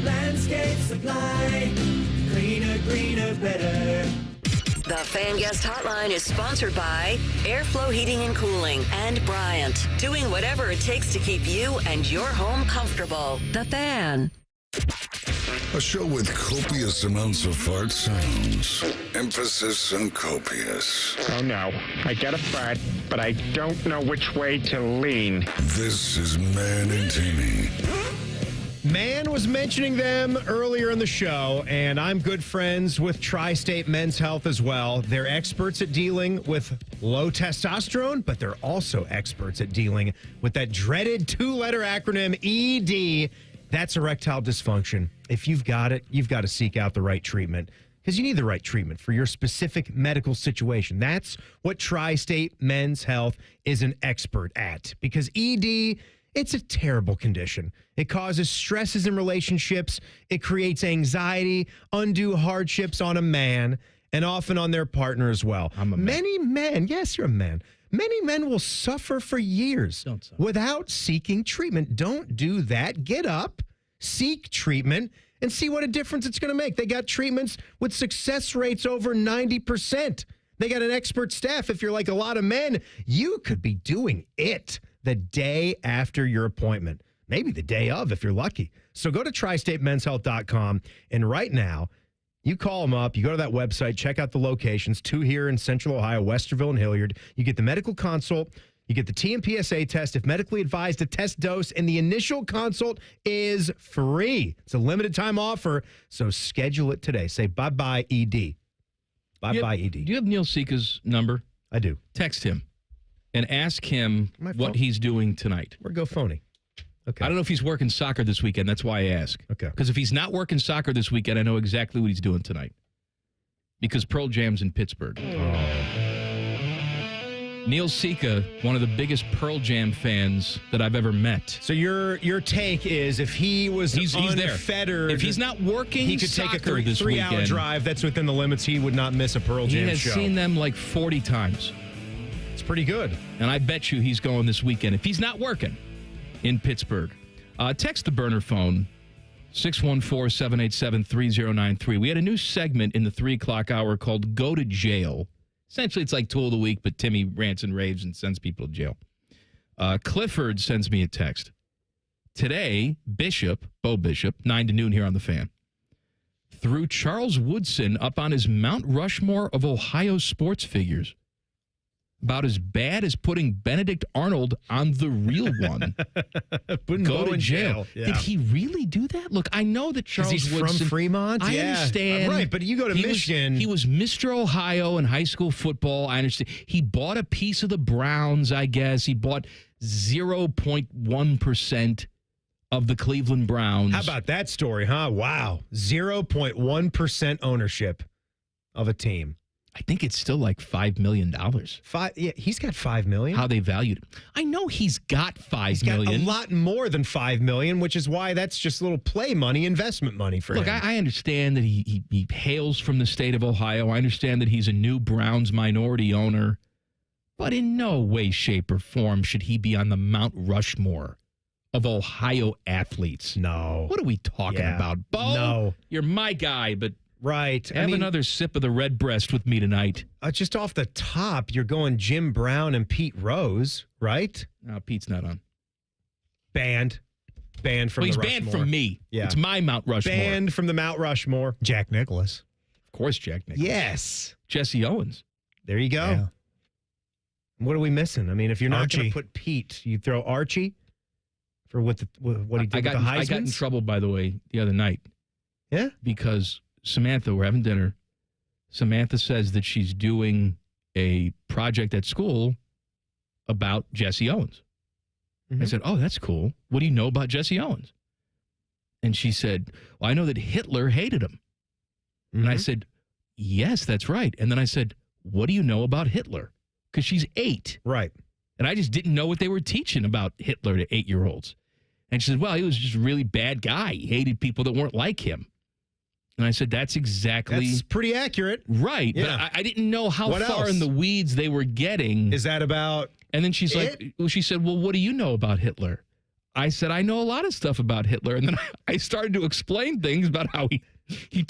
landscape supply, cleaner, greener, better. The Fan Guest Hotline is sponsored by Airflow Heating and Cooling and Bryant, doing whatever it takes to keep you and your home comfortable. The Fan. A show with copious amounts of fart sounds. Emphasis on copious. Oh no, I get a fart, but I don't know which way to lean. This is Man and Timmy. Man was mentioning them earlier in the show, and I'm good friends with Tri-State Men's Health as well. They're experts at dealing with low testosterone, but they're also experts at dealing with that dreaded two-letter acronym ED. That's erectile dysfunction. If you've got it, you've got to seek out the right treatment because you need the right treatment for your specific medical situation. That's what Tri-State Men's Health is an expert at because ED, it's a terrible condition. It causes stresses in relationships. It creates anxiety, undue hardships on a man, and often on their partner as well. Many men, yes, you're a man. Many men will suffer for years without seeking treatment. Don't do that. Get up, seek treatment, and see what a difference it's going to make. They got treatments with success rates over 90%. They got an expert staff. If you're like a lot of men, you could be doing it the day after your appointment. Maybe the day of if you're lucky. So go to tristatemenshealth.com, and right now, you call them up, you go to that website, check out the locations, 2 here in Central Ohio, Westerville and Hilliard. You get the medical consult, you get the TMPSA test, if medically advised, a test dose, and the initial consult is free. It's a limited time offer, so schedule it today. Say bye-bye ED. Bye-bye ED. Do you have Neil Sika's number? I do. Text him and ask him what he's doing tonight. Or go phony. Okay. I don't know if he's working soccer this weekend. That's why I ask. Okay. Because if he's not working soccer this weekend, I know exactly what he's doing tonight. Because Pearl Jam's in Pittsburgh. Neil Sika, one of the biggest Pearl Jam fans that I've ever met. So your take is if he was he's unfettered, there. If he's not working he could take a 3-hour drive that's within the limits. He would not miss a Pearl Jam show. He has seen them like 40 times. It's pretty good. And I bet you he's going this weekend. If he's not working in Pittsburgh. Text the burner phone, 614-787-3093. We had a new segment in the 3 o'clock hour called Go to Jail. Essentially, it's like Tool of the Week, but Timmy rants and raves and sends people to jail. Clifford sends me a text. Today, Bo Bishop, 9 to noon here on The Fan, threw Charles Woodson up on his Mount Rushmore of Ohio sports figures. about as bad as putting Benedict Arnold on The Real One. Go to jail. Yeah. Did he really do that? Look, I know that Charles he's Woodson, from Fremont. I understand. Right, but you go to Michigan. He was Mr. Ohio in high school football. I understand. He bought a piece of the Browns, I guess. He bought 0.1% of the Cleveland Browns. How about that story, huh? Wow. 0.1% ownership of a team. I think it's still like $5 million. Yeah, he's got $5 million. How they valued him. I know he's got $5 million. Got a lot more than $5 million, which is why that's just a little play money, investment money for him. Look, I understand that he hails from the state of Ohio. I understand that he's a new Browns minority owner. But in no way, shape, or form should he be on the Mount Rushmore of Ohio athletes. No. What are we talking about, Bo? No. You're my guy, but right. Have another sip of the red breast with me tonight. Just off the top, you're going Jim Brown and Pete Rose, right? No, Pete's not on. Banned from the Rushmore. He's banned from me. Yeah. It's my Mount Rushmore. Banned from the Mount Rushmore. Jack Nicklaus. Of course, Jack Nicklaus. Yes. Jesse Owens. There you go. Yeah. What are we missing? I mean, if you're not going Archie. to put Pete, you throw Archie for what he did with the Heismans? I got in trouble, by the way, the other night. Yeah? Because Samantha, we're having dinner. Samantha says that she's doing a project at school about Jesse Owens. Mm-hmm. I said, oh, that's cool. What do you know about Jesse Owens? And she said, well, I know that Hitler hated him. And I said, yes, that's right. And then I said, what do you know about Hitler? Because she's 8. Right. And I just didn't know what they were teaching about Hitler to 8-year-olds. And she said, well, he was just a really bad guy. He hated people that weren't like him. And I said, that's pretty accurate. Right. Yeah. But I didn't know how What far else? in the weeds they were getting. Is that about And then she's like, well, she said, well, what do you know about Hitler? I said, I know a lot of stuff about Hitler. And then I started to explain things about how he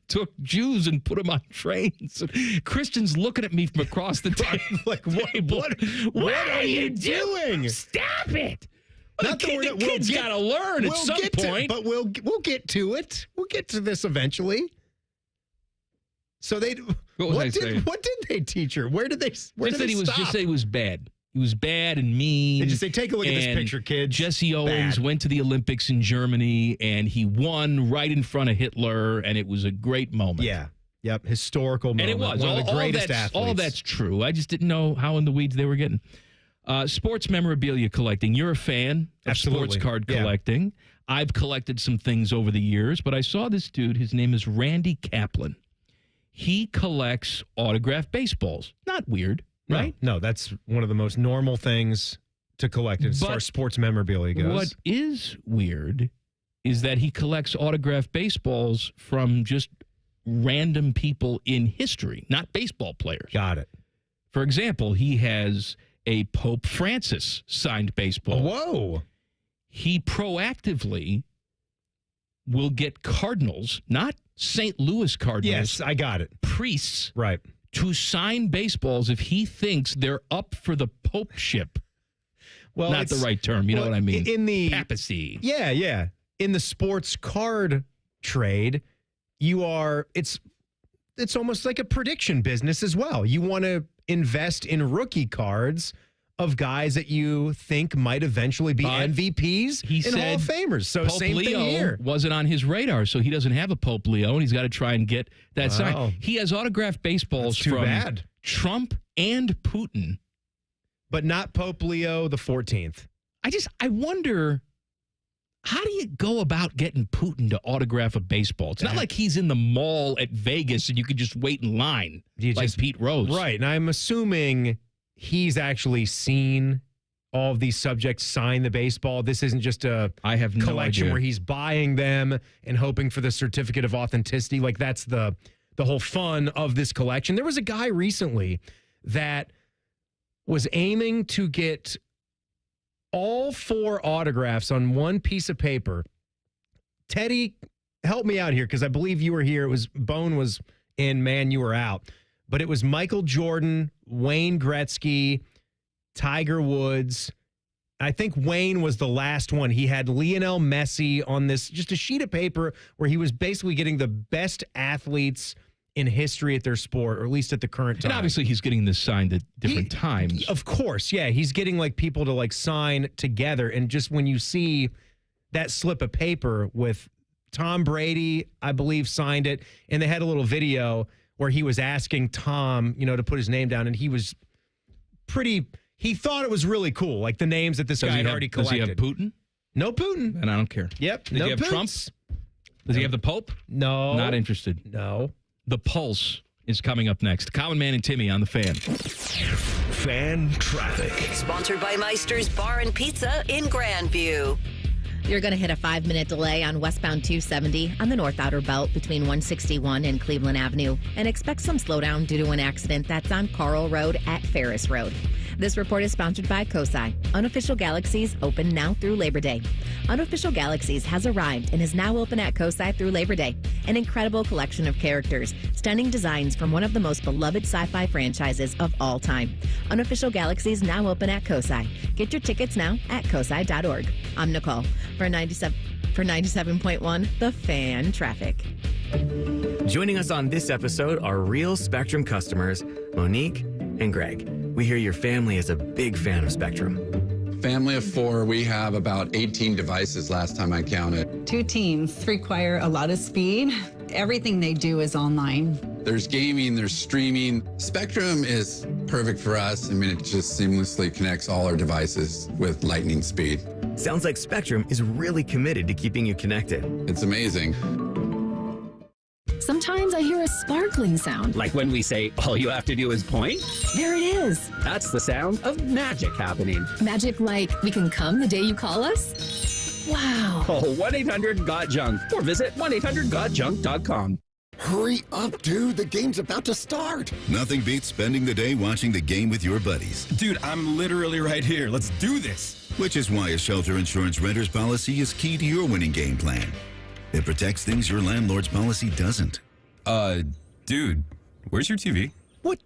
took Jews and put them on trains. Christian's looking at me from across the table. Like, what are you doing? Stop it. Not The kid's got to learn at some point. But we'll get to it. We'll get to this eventually. So what did they teach her? Where did they stop? Just say he was bad. He was bad and mean. They just say, take a look at this picture, kids. Jesse Owens went to the Olympics in Germany, and he won right in front of Hitler, and it was a great moment. Yeah. Yep. Historical moment. And it was. One of the greatest athletes. All that's true. I just didn't know how in the weeds they were getting. Sports memorabilia collecting. You're a fan of sports card collecting. I've collected some things over the years, but I saw this dude. His name is Randy Kaplan. He collects autographed baseballs. Not weird. Right? No, that's one of the most normal things to collect as far as sports memorabilia goes. What is weird is that he collects autographed baseballs from just random people in history, not baseball players. Got it. For example, he has a Pope Francis signed baseball. Whoa. He proactively will get Cardinals, not St. Louis Cardinals. Yes, I got it. Priests. Right. To sign baseballs if he thinks they're up for the popeship. Well, not the right term. You know what I mean? In the papacy. Yeah, yeah. In the sports card trade, it's almost like a prediction business as well. You want to invest in rookie cards of guys that you think might eventually be MVPs and Hall of Famers. So Pope same Leo thing here. Wasn't on his radar, so he doesn't have a Pope Leo, and he's got to try and get that signed. He has autographed baseballs from Trump and Putin. But not Pope Leo the 14th. I wonder, how do you go about getting Putin to autograph a baseball? It's not like he's in the mall at Vegas and you could just wait in line like Pete Rose. Right, and I'm assuming he's actually seen all of these subjects sign the baseball. This isn't just a collection idea. where he's buying them and hoping for the certificate of authenticity. Like that's the whole fun of this collection. There was a guy recently that was aiming to get all 4 autographs on one piece of paper. Teddy, help me out here because I believe you were here. Bone was in, man, you were out. But it was Michael Jordan, Wayne Gretzky, Tiger Woods. I think Wayne was the last one. He had Lionel Messi on this, just a sheet of paper where he was basically getting the best athletes in history at their sport, or at least at the current time. And obviously he's getting this signed at different times. Of course, yeah. He's getting like people to like sign together. And just when you see that slip of paper with Tom Brady, I believe, signed it, and they had a little video where he was asking Tom, to put his name down, and he was he thought it was really cool, like the names that this guy had already collected. Does he have Putin? No Putin. And I don't care. Yep. Does he have Trump? Does he have the Pope? No. Not interested. No. The Pulse is coming up next. Common Man and Timmy on the Fan. Fan traffic. Sponsored by Meister's Bar and Pizza in Grandview. You're going to hit a 5-minute delay on westbound 270 on the North Outer Belt between 161 and Cleveland Avenue, and expect some slowdown due to an accident that's on Carl Road at Ferris Road. This report is sponsored by COSI. Unofficial Galaxies open now through Labor Day. Unofficial Galaxies has arrived and is now open at COSI through Labor Day. An incredible collection of characters, stunning designs from one of the most beloved sci-fi franchises of all time. Unofficial Galaxies now open at COSI. Get your tickets now at cosi.org. I'm Nicole for 97.1 The Fan Traffic. Joining us on this episode are real Spectrum customers, Monique and Greg. We hear your family is a big fan of Spectrum. Family of 4, we have about 18 devices last time I counted. 2 teams require a lot of speed. Everything they do is online. There's gaming, there's streaming. Spectrum is perfect for us. I mean, it just seamlessly connects all our devices with lightning speed. Sounds like Spectrum is really committed to keeping you connected. It's amazing. Sometimes I hear a sparkling sound. Like when we say, all you have to do is point? There it is. That's the sound of magic happening. Magic like we can come the day you call us? Wow. Call 1-800-GOT-JUNK or visit 1-800-GOT-JUNK.com. Hurry up, dude. The game's about to start. Nothing beats spending the day watching the game with your buddies. Dude, I'm literally right here. Let's do this. Which is why a shelter insurance renter's policy is key to your winning game plan. It protects things your landlord's policy doesn't. Dude, where's your TV? What?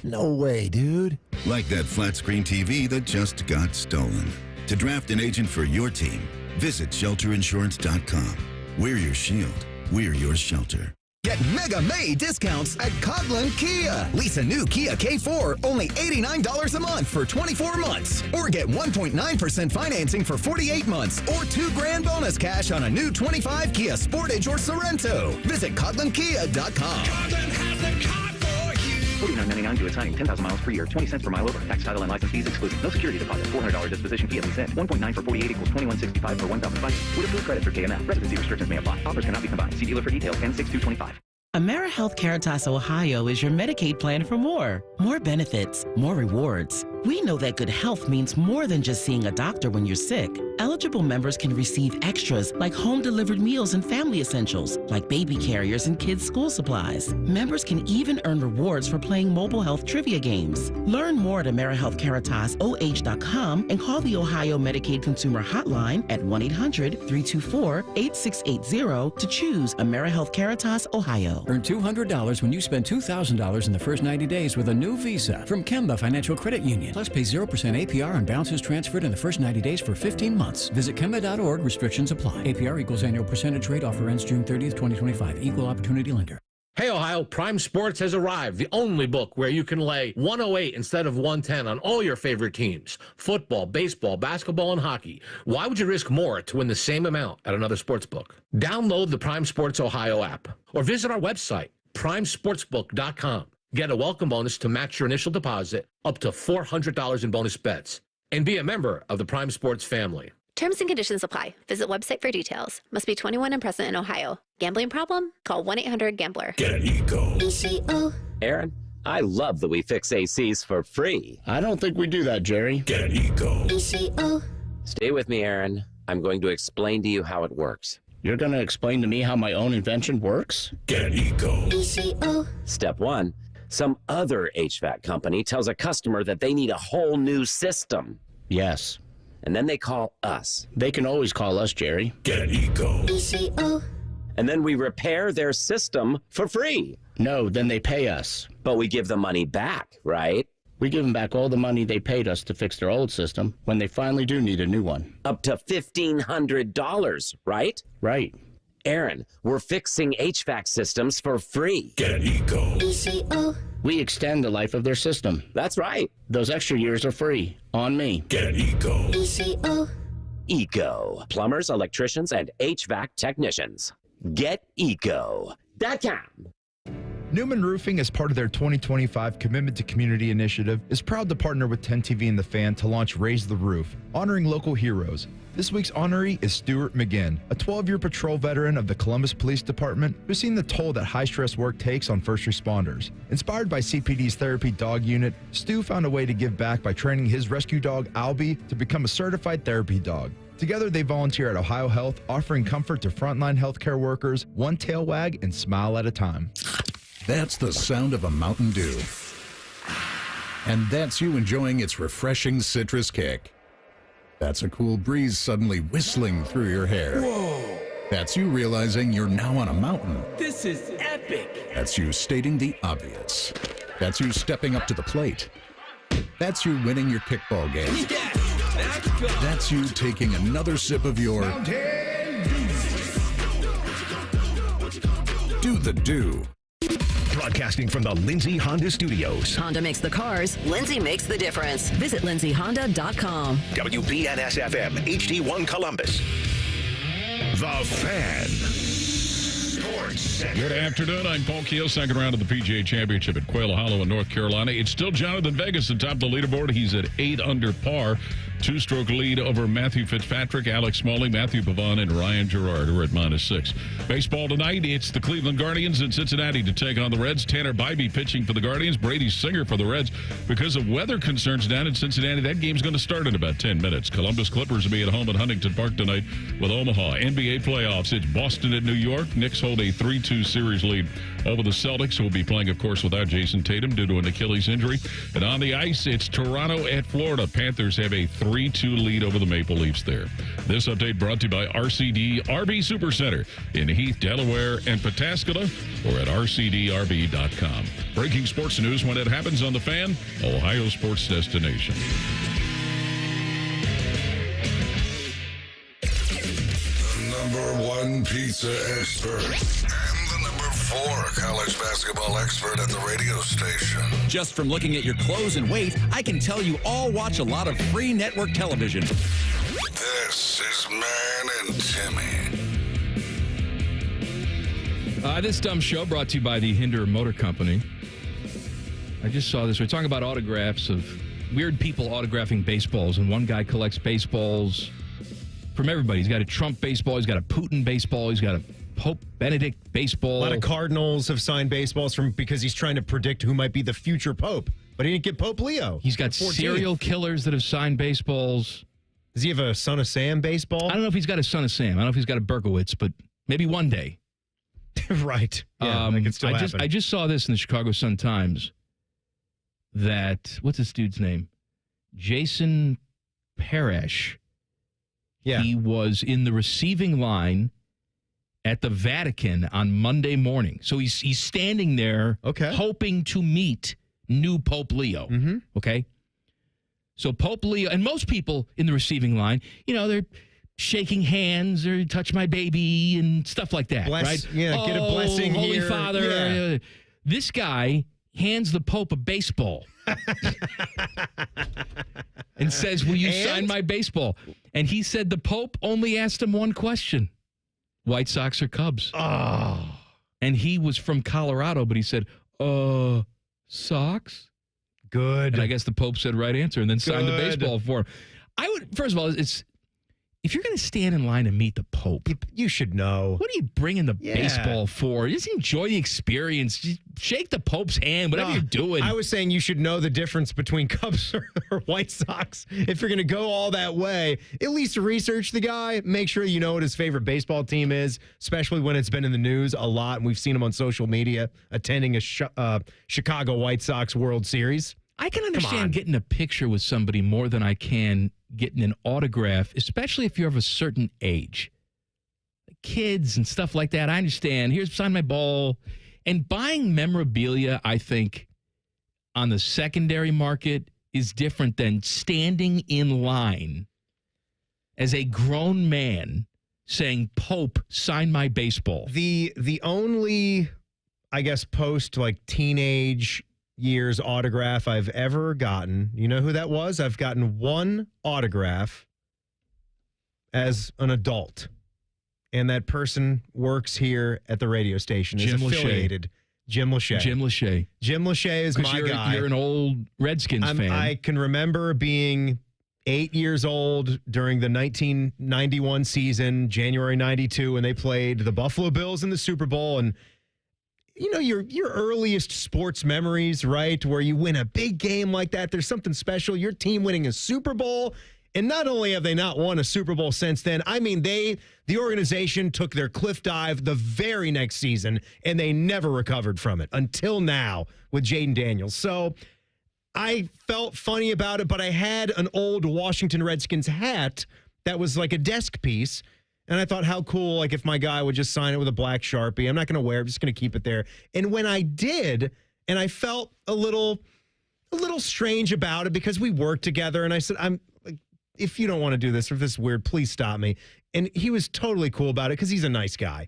No way, dude. Like that flat screen TV that just got stolen. To draft an agent for your team, visit shelterinsurance.com. We're your shield. We're your shelter. Get Mega May discounts at Codland Kia. Lease a new Kia K4, only $89 a month for 24 months. Or get 1.9% financing for 48 months. Or $2,000 bonus cash on a new 25 Kia Sportage or Sorrento. Visit CodlandKia.com. Codland has the car for you. $49.99 due at signing, 10,000 miles per year, 20 cents per mile over. Tax, title, and license fees excluded. No security deposit. $400 disposition fee at lease end. 1.9 for 48 equals $21.65 per 1,000 budget. With approved credit for KMF. Residency restrictions may apply. Offers cannot be combined. See dealer for details. N6225. AmeriHealth Caritas Ohio is your Medicaid plan for more benefits, more rewards. We know that good health means more than just seeing a doctor when you're sick. Eligible members can receive extras like home-delivered meals and family essentials, like baby carriers and kids' school supplies. Members can even earn rewards for playing mobile health trivia games. Learn more at AmeriHealthCaritasOH.com and call the Ohio Medicaid Consumer Hotline at 1-800-324-8680 to choose AmeriHealth Caritas Ohio. Earn $200 when you spend $2,000 in the first 90 days with a new Visa from Kemba Financial Credit Union. Plus, pay 0% APR on balances transferred in the first 90 days for 15 months. Visit Kemba.org. Restrictions apply. APR equals annual percentage rate. Offer ends June 30th, 2025. Equal opportunity lender. Hey, Ohio, Prime Sports has arrived. The only book where you can lay 108 instead of 110 on all your favorite teams. Football, baseball, basketball, and hockey. Why would you risk more to win the same amount at another sports book? Download the Prime Sports Ohio app or visit our website, primesportsbook.com. Get a welcome bonus to match your initial deposit up to $400 in bonus bets. And be a member of the Prime Sports family. Terms and conditions apply. Visit website for details. Must be 21 and present in Ohio. Gambling problem? Call 1-800-GAMBLER. Get Eco. ECO. Aaron, I love that we fix ACs for free. I don't think we do that, Jerry. Get Eco. ECO. Stay with me, Aaron. I'm going to explain to you how it works. You're going to explain to me how my own invention works? Get Eco. ECO. Step 1. Some other HVAC company tells a customer that they need a whole new system. Yes. And then they call us. They can always call us, Jerry. Get Eco. ECO. And then we repair their system for free. No, then they pay us. But we give the money back, right? We give them back all the money they paid us to fix their old system when they finally do need a new one. Up to $1,500, right? Right. Aaron, we're fixing HVAC systems for free. Get Eco. We extend the life of their system. That's right. Those extra years are free. On me. Get Eco. Eco. Plumbers, electricians, and HVAC technicians. GetEco.com. Newman Roofing, as part of their 2025 Commitment to Community initiative, is proud to partner with 10TV and The Fan to launch Raise the Roof, honoring local heroes. This week's honoree is Stuart McGinn, a 12-year patrol veteran of the Columbus Police Department who's seen the toll that high-stress work takes on first responders. Inspired by CPD's Therapy Dog Unit, Stu found a way to give back by training his rescue dog, Albie, to become a certified therapy dog. Together, they volunteer at Ohio Health, offering comfort to frontline healthcare workers, one tail wag and smile at a time. That's the sound of a Mountain Dew. And that's you enjoying its refreshing citrus kick. That's a cool breeze suddenly whistling through your hair. Whoa! That's you realizing you're now on a mountain. This is epic! That's you stating the obvious. That's you stepping up to the plate. That's you winning your kickball game. Yes! Let's go! That's you taking another sip of your Mountain Dew. Do the Do. Broadcasting from the Lindsay Honda Studios. Honda makes the cars. Lindsay makes the difference. Visit lindsayhonda.com. WBNS-FM, HD1 Columbus. The Fan. Sports Center. Good afternoon. I'm Paul Keel. Second round of the PGA Championship at Quail Hollow in North Carolina. It's still Jonathan Vegas atop the leaderboard. He's at 8 under par. Two-stroke lead over Matthew Fitzpatrick, Alex Smalley, Matthew Pavon, and Ryan Gerard are at -6. Baseball tonight, it's the Cleveland Guardians in Cincinnati to take on the Reds. Tanner Bybee pitching for the Guardians, Brady Singer for the Reds. Because of weather concerns down in Cincinnati, that game's going to start in about 10 minutes. Columbus Clippers will be at home at Huntington Park tonight with Omaha. NBA playoffs, it's Boston at New York. Knicks hold a 3-2 series lead over the Celtics, who will be playing, of course, without Jason Tatum due to an Achilles injury. And on the ice, it's Toronto at Florida. Panthers have a 3-2 lead over the Maple Leafs there. This update brought to you by RCD RV Supercenter in Heath, Delaware, and Pataskala, or at rcdrv.com. Breaking sports news when it happens on The Fan, Ohio sports destination. The #1 pizza expert and the #4 college basketball expert at the radio station. Just from looking at your clothes and weight, I can tell you all watch a lot of free network television. This is Man and Timmy. This dumb show brought to you by the Hinder Motor Company. I just saw this. We're talking about autographs of weird people autographing baseballs, and one guy collects baseballs from everybody. He's got a Trump baseball. He's got a Putin baseball. He's got a Pope Benedict baseball. A lot of Cardinals have signed baseballs because he's trying to predict who might be the future Pope. But he didn't get Pope Leo. He's got serial killers that have signed baseballs. Does he have a Son of Sam baseball? I don't know if he's got a Son of Sam. I don't know if he's got a Berkowitz, but maybe one day. Right. Yeah, that could still happen. I just saw this in the Chicago Sun-Times that, what's this dude's name? Jason Parrish. Yeah. He was in the receiving line at the Vatican on Monday morning. So he's standing there hoping to meet new Pope Leo. Mm-hmm. Okay? So Pope Leo, and most people in the receiving line, they're shaking hands or touch my baby and stuff like that, right? Yeah, get a blessing Holy here. Father. Yeah. This guy hands the Pope a baseball and says, will you sign my baseball? And he said the Pope only asked him one question. White Sox or Cubs? Oh. And he was from Colorado, but he said, Sox? Good. And I guess the Pope said right answer and then signed the baseball for him. First of all, if you're going to stand in line to meet the Pope, you should know. What are you bringing the baseball for? Just enjoy the experience. Just shake the Pope's hand, whatever you're doing. I was saying you should know the difference between Cubs or White Sox. If you're going to go all that way, at least research the guy. Make sure you know what his favorite baseball team is, especially when it's been in the news a lot. And we've seen him on social media attending a Chicago White Sox World Series. I can understand getting a picture with somebody more than I can getting an autograph, especially if you're of a certain age. Kids and stuff like that, I understand. Here's sign my ball. And buying memorabilia, I think, on the secondary market is different than standing in line as a grown man saying, Pope, sign my baseball. The only, I guess, post like teenage years autograph I've ever gotten, you know who that was? I've gotten one autograph as an adult. And that person works here at the radio station. Is affiliated. Jim Lachey. Jim Lachey. Jim Lachey is my guy. You're an old Redskins fan. I can remember being 8 years old during the 1991 season, January 92, when they played the Buffalo Bills in the Super Bowl. And, you know, your earliest sports memories, right, where you win a big game like that, there's something special. Your team winning a Super Bowl. And not only have they not won a Super Bowl since then, I mean, the organization took their cliff dive the very next season, and they never recovered from it until now with Jaden Daniels. So I felt funny about it, but I had an old Washington Redskins hat that was like a desk piece, and I thought, how cool, like if my guy would just sign it with a black Sharpie. I'm not going to wear it. I'm just going to keep it there. And when I did, and I felt a little strange about it because we worked together, and I said, if you don't want to do this or if this is weird, please stop me. And he was totally cool about it because he's a nice guy.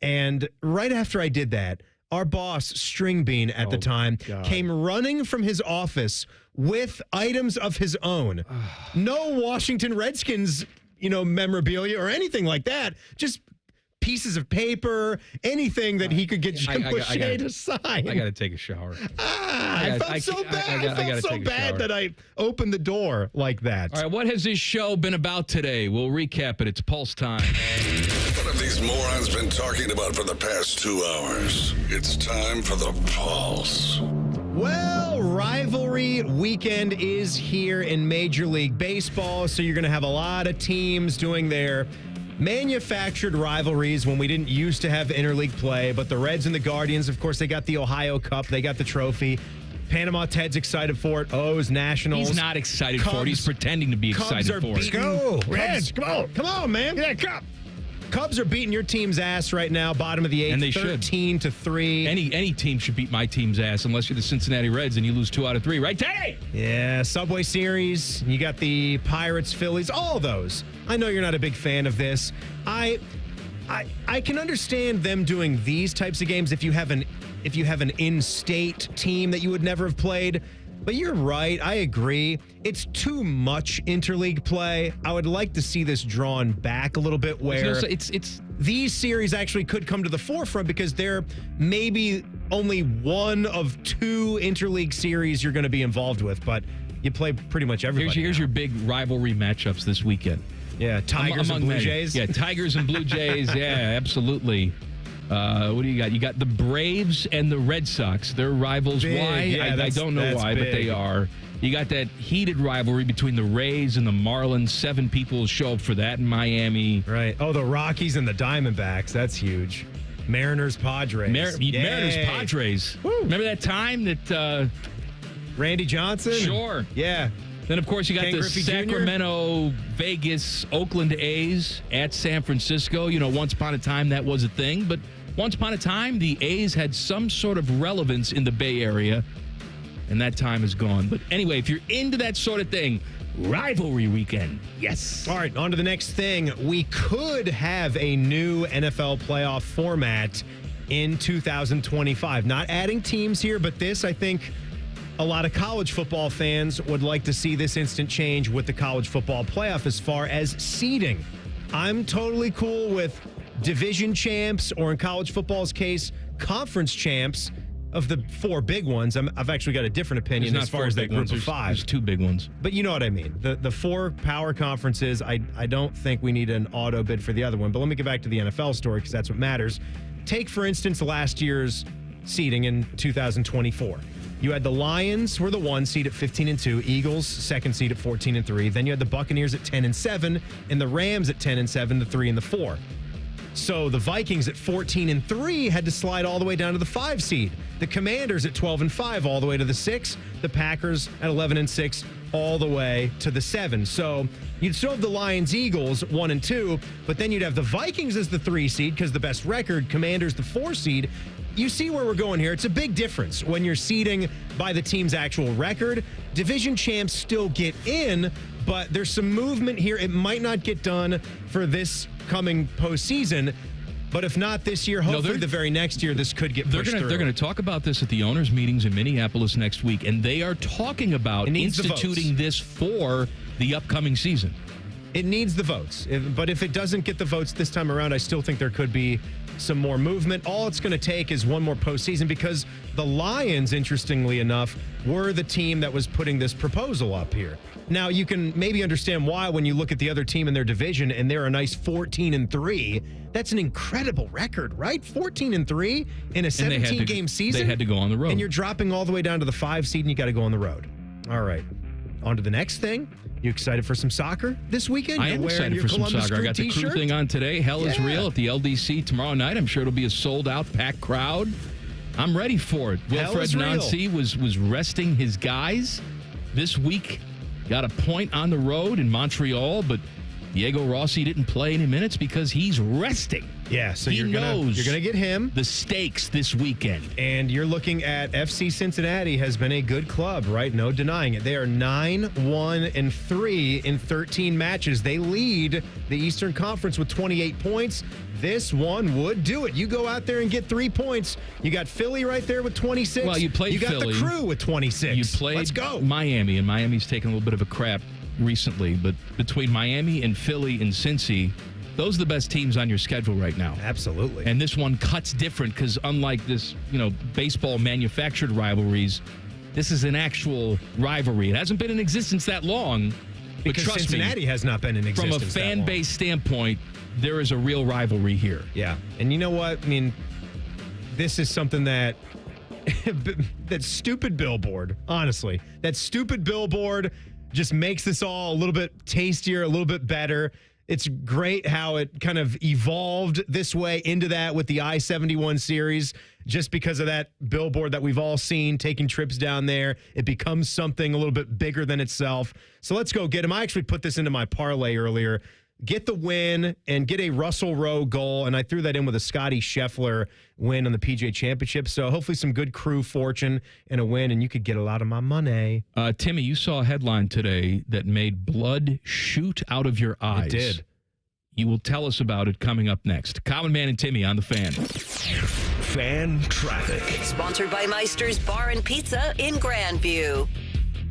And right after I did that, our boss, String Bean at the time, came running from his office with items of his own. No Washington Redskins, memorabilia or anything like that. Just pieces of paper, anything that he could get Jim Lachey to sign. I got to take a shower. I felt so bad. I felt so bad that I opened the door like that. All right, what has this show been about today? We'll recap it. It's Pulse time. What have these morons been talking about for the past 2 hours? It's time for the Pulse. Well, rivalry weekend is here in Major League Baseball, so you're going to have a lot of teams doing their manufactured rivalries when we didn't used to have interleague play. But the Reds and the Guardians, of course, they got the Ohio Cup. They got the trophy. Panama Ted's excited for it. O's, Nationals. He's not excited for it. He's pretending to be excited for it. Go, Reds. Come on, man. Get that cup. Cubs are beating your team's ass right now, bottom of the 8th, and they 13-3. Any team should beat my team's ass unless you're the Cincinnati Reds and you lose 2 out of 3, right, Teddy? Yeah, Subway Series. You got the Pirates, Phillies, all those. I know you're not a big fan of this. I can understand them doing these types of games if you have an in-state team that you would never have played. But you're right. I agree. It's too much interleague play. I would like to see this drawn back a little bit where it's these series actually could come to the forefront because they're maybe only one of 2 interleague series you're going to be involved with, but you play pretty much everybody. Here's your big rivalry matchups this weekend. Yeah, Tigers and Blue Jays. Yeah, Tigers and Blue Jays. Yeah, absolutely. What do you got? You got the Braves and the Red Sox. They're rivals. Big. Why? Yeah, I don't know why, big. but they are. You got that heated rivalry between the Rays and the Marlins. 7 people show up for that in Miami. Right. Oh, the Rockies and the Diamondbacks. That's huge. Mariners, Padres. Mariners, Padres. Woo. Remember that time that Randy Johnson? Sure. Yeah. Then, of course, you got Ken the Griffey Jr.? Sacramento, Vegas, Oakland A's at San Francisco. Once upon a time that was a thing, but once upon a time the A's had some sort of relevance in the Bay Area, and that time is gone. But anyway, if you're into that sort of thing, rivalry weekend, yes. All right, on to the next thing. We could have a new NFL playoff format in 2025. Not adding teams here, but this, I think, a lot of college football fans would like to see this instant change with the college football playoff as far as seeding. I'm totally cool with division champs, or in college football's case, conference champs of the 4 big ones. I've actually got a different opinion as far as that group of 5. There's 2 big ones. But you know what I mean. The 4 power conferences, I don't think we need an auto bid for the other one. But let me get back to the NFL story because that's what matters. Take, for instance, last year's seeding in 2024. You had the Lions were the 1 seed at 15-2, Eagles 2nd seed at 14-3. Then you had the Buccaneers at 10-7, and the Rams at 10-7, the 3 and the 4. So the Vikings at 14-3 had to slide all the way down to the 5 seed. The Commanders at 12-5 all the way to the 6. The Packers at 11-6 all the way to the 7. So you'd still have the Lions, Eagles 1 and 2, but then you'd have the Vikings as the 3 seed because the best record, Commanders the 4 seed. You see where we're going here. It's a big difference when you're seeding by the team's actual record. Division champs still get in, but there's some movement here. It might not get done for this coming postseason, but if not this year, hopefully the very next year, this could get pushed through. They're going to talk about this at the owners' meetings in Minneapolis next week, and they are talking about instituting this for the upcoming season. It needs the votes, but if it doesn't get the votes this time around, I still think there could be some more movement. All it's going to take is one more postseason, because the Lions, interestingly enough, were the team that was putting this proposal up here. Now, you can maybe understand why when you look at the other team in their division and they're a nice 14-3. That's an incredible record, right? 14-3 in a 17-game season. They had to go on the road. And you're dropping all the way down to the 5 seed and you got to go on the road. All right. On to the next thing. You excited for some soccer this weekend? I am excited for some soccer. I got the crew thing on today. Hell is real at the LDC tomorrow night. I'm sure it'll be a sold-out, packed crowd. I'm ready for it. Wilfred Nancy was resting his guys this week. Got a point on the road in Montreal, but Diego Rossi didn't play any minutes because he's resting. Yeah, so you're gonna get him. The stakes this weekend. And you're looking at FC Cincinnati has been a good club, right? No denying it. They are 9-1-3 in 13 matches. They lead the Eastern Conference with 28 points. This one would do it. You go out there and get 3 points. You got Philly right there with 26. Well, you played Philly. You got the Crew with 26. You played Let's go. Miami, and Miami's taken a little bit of a crap recently. But between Miami and Philly and Cincy, those are the best teams on your schedule right now. Absolutely. And this one cuts different because unlike this, baseball manufactured rivalries, this is an actual rivalry. It hasn't been in existence that long. Because but trust Cincinnati has not been in existence from a fan base standpoint, there is a real rivalry here. Yeah. And you know what? I mean, this is something that that stupid billboard, honestly, that stupid billboard just makes this all a little bit tastier, a little bit better. It's great how it kind of evolved this way into that with the I-71 series, just because of that billboard that we've all seen taking trips down there. It becomes something a little bit bigger than itself. So let's go get him. I actually put this into my parlay earlier. Get the win and get a Russell Rowe goal. And I threw that in with a Scotty Scheffler win on the PGA Championship. So hopefully some good Crew fortune and a win, and you could get a lot of my money. Timmy, you saw a headline today that made blood shoot out of your eyes. It did. You will tell us about it coming up next. Common Man and Timmy on the Fan. Fan traffic. Sponsored by Meister's Bar and Pizza in Grandview.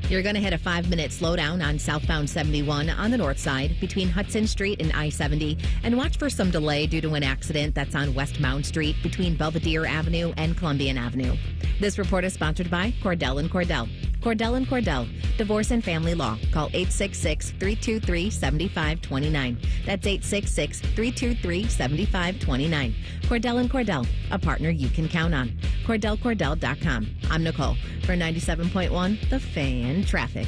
You're going to hit a 5-minute slowdown on southbound 71 on the north side between Hudson Street and I-70. And watch for some delay due to an accident that's on West Mound Street between Belvedere Avenue and Columbian Avenue. This report is sponsored by Cordell & Cordell. Cordell & Cordell, Divorce and Family Law. Call 866-323-7529. That's 866-323-7529. Cordell & Cordell, a partner you can count on. CordellCordell.com. I'm Nicole for 97.1 The Fan Traffic.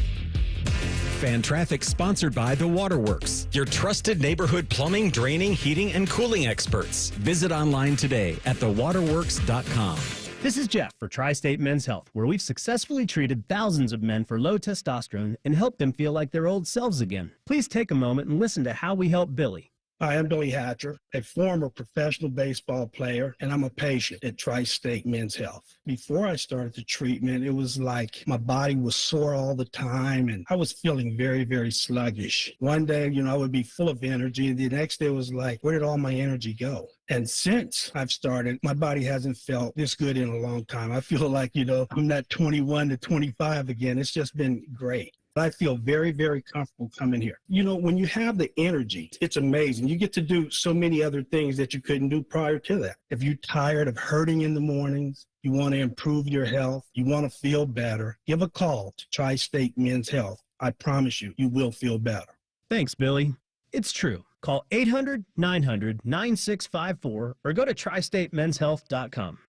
Fan Traffic sponsored by The Waterworks, your trusted neighborhood plumbing, draining, heating, and cooling experts. Visit online today at thewaterworks.com. This is Jeff for Tri-State Men's Health, where we've successfully treated thousands of men for low testosterone and helped them feel like their old selves again. Please take a moment and listen to how we help Billy. Hi, I'm Billy Hatcher, a former professional baseball player, and I'm a patient at Tri-State Men's Health. Before I started the treatment, it was like my body was sore all the time, and I was feeling very, very sluggish. One day, I would be full of energy, and the next day was like, where did all my energy go? And since I've started, my body hasn't felt this good in a long time. I feel like, I'm not 21 to 25 again. It's just been great. I feel very, very comfortable coming here. When you have the energy, it's amazing. You get to do so many other things that you couldn't do prior to that. If you're tired of hurting in the mornings, you want to improve your health, you want to feel better, give a call to Tri-State Men's Health. I promise you, you will feel better. Thanks, Billy. It's true. Call 800-900-9654 or go to tristatemenshealth.com.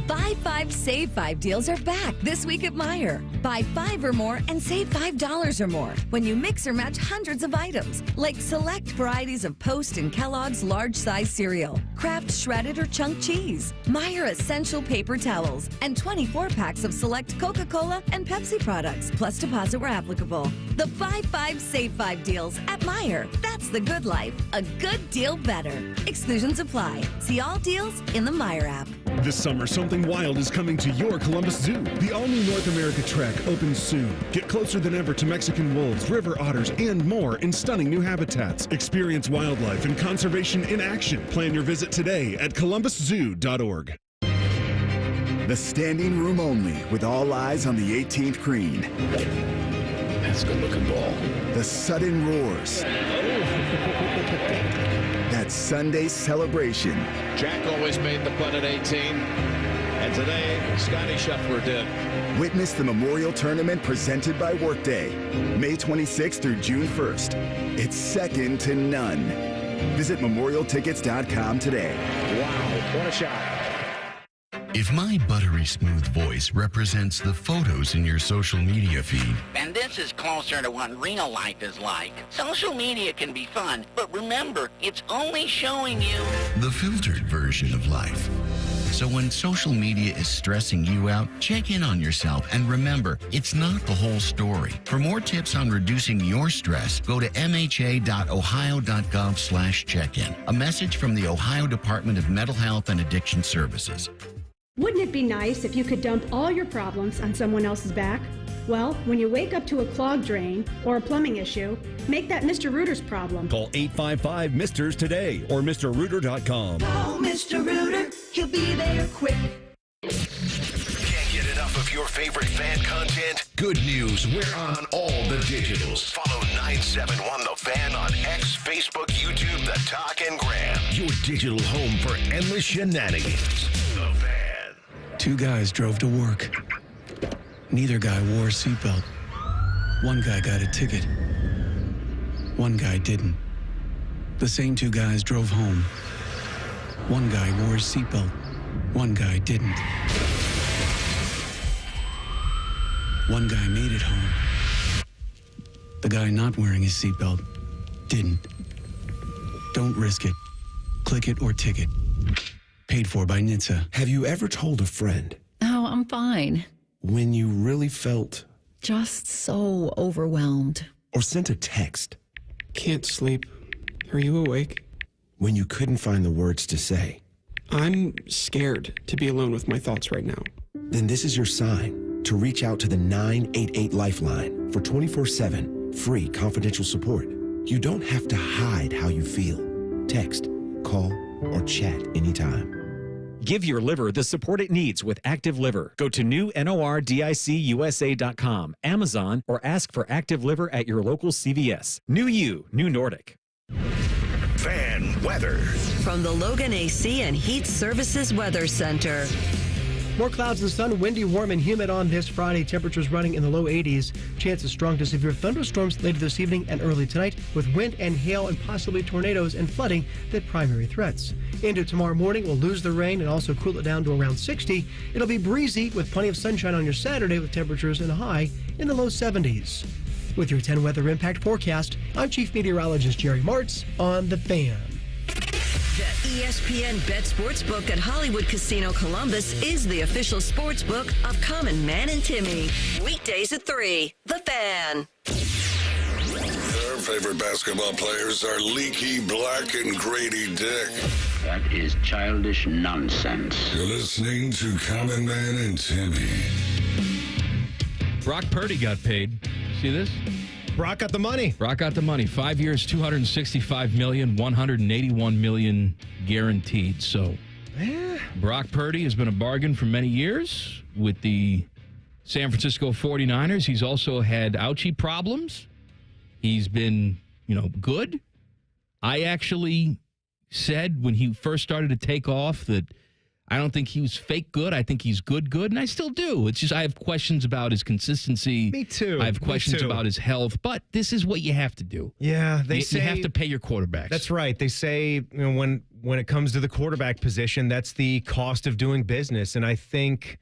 Buy 5, Save 5 deals are back this week at Meijer. Buy 5 or more and save $5 or more when you mix or match hundreds of items, like select varieties of Post and Kellogg's large size cereal, Kraft shredded or chunk cheese, Meijer essential paper towels, and 24 packs of select Coca-Cola and Pepsi products, plus deposit where applicable. The Buy 5, Save 5 deals at Meijer. That's the good life. A good deal better. Exclusions apply. See all deals in the Meijer app. This summer, something wild is coming to your Columbus Zoo. The all-new North America Trek opens soon. Get closer than ever to Mexican wolves, river otters, and more in stunning new habitats. Experience wildlife and conservation in action. Plan your visit today at columbuszoo.org. The standing room only, with all eyes on the 18th green. That's a good-looking ball. The sudden roars. That Sunday celebration. Jack always made the putt at 18, and today Scotty Scheffler did. Witness the Memorial Tournament presented by Workday, May 26th through June 1st. It's second to none. Visit memorialtickets.com today. Wow, what a shot. If my buttery smooth voice represents the photos in your social media feed, And this is closer to what real life is like. Social media can be fun, but remember, it's only showing you the filtered version of life. So when social media is stressing you out, check in on yourself and remember, it's not the whole story. For more tips on reducing your stress, go to mha.ohio.gov/check-in. A message from the Ohio Department of Mental Health and Addiction Services. Wouldn't it be nice if you could dump all your problems on someone else's back? Well, when you wake up to a clogged drain or a plumbing issue, make that Mr. Rooter's problem. Call 855-MISTERS today or MrRooter.com. Call Mr. Rooter, he'll be there quick. Can't get enough of your favorite fan content? Good news, we're on all the digitals. Follow 971 The Fan on X, Facebook, YouTube, The Talk, and Gram. Your digital home for endless shenanigans. The Fan. Two guys drove to work. Neither guy wore a seatbelt. One guy got a ticket. One guy didn't. The same two guys drove home. One guy wore a seatbelt. One guy didn't. One guy made it home. The guy not wearing his seatbelt didn't. Don't risk it. Click it or ticket. Paid for by NHTSA. Have you ever told a friend Oh, I'm fine. when you really felt Just so overwhelmed. or sent a text Can't sleep. Are you awake? when you couldn't find the words to say? I'm scared to be alone with my thoughts right now. Then this is your sign to reach out to the 988 Lifeline for 24/7 free confidential support. You don't have to hide how you feel. Text, call, or chat anytime. Give your liver the support it needs with Active Liver. Go to newnordicusa.com, Amazon, or ask for Active Liver at your local CVS. New you, new Nordic. Fan weather. From the Logan AC and Heat Services Weather Center. More clouds and sun, windy, warm, and humid on this Friday. Temperatures running in the low 80s. Chances strong to severe thunderstorms later this evening and early tonight, with wind and hail and possibly tornadoes and flooding the primary threats. Into tomorrow morning, we'll lose the rain and also cool it down to around 60. It'll be breezy with plenty of sunshine on your Saturday, with temperatures in a high in the low 70s. With your 10 weather impact forecast, I'm Chief Meteorologist Jerry Martz on The Fan. The ESPN Bet Sportsbook at Hollywood Casino Columbus is the official sportsbook of Common Man and Timmy. Weekdays at 3. The Fan. Their favorite basketball players are Leaky Black and Grady Dick. That is childish nonsense. You're listening to Common Man and Timmy. Brock Purdy got paid. See this? Brock got the money. Brock got the money. 5 years, $265 million, $181 million guaranteed. So, Brock Purdy has been a bargain for many years with the San Francisco 49ers. He's also had ouchie problems. He's been, good. I actually said when he first started to take off that I don't think he was fake good. I think he's good, and I still do. It's just I have questions about his consistency. Me too. I have questions about his health, but this is what you have to do. Yeah, you have to pay your quarterbacks. That's right. They say when it comes to the quarterback position, that's the cost of doing business. And I think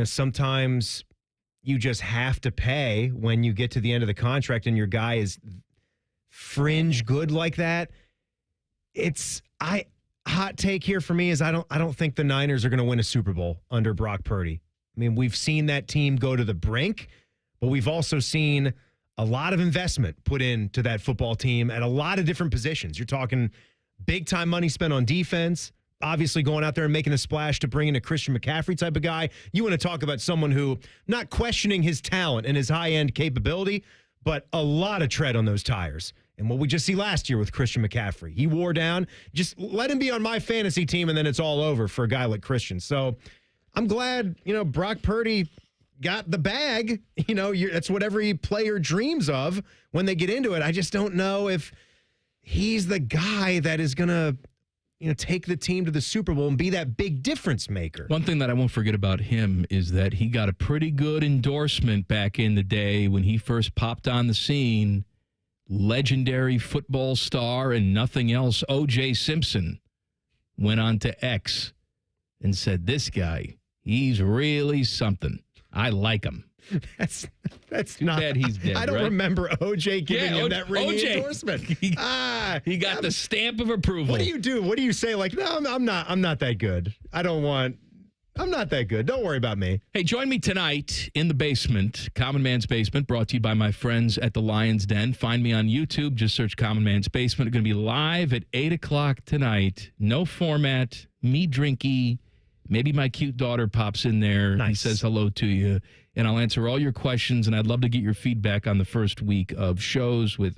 sometimes you just have to pay when you get to the end of the contract and your guy is fringe good like that. Hot take here for me is I don't think the Niners are going to win a Super Bowl under Brock Purdy. I mean, we've seen that team go to the brink, but we've also seen a lot of investment put into that football team at a lot of different positions. You're talking big time money spent on defense, obviously going out there and making a splash to bring in a Christian McCaffrey type of guy. You want to talk about someone who, not questioning his talent and his high-end capability, but a lot of tread on those tires. And what we just see last year with Christian McCaffrey, he wore down. Just let him be on my fantasy team, and then it's all over for a guy like Christian. So I'm glad, Brock Purdy got the bag. That's what every player dreams of when they get into it. I just don't know if he's the guy that is going to, take the team to the Super Bowl and be that big difference maker. One thing that I won't forget about him is that he got a pretty good endorsement back in the day when he first popped on the scene. Legendary football star and nothing else, O.J. Simpson, went on to X and said, this guy, he's really something. I like him. That's not that he's dead. I don't remember OJ giving him that ringing endorsement. He got the stamp of approval. What do you do? What do you say? Like, no, I'm not that good. I'm not that good. Don't worry about me. Hey, join me tonight in the basement, Common Man's Basement, brought to you by my friends at the Lion's Den. Find me on YouTube. Just search Common Man's Basement. It's going to be live at 8 o'clock tonight. No format, me drinky. Maybe my cute daughter pops in there and says hello to you. And I'll answer all your questions, and I'd love to get your feedback on the first week of shows with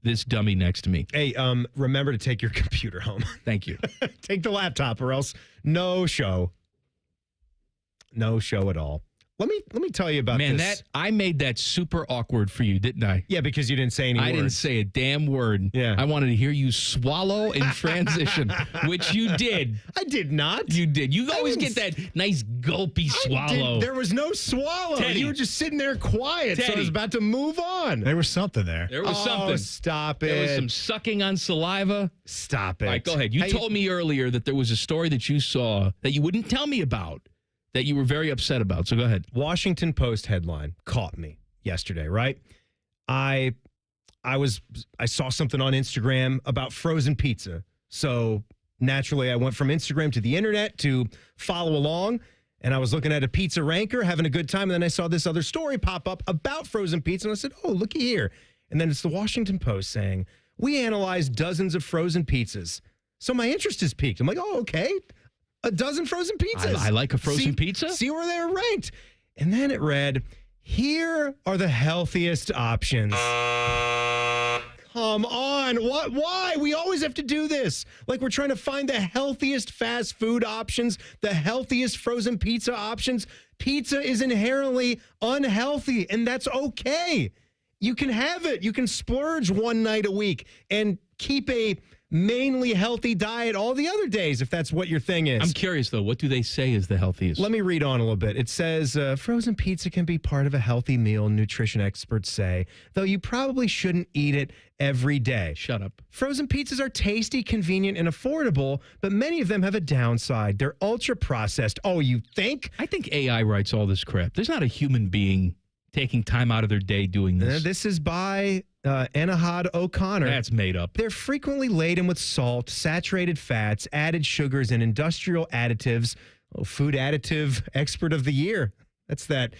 this dummy next to me. Hey, remember to take your computer home. Thank you. Take the laptop or else no show. No show at all. Let me tell you about this. Man, I made that super awkward for you, didn't I? Yeah, because you didn't say any words. I didn't say a damn word. Yeah. I wanted to hear you swallow in transition, which you did. I did not. You did. You always get that nice gulpy swallow. There was no swallow. Teddy. You were just sitting there quiet, so I was about to move on. There was something there. There was something. Stop it. There was some sucking on saliva. Stop it. All right, go ahead. You told me earlier that there was a story that you saw that you wouldn't tell me about, that you were very upset about. So go ahead. Washington Post headline caught me yesterday, right? I saw something on Instagram about frozen pizza. So naturally I went from Instagram to the internet to follow along, and I was looking at a pizza ranker, having a good time, and then I saw this other story pop up about frozen pizza, and I said, oh, looky here. And then it's the Washington Post saying, we analyzed dozens of frozen pizzas. So my interest is piqued. I'm like, oh, okay. A dozen frozen pizzas. I like a frozen pizza. See where they're ranked. And then it read, here are the healthiest options. Come on. What? Why? We always have to do this. Like we're trying to find the healthiest fast food options, the healthiest frozen pizza options. Pizza is inherently unhealthy, and that's okay. You can have it. You can splurge one night a week and keep a mainly healthy diet all the other days, if that's what your thing is. I'm curious, though. What do they say is the healthiest? Let me read on a little bit. It says, frozen pizza can be part of a healthy meal, nutrition experts say, though you probably shouldn't eat it every day. Shut up. Frozen pizzas are tasty, convenient, and affordable, but many of them have a downside. They're ultra-processed. Oh, you think? I think AI writes all this crap. There's not a human being taking time out of their day doing this. This is by Enahad O'Connor. That's made up. They're frequently laden with salt, saturated fats, added sugars, and industrial additives. Oh, food additive expert of the year. That's that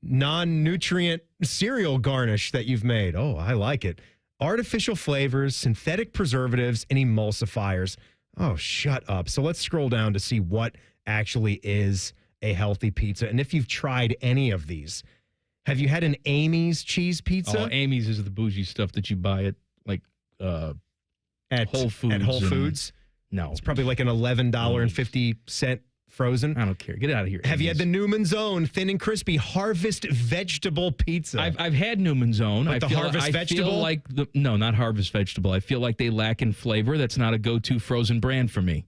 non-nutrient cereal garnish that you've made. Oh, I like it. Artificial flavors, synthetic preservatives, and emulsifiers. Oh, shut up. So let's scroll down to see what actually is a healthy pizza. And if you've tried any of these, have you had an Amy's cheese pizza? Oh, Amy's is the bougie stuff that you buy at at Whole Foods. At Whole Foods? No. It's probably like an $11.50 frozen. I don't care. Get out of here. Have you had the Newman's Own thin and crispy harvest vegetable pizza? I've had Newman's Own. Like the harvest vegetable? Feel like no, not harvest vegetable. I feel like they lack in flavor. That's not a go-to frozen brand for me.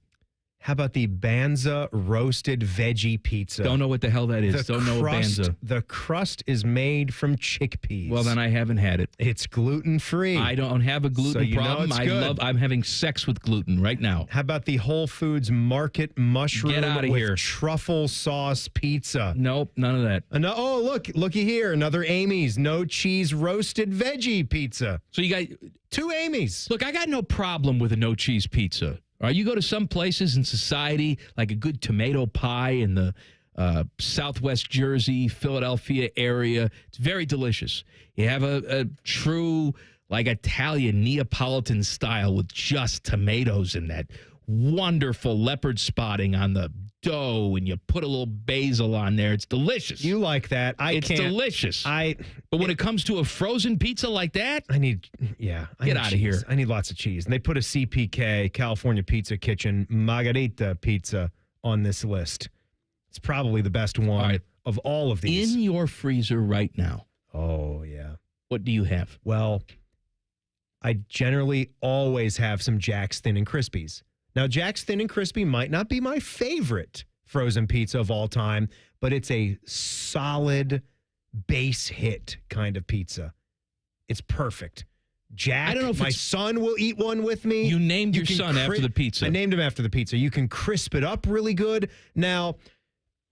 How about the Banza roasted veggie pizza? Don't know what the hell that is. Don't know Banza. The crust is made from chickpeas. Well, then I haven't had it. It's gluten-free. I don't have a gluten problem. I'm having sex with gluten right now. How about the Whole Foods Market mushroom Get out of with here. truffle sauce pizza? Nope, none of that. Oh, looky here. Another Amy's no cheese roasted veggie pizza. So you got 2 Amy's. Look, I got no problem with a no cheese pizza. All right, you go to some places in society, like a good tomato pie in the Southwest Jersey, Philadelphia area. It's very delicious. You have a true, like, Italian Neapolitan style with just tomatoes in that wonderful leopard spotting on the dough, and you put a little basil on there. It's delicious. You like that? It's delicious. But when it comes to a frozen pizza like that, get out of here. I need lots of cheese. And they put a CPK, California Pizza Kitchen Margarita pizza on this list. It's probably the best one of all of these. In your freezer right now. Oh, yeah. What do you have? Well, I generally always have some Jack's Thin and Crispies. Now, Jack's Thin and Crispy might not be my favorite frozen pizza of all time, but it's a solid base hit kind of pizza. It's perfect. Jack, I don't know if my son will eat one with me. You named your son after the pizza. I named him after the pizza. You can crisp it up really good. Now,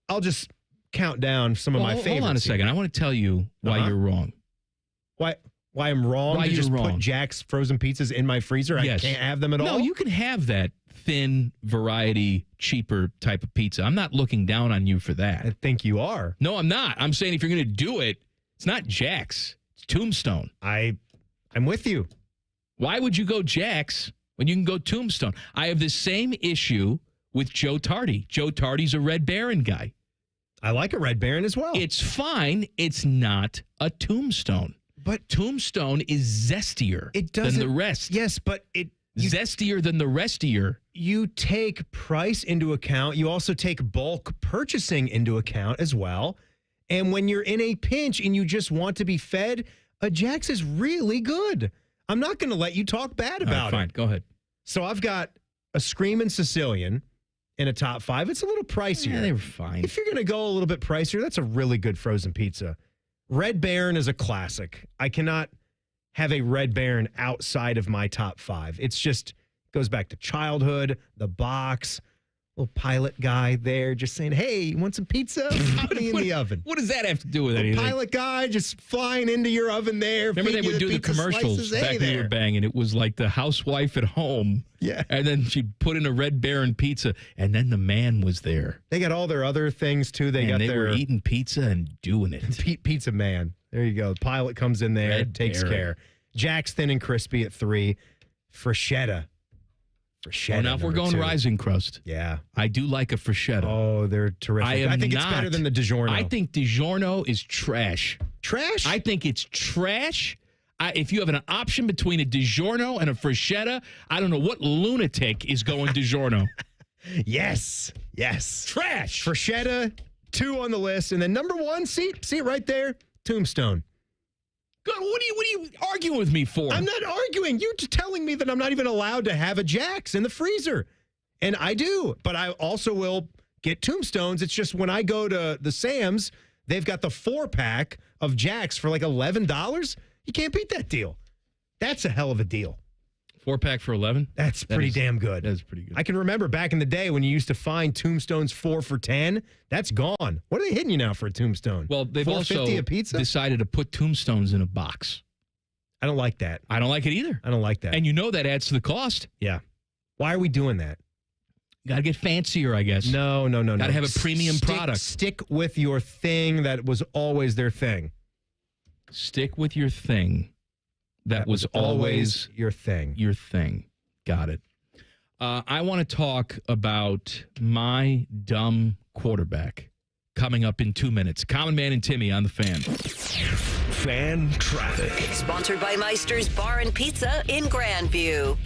I'll just count down some of my favorites. Hold on a second. I want to tell you why you're wrong. Why I'm wrong Why to just you're wrong. put Jack's frozen pizzas in my freezer? Yes. I can't have them at all? No, you can have that thin variety, cheaper type of pizza. I'm not looking down on you for that. I think you are. No, I'm not. I'm saying if you're going to do it, it's not Jack's. It's Tombstone. I'm with you. Why would you go Jack's when you can go Tombstone? I have the same issue with Joe Tardy. Joe Tardy's a Red Baron guy. I like a Red Baron as well. It's fine. It's not a Tombstone. But Tombstone is zestier than the rest. Yes, but zestier than the rest of you take price into account. You also take bulk purchasing into account as well. And when you're in a pinch and you just want to be fed, a Jack's is really good. I'm not going to let you talk bad about it. Fine, go ahead. So I've got a Screamin' Sicilian in a top 5. It's a little pricier. Yeah, they were fine. If you're going to go a little bit pricier, that's a really good frozen pizza. Red Baron is a classic. I cannot have a Red Baron outside of my top 5. It's just goes back to childhood, the box, little pilot guy there just saying, hey, you want some pizza? Putting in the oven. What does that have to do with anything? Pilot guy just flying into your oven there. Remember they would do the commercials back when we were banging. It was like the housewife at home. Yeah. And then she'd put in a Red Baron pizza, and then the man was there. They got all their other things, too. They were eating pizza and doing it. Pizza man. There you go. The pilot comes in there, takes care. Jack's Thin and Crispy at 3. Freschetta. Now, if we're going 2. Rising Crust, yeah, I do like a Freschetta. Oh, they're terrific. I think it's better than the DiGiorno. I think DiGiorno is trash. Trash? I think it's trash. If you have an option between a DiGiorno and a Freschetta, I don't know what lunatic is going DiGiorno. Yes. Trash. Freschetta, 2 on the list. And then number 1, see it right there? Tombstone. Good. What are you arguing with me for? I'm not arguing. You're just telling me that I'm not even allowed to have a Jack's in the freezer. And I do. But I also will get Tombstones. It's just when I go to the Sam's, they've got the 4-pack of Jack's for like $11. You can't beat that deal. That's a hell of a deal. 4-pack for $11? That's pretty damn good. That is pretty good. I can remember back in the day when you used to find Tombstones 4 for $10. That's gone. What are they hitting you now for a Tombstone? Well, they've also a pizza? decided to put Tombstones in a box. I don't like that. I don't like it either. I don't like that. And you know that adds to the cost. Yeah. Why are we doing that? Got to get fancier, I guess. No. Got to have a premium product. Stick with your thing that was always their thing. Stick with your thing. That was always your thing. Your thing. Got it. I want to talk about my dumb quarterback coming up in 2 minutes. Common Man and Timmy on the Fan. Fan Traffic. Sponsored by Meister's Bar and Pizza in Grandview.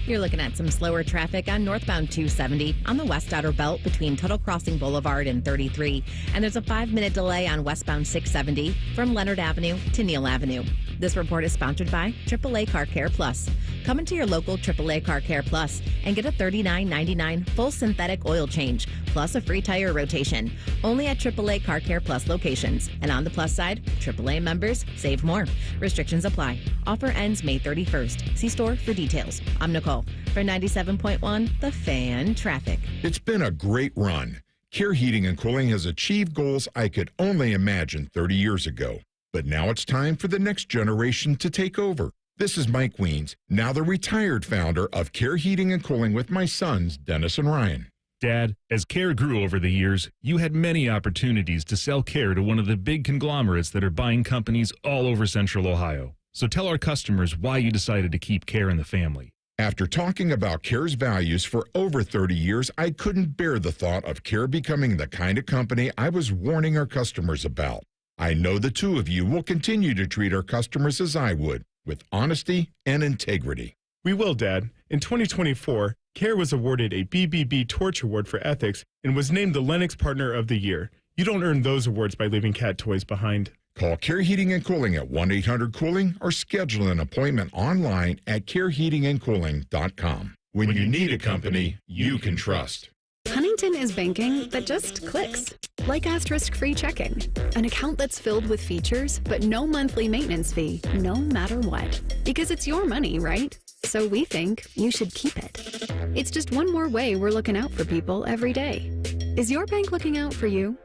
You're looking at some slower traffic on northbound 270 on the West Outer Belt between Tuttle Crossing Boulevard and 33. And there's a 5-minute delay on westbound 670 from Leonard Avenue to Neal Avenue. This report is sponsored by AAA Car Care Plus. Come into your local AAA Car Care Plus and get a $39.99 full synthetic oil change, plus a free tire rotation. Only at AAA Car Care Plus locations. And on the plus side, AAA members save more. Restrictions apply. Offer ends May 31st. See store for details. I'm Nicole for 97.1 The Fan Traffic. It's been a great run. Care Heating and Cooling has achieved goals I could only imagine 30 years ago. But now it's time for the next generation to take over. This is Mike Weens, now the retired founder of Care Heating and Cooling with my sons, Dennis and Ryan. Dad, as Care grew over the years, you had many opportunities to sell Care to one of the big conglomerates that are buying companies all over Central Ohio. So tell our customers why you decided to keep Care in the family. After talking about Care's values for over 30 years, I couldn't bear the thought of Care becoming the kind of company I was warning our customers about. I know the two of you will continue to treat our customers as I would, with honesty and integrity. We will, Dad. In 2024, Care was awarded a BBB Torch Award for Ethics and was named the Lennox Partner of the Year. You don't earn those awards by leaving cat toys behind. Call Care Heating and Cooling at 1-800-COOLING or schedule an appointment online at careheatingandcooling.com. When you need a company you can trust. Huntington is banking that just clicks. Like asterisk-free checking. An account that's filled with features, but no monthly maintenance fee, no matter what. Because it's your money, right? So we think you should keep it. It's just one more way we're looking out for people every day. Is your bank looking out for you?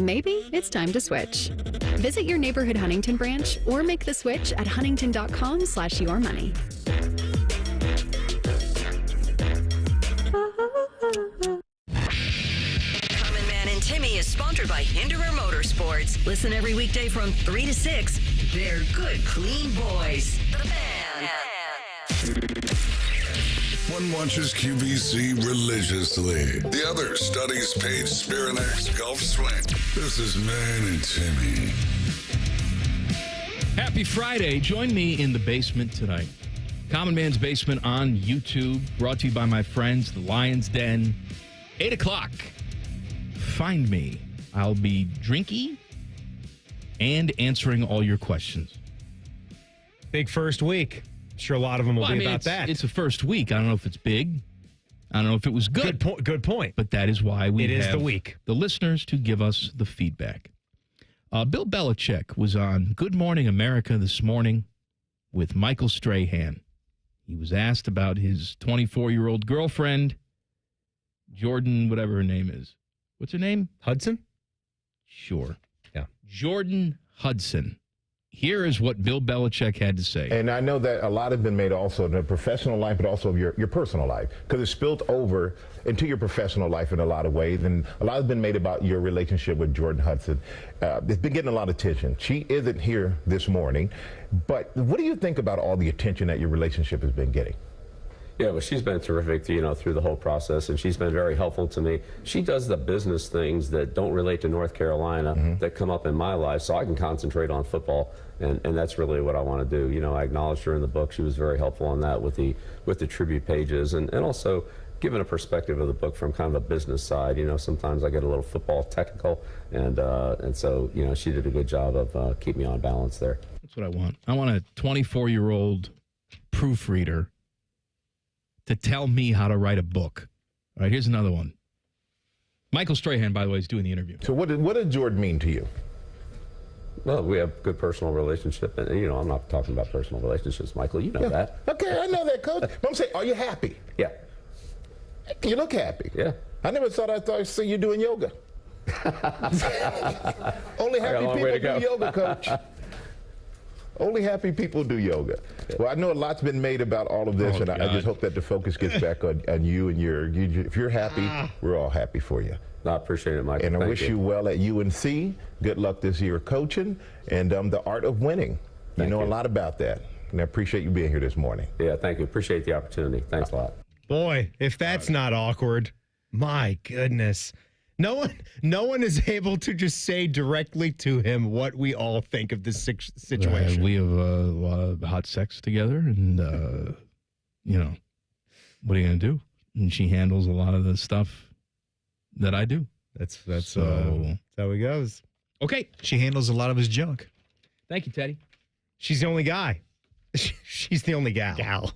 Maybe it's time to switch. Visit your neighborhood Huntington branch or make the switch at huntington.com/yourmoney. Common Man and Timmy is sponsored by Hinderer Motorsports. Listen every weekday from 3 to 6. They're good, clean boys. The Fan. One watches QVC religiously. The other studies Paige Spirinak's golf swing. This is Man and Timmy. Happy Friday. Join me in the basement tonight. Common Man's Basement on YouTube. Brought to you by my friends, The Lion's Den. 8 o'clock. Find me. I'll be drinking and answering all your questions. Big first week. Sure, a lot of them will be about that. It's a first week. I don't know if it's big. I don't know if it was good. Good point. But that is why we have the week. The listeners to give us the feedback. Bill Belichick was on Good Morning America this morning with Michael Strahan. He was asked about his 24-year-old girlfriend, Jordan, whatever her name is. What's her name? Hudson? Sure. Yeah. Jordan Hudson. Here is what Bill Belichick had to say. And I know that a lot has been made also in the professional life, but also your personal life, because it's spilled over into your professional life in a lot of ways. And a lot has been made about your relationship with Jordan Hudson. It's been getting a lot of attention. She isn't here this morning, but what do you think about all the attention that your relationship has been getting? Yeah, well, she's been terrific, through the whole process, and she's been very helpful to me. She does the business things that don't relate to North Carolina that come up in my life, so I can concentrate on football, and that's really what I want to do. I acknowledged her in the book. She was very helpful on that with the tribute pages, and also giving a perspective of the book from kind of a business side. Sometimes I get a little football technical, and so she did a good job of keeping me on balance there. That's what I want. I want a 24-year-old proofreader to tell me how to write a book. All right, here's another one. Michael Strahan, by the way, is doing the interview. So what did Jordan mean to you? Well, we have a good personal relationship, and I'm not talking about personal relationships, Michael. You know that. Okay, I know that, Coach. But I'm saying, are you happy? Yeah. You look happy. Yeah. I never thought I'd see you doing yoga. Only happy people do yoga, Coach. Only happy people do yoga. Well, I know a lot's been made about all of this, I just hope that the focus gets back on you and if you're happy, we're all happy for you. I appreciate it, Michael. And I wish you well at UNC. Good luck this year coaching and the art of winning. You know a lot about that. And I appreciate you being here this morning. Yeah, thank you. Appreciate the opportunity. Thanks a lot. Boy, if that's not awkward, my goodness. No one is able to just say directly to him what we all think of this situation. We have a lot of hot sex together, and, what are you going to do? And she handles a lot of the stuff that I do. That's how it goes. Okay. She handles a lot of his junk. Thank you, Teddy. She's the only guy. She's the only gal.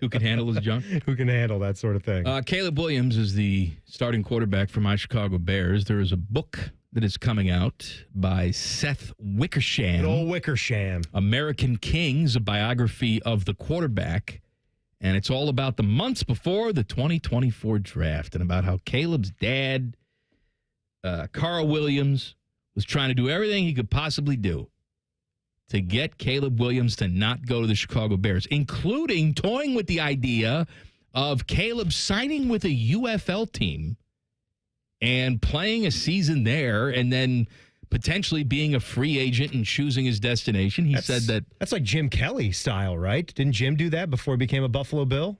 Who can handle his junk? Who can handle that sort of thing? Caleb Williams is the starting quarterback for my Chicago Bears. There is a book that is coming out by Seth Wickersham. Good old Wickersham. American Kings, a biography of the quarterback. And it's all about the months before the 2024 draft and about how Caleb's dad, Carl Williams, was trying to do everything he could possibly do to get Caleb Williams to not go to the Chicago Bears, including toying with the idea of Caleb signing with a UFL team and playing a season there and then potentially being a free agent and choosing his destination. He said that. That's like Jim Kelly style, right? Didn't Jim do that before he became a Buffalo Bill?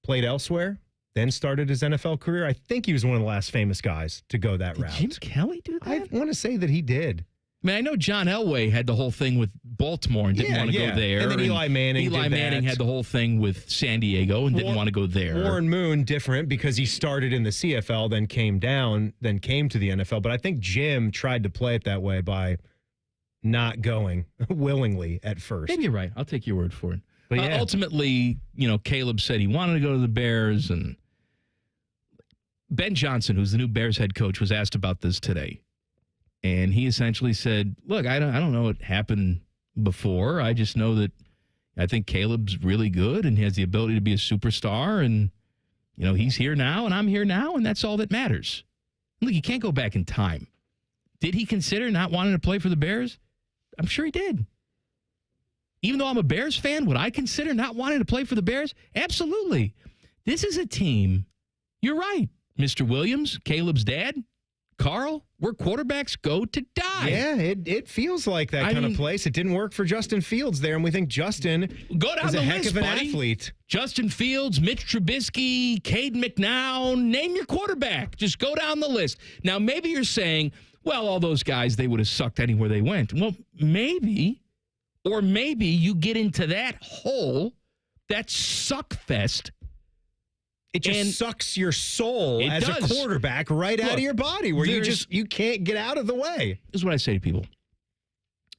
Played elsewhere, then started his NFL career. I think he was one of the last famous guys to go that route. Jim Kelly do that? I want to say that he did. I mean, I know John Elway had the whole thing with Baltimore and didn't want to go there. And then Eli Manning had the whole thing with San Diego and didn't want to go there. Warren Moon, different because he started in the CFL, then came down, then came to the NFL. But I think Jim tried to play it that way by not willingly at first. Maybe you're right. I'll take your word for it. But ultimately, Caleb said he wanted to go to the Bears. And Ben Johnson, who's the new Bears head coach, was asked about this today. And he essentially said, look, I don't know what happened before. I just know that I think Caleb's really good and he has the ability to be a superstar. And, he's here now and I'm here now, and that's all that matters. Look, you can't go back in time. Did he consider not wanting to play for the Bears? I'm sure he did. Even though I'm a Bears fan, would I consider not wanting to play for the Bears? Absolutely. This is a team. You're right, Mr. Williams, Caleb's dad. Carl, where quarterbacks go to die. Yeah, it feels like that kind of place. It didn't work for Justin Fields there, and we think Justin is a heck of an athlete. Justin Fields, Mitch Trubisky, Cade McNown, name your quarterback. Just go down the list. Now, maybe you're saying, well, all those guys, they would have sucked anywhere they went. Well, maybe, or maybe you get into that hole, that suck fest. It just sucks your soul as a quarterback out of your body where you can't get out of the way. This is what I say to people.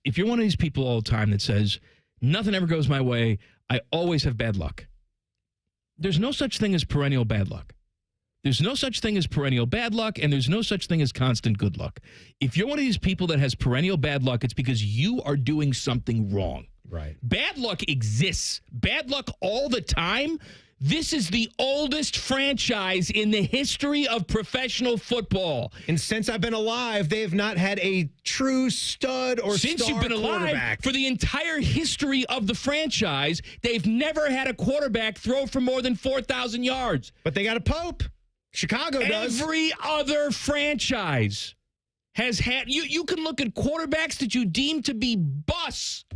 If you're one of these people all the time that says, nothing ever goes my way, I always have bad luck. There's no such thing as perennial bad luck. There's no such thing as perennial bad luck, and there's no such thing as constant good luck. If you're one of these people that has perennial bad luck, it's because you are doing something wrong. Right. Bad luck exists. Bad luck all the time. This is the oldest franchise in the history of professional football. And since I've been alive, they have not had a true stud or Since star you've been alive, quarterback. for the entire history of the franchise, they've never had a quarterback throw for more than 4,000 yards. But they got a Pope. Chicago does. Every other franchise has had... You can look at quarterbacks that you deem to be busts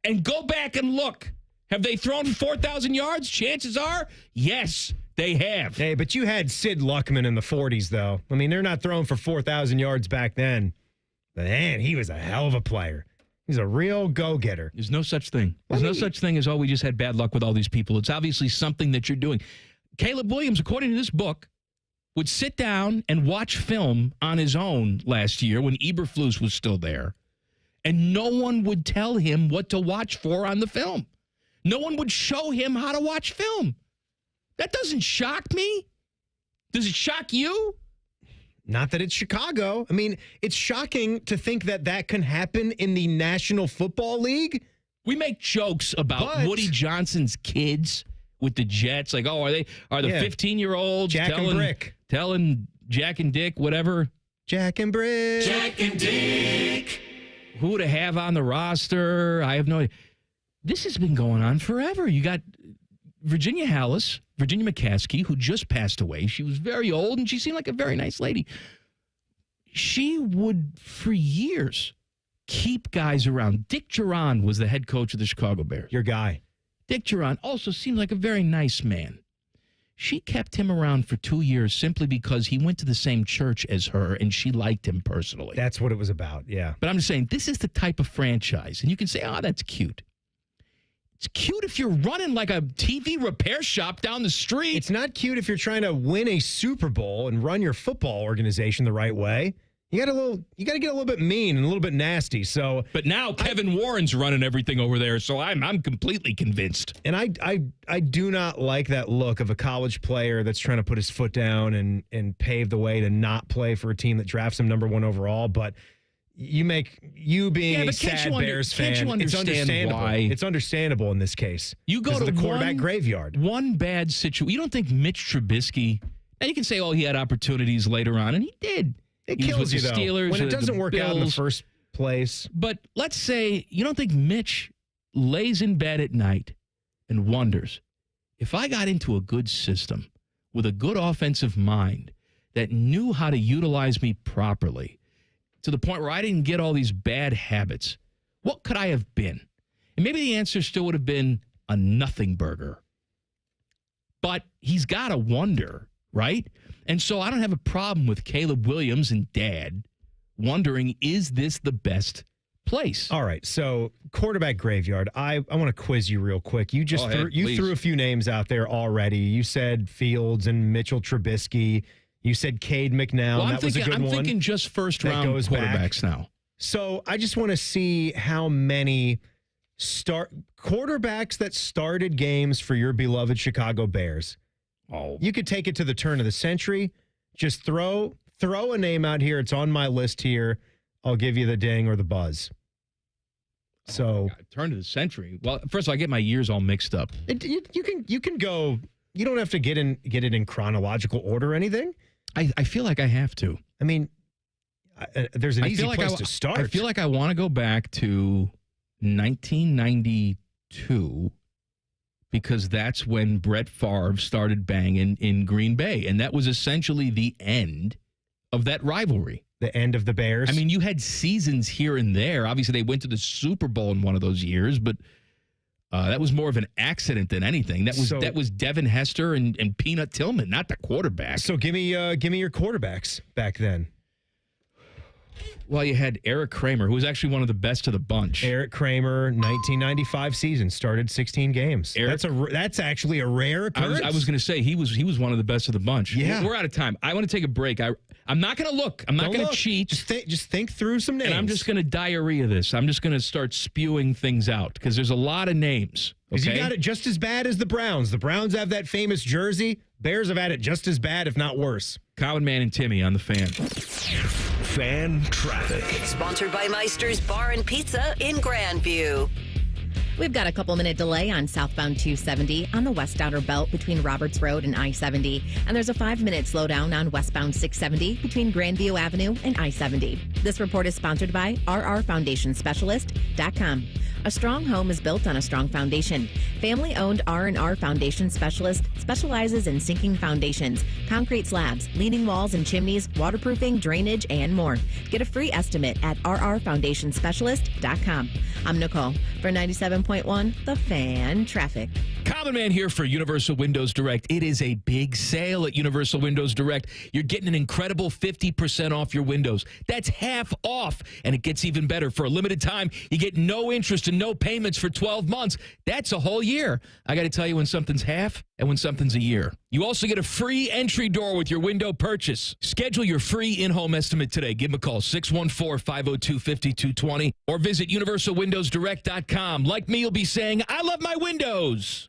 and go back and look. Have they thrown for 4,000 yards? Chances are, yes, they have. Hey, but you had Sid Luckman in the 40s, though. I mean, they're not throwing for 4,000 yards back then. But, man, he was a hell of a player. He's a real go-getter. There's no such thing. There's no such thing as, we just had bad luck with all these people. It's obviously something that you're doing. Caleb Williams, according to this book, would sit down and watch film on his own last year when Eberflus was still there, and no one would tell him what to watch for on the film. No one would show him how to watch film. That doesn't shock me. Does it shock you? Not that it's Chicago. I mean, it's shocking to think that can happen in the National Football League. We make jokes about Woody Johnson's kids with the Jets. Like, are the 15-year-olds telling Jack and Dick, whatever? Jack and Brick. Jack and Dick. Who to have on the roster? I have no idea. This has been going on forever. You got Virginia McCaskey, who just passed away. She was very old, and she seemed like a very nice lady. She would, for years, keep guys around. Dick Duran was the head coach of the Chicago Bears. Your guy. Dick Duran also seemed like a very nice man. She kept him around for 2 years simply because he went to the same church as her, and she liked him personally. That's what it was about, yeah. But I'm just saying, this is the type of franchise, and you can say, that's cute. It's cute if you're running like a TV repair shop down the street. It's not cute if you're trying to win a Super Bowl and run your football organization the right way. You got to get a little bit mean and a little bit nasty. So, but now Kevin Warren's running everything over there, so I'm completely convinced. And I do not like that look of a college player that's trying to put his foot down and pave the way to not play for a team that drafts him number 1 overall, but you being a sad Bears fan, it's understandable. Why? It's understandable in this case. You go to the quarterback graveyard. One bad situation. You don't think Mitch Trubisky? Now you can say, he had opportunities later on, and he did. It kills you, though, Steelers, when it doesn't work out in the first place. But let's say you don't think Mitch lays in bed at night and wonders, if I got into a good system with a good offensive mind that knew how to utilize me properly, to the point where I didn't get all these bad habits, what could I have been? And maybe the answer still would have been a nothing burger. But he's got to wonder, right? And so I don't have a problem with Caleb Williams and Dad wondering, is this the best place? All right, so quarterback graveyard. I want to quiz you real quick. You just threw a few names out there already. You said Fields and Mitchell Trubisky. You said Cade McNown. Well, that was a good one. I'm thinking just first-round quarterbacks now. So I just want to see how many quarterbacks that started games for your beloved Chicago Bears. Oh, you could take it to the turn of the century. Just throw a name out here. It's on my list here. I'll give you the ding or the buzz. So turn of the century. Well, first of all, I get my years all mixed up. You can go. You don't have to get it in chronological order or anything. I feel like I have to. I mean, there's an easy place to start. I feel like I want to go back to 1992 because that's when Brett Favre started banging in Green Bay, and that was essentially the end of that rivalry. The end of the Bears? I mean, you had seasons here and there. Obviously, they went to the Super Bowl in one of those years, but that was more of an accident than anything. That was Devin Hester and Peanut Tillman, not the quarterback. So give me your quarterbacks back then. Well, you had Eric Kramer, who was actually one of the best of the bunch. Eric Kramer, 1995 season, started 16 games. That's actually a rare occurrence. I was going to say he was one of the best of the bunch. Yeah. We're out of time. I want to take a break. I'm not going to look. I'm not going to cheat. Just think through some names. And I'm just going to diarrhea this. I'm just going to start spewing things out because there's a lot of names. Because you got it just as bad as the Browns. The Browns have that famous jersey. Bears have had it just as bad, if not worse. Common Man and Timmy on the Fan. Fan Traffic. Sponsored by Meister's Bar and Pizza in Grandview. We've got a couple-minute delay on southbound 270 on the west outer belt between Roberts Road and I-70. And there's a 5-minute slowdown on westbound 670 between Grandview Avenue and I-70. This report is sponsored by rrfoundationspecialist.com. A strong home is built on a strong foundation. Family-owned R&R Foundation Specialist specializes in sinking foundations, concrete slabs, leaning walls and chimneys, waterproofing, drainage, and more. Get a free estimate at rrfoundationspecialist.com. I'm Nicole for 97.1 The Fan Traffic. Common Man here for Universal Windows Direct. It is a big sale at Universal Windows Direct. You're getting an incredible 50% off your windows. That's half off, and it gets even better. For a limited time, you get no interest and no payments for 12 months. That's a whole year. I got to tell you when something's half and when something's a year. You also get a free entry door with your window purchase. Schedule your free in-home estimate today. Give them a call, 614-502-5220, or visit universalwindowsdirect.com. Like me, you'll be saying, I love my windows.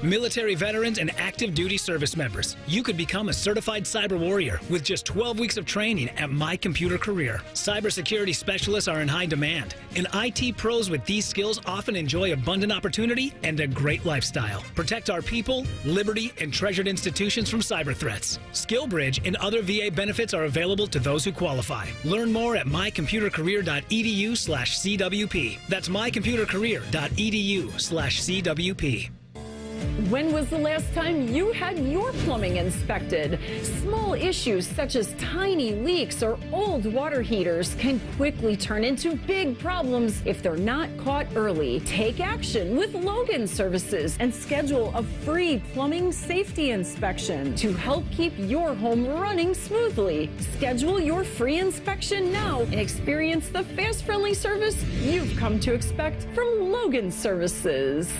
Military veterans and active duty service members, you could become a certified cyber warrior with just 12 weeks of training at My Computer Career. Cybersecurity specialists are in high demand, and IT pros with these skills often enjoy abundant opportunity and a great lifestyle. Protect our people, liberty, and treasured institutions from cyber threats. SkillBridge and other VA benefits are available to those who qualify. Learn more at mycomputercareer.edu/CWP. That's mycomputercareer.edu/CWP. When was the last time you had your plumbing inspected? Small issues such as tiny leaks or old water heaters can quickly turn into big problems if they're not caught early. Take action with Logan Services and schedule a free plumbing safety inspection to help keep your home running smoothly. Schedule your free inspection now and experience the fast, friendly service you've come to expect from Logan Services.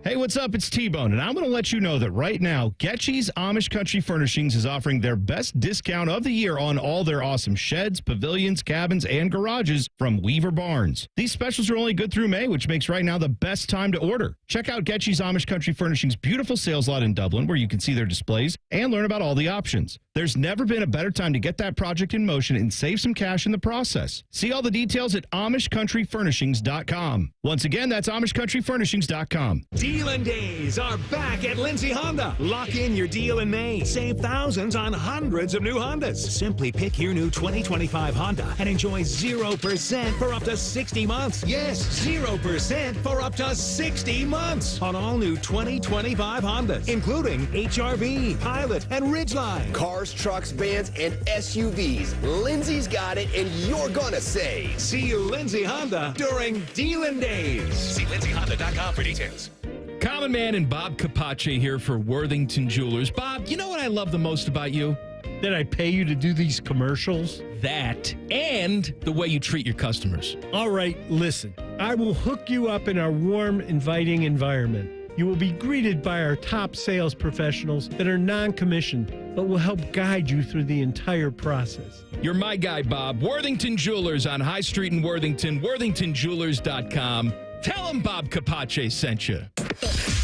Hey, what's up? It's T-Bone, and I'm going to let you know that right now, Getchy's Amish Country Furnishings is offering their best discount of the year on all their awesome sheds, pavilions, cabins, and garages from Weaver Barnes. These specials are only good through May, which makes right now the best time to order. Check out Getchy's Amish Country Furnishings' beautiful sales lot in Dublin, where you can see their displays and learn about all the options. There's never been a better time to get that project in motion and save some cash in the process. See all the details at AmishCountryFurnishings.com. Once again, that's AmishCountryFurnishings.com. Dealin' Days are back at Lindsay Honda. Lock in your deal in May. Save thousands on hundreds of new Hondas. Simply pick your new 2025 Honda and enjoy 0% for up to 60 months. Yes, 0% for up to 60 months on all new 2025 Hondas, including HRV, Pilot, and Ridgeline. Cars, trucks, vans, and SUVs. Lindsay's got it, and you're gonna save. See you, Lindsay Honda, during Dealin' Days. See lindsayhonda.com for details. Common Man and Bob Capace here for Worthington Jewelers. Bob, you know what I love the most about you? That I pay you to do these commercials? That and the way you treat your customers. All right, listen. I will hook you up in our warm, inviting environment. You will be greeted by our top sales professionals that are non-commissioned, but will help guide you through the entire process. You're my guy, Bob. Worthington Jewelers on High Street in Worthington, worthingtonjewelers.com. Tell them Bob Capace sent you.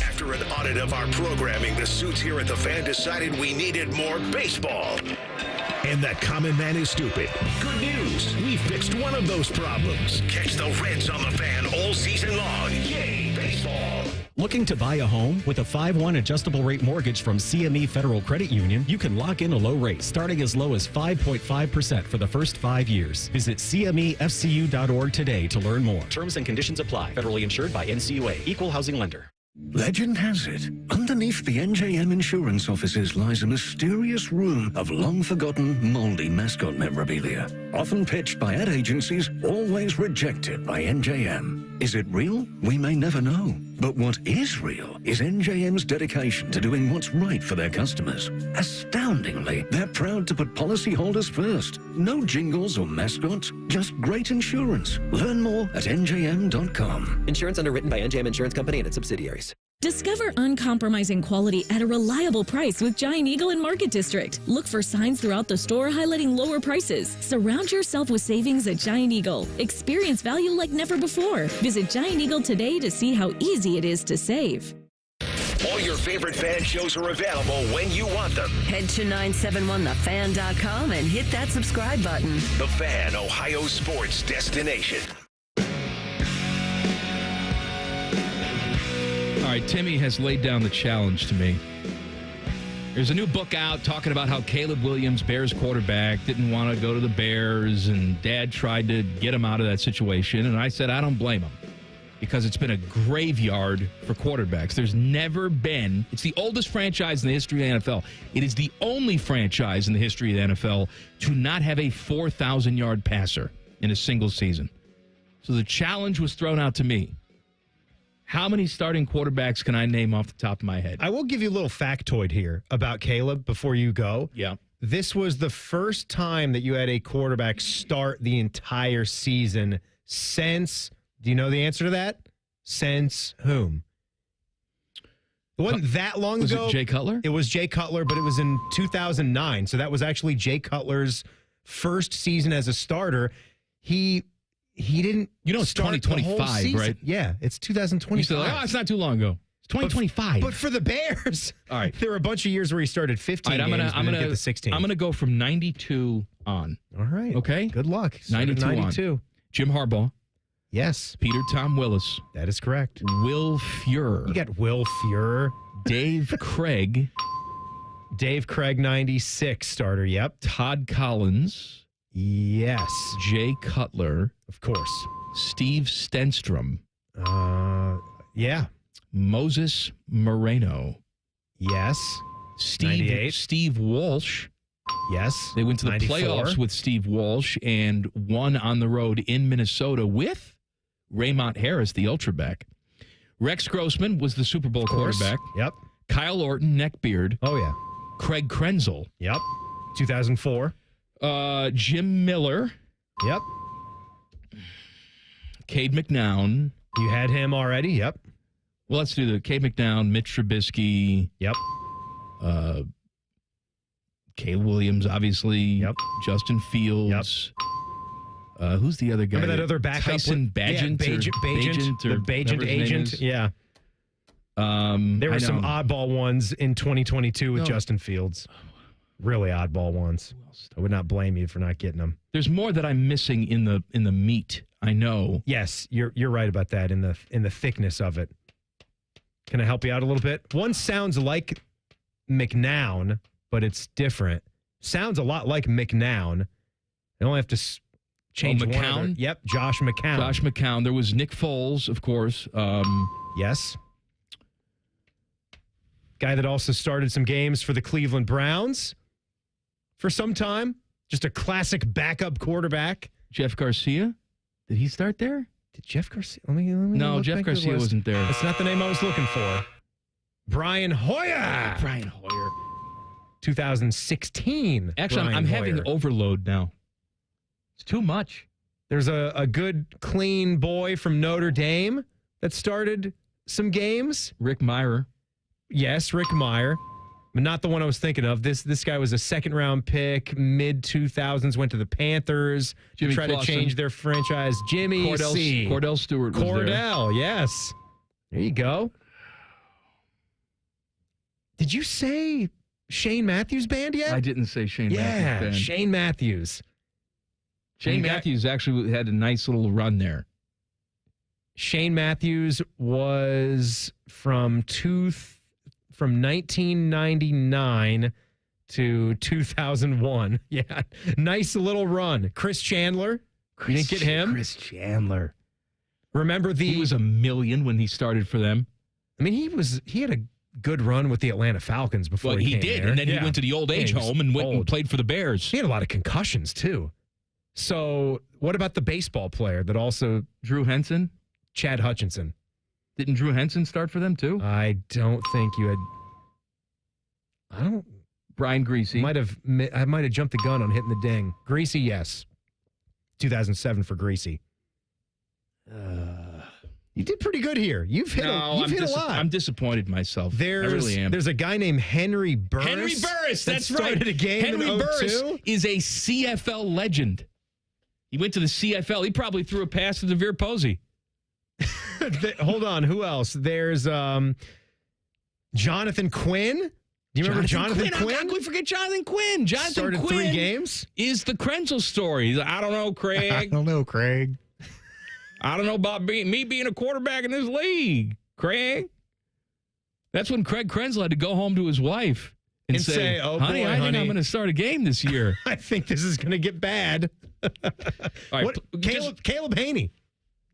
After an audit of our programming, the suits here at The Fan decided we needed more baseball. And that Common Man is stupid. Good news. We fixed one of those problems. Catch the Reds on The Fan all season long. Yay, baseball. Looking to buy a home? With a 5-1 adjustable rate mortgage from CME Federal Credit Union, you can lock in a low rate starting as low as 5.5% for the first 5 years. Visit CMEFCU.org today to learn more. Terms and conditions apply. Federally insured by NCUA. Equal housing lender. Legend has it, underneath the NJM insurance offices lies a mysterious room of long-forgotten, moldy mascot memorabilia. Often pitched by ad agencies, always rejected by NJM. Is it real? We may never know. But what is real is NJM's dedication to doing what's right for their customers. Astoundingly, they're proud to put policyholders first. No jingles or mascots, just great insurance. Learn more at njm.com. Insurance underwritten by NJM Insurance Company and its subsidiaries. Discover uncompromising quality at a reliable price with Giant Eagle in Market District. Look for signs throughout the store highlighting lower prices. Surround yourself with savings at Giant Eagle. Experience value like never before. Visit Giant Eagle today to see how easy it is to save. All your favorite fan shows are available when you want them. Head to 971thefan.com and hit that subscribe button. The Fan, Ohio sports destination. All right, Timmy has laid down the challenge to me. There's a new book out talking about how Caleb Williams, Bears quarterback, didn't want to go to the Bears, and Dad tried to get him out of that situation. And I said, I don't blame him, because it's been a graveyard for quarterbacks. There's never been, it's the oldest franchise in the history of the NFL. It is the only franchise in the history of the NFL to not have a 4,000-yard passer in a single season. So the challenge was thrown out to me. How many starting quarterbacks can I name off the top of my head? I will give you a little factoid here about Caleb before you go. Yeah. This was the first time that you had a quarterback start the entire season since, do you know the answer to that? Since whom? It wasn't that long ago. Was it Jay Cutler? It was Jay Cutler, but it was in 2009. So that was actually Jay Cutler's first season as a starter. He didn't. You know, it's 2025, right? Yeah, it's 2025. You said, oh, it's not too long ago. It's 2025. But for the Bears, all right, there were a bunch of years where he started 15 games, I'm gonna get the 16. I'm going to go from 92 on. All right. Okay. Good luck. 92 on. Jim Harbaugh. Yes. Peter Tom Willis. That is correct. Will Fuhrer. You got Will Fuhrer. Dave Craig. Dave Craig, 96 starter. Yep. Todd Collins. Yes. Jay Cutler. Of course. Steve Stenstrom. Yeah. Moses Moreno. Yes. Steve Walsh. Yes. They went to the 94. playoffs with Steve Walsh and won on the road in Minnesota with Raymond Harris, the ultraback. Rex Grossman was the Super Bowl quarterback. Yep. Kyle Orton, neckbeard. Oh, yeah. Craig Krenzel. Yep. 2004. Jim Miller. Yep. Cade McNown. You had him already. Yep. Well, let's do the Cade McNown, Mitch Trubisky. Yep. Caleb Williams, obviously. Yep. Justin Fields. Yep. Who's the other guy? Remember that other backup? Tyson Bagent? Yeah, the Bagent agent. Yeah. There were some oddball ones in 2022 with Justin Fields. Really oddball ones. I would not blame you for not getting them. There's more that I'm missing in the meat. I know. Yes, you're right about that in the thickness of it. Can I help you out a little bit? One sounds like McNown, but it's different. Sounds a lot like McNown. I only have to change one. McCown? Yep, Josh McCown. Josh McCown. There was Nick Foles, of course. Yes. Guy that also started some games for the Cleveland Browns for some time. Just a classic backup quarterback. Jeff Garcia. Did he start there? Did Jeff Garcia? Let me No, look Jeff back to the Garcia list. wasn't there. That's not the name I was looking for. Brian Hoyer. Brian Hoyer. 2016. Actually, Brian I'm having Hoyer. overload now. It's too much. There's a good, clean boy from Notre Dame that started some games. Rick Meyer. Yes, Rick Meyer. But not the one I was thinking of. This guy was a second-round pick, mid-2000s, went to the Panthers, Jimmy tried Clausen. to change their franchise. Jimmy C. Cordell Stewart was there. Cordell, yes. There you go. Did you say Shane Matthews Band yet? I didn't say Shane Matthews Band. Shane Matthews. Shane Matthews actually had a nice little run there. Shane Matthews was from 1999 to 2001. Yeah, nice little run. Chris Chandler. You didn't get him? Chris Chandler. Remember He was $1 million when he started for them. I mean, he had a good run with the Atlanta Falcons before Well, he he came did, there. and then he Yeah. went to the old age Yeah, he was home and went and old. played for the Bears. He had a lot of concussions, too. So what about the baseball player that also... Drew Henson? Chad Hutchinson. Didn't Drew Henson start for them, too? I don't think you had... I don't... Brian Greasy. I might have jumped the gun on hitting the ding. Greasy, yes. 2007 for Greasy. You did pretty good here. You've hit a lot. I'm disappointed in myself. I really am. There's a guy named Henry Burris. Henry Burris, that that's right. started a game Henry in Burris 02. is a CFL legend. He went to the CFL. He probably threw a pass to DeVere Posey. Hold on. Who else? There's Jonathan Quinn. Do you remember Jonathan Quinn? How can we forget Jonathan Quinn? Jonathan Started Quinn 3 games. Is the Krenzel story. He's like, I don't know, Craig. I don't know about me being a quarterback in this league, Craig. That's when Craig Krenzel had to go home to his wife and say, oh, honey, boy, I think honey. I'm going to start a game this year. I think this is going to get bad. All right, What- Caleb Haney.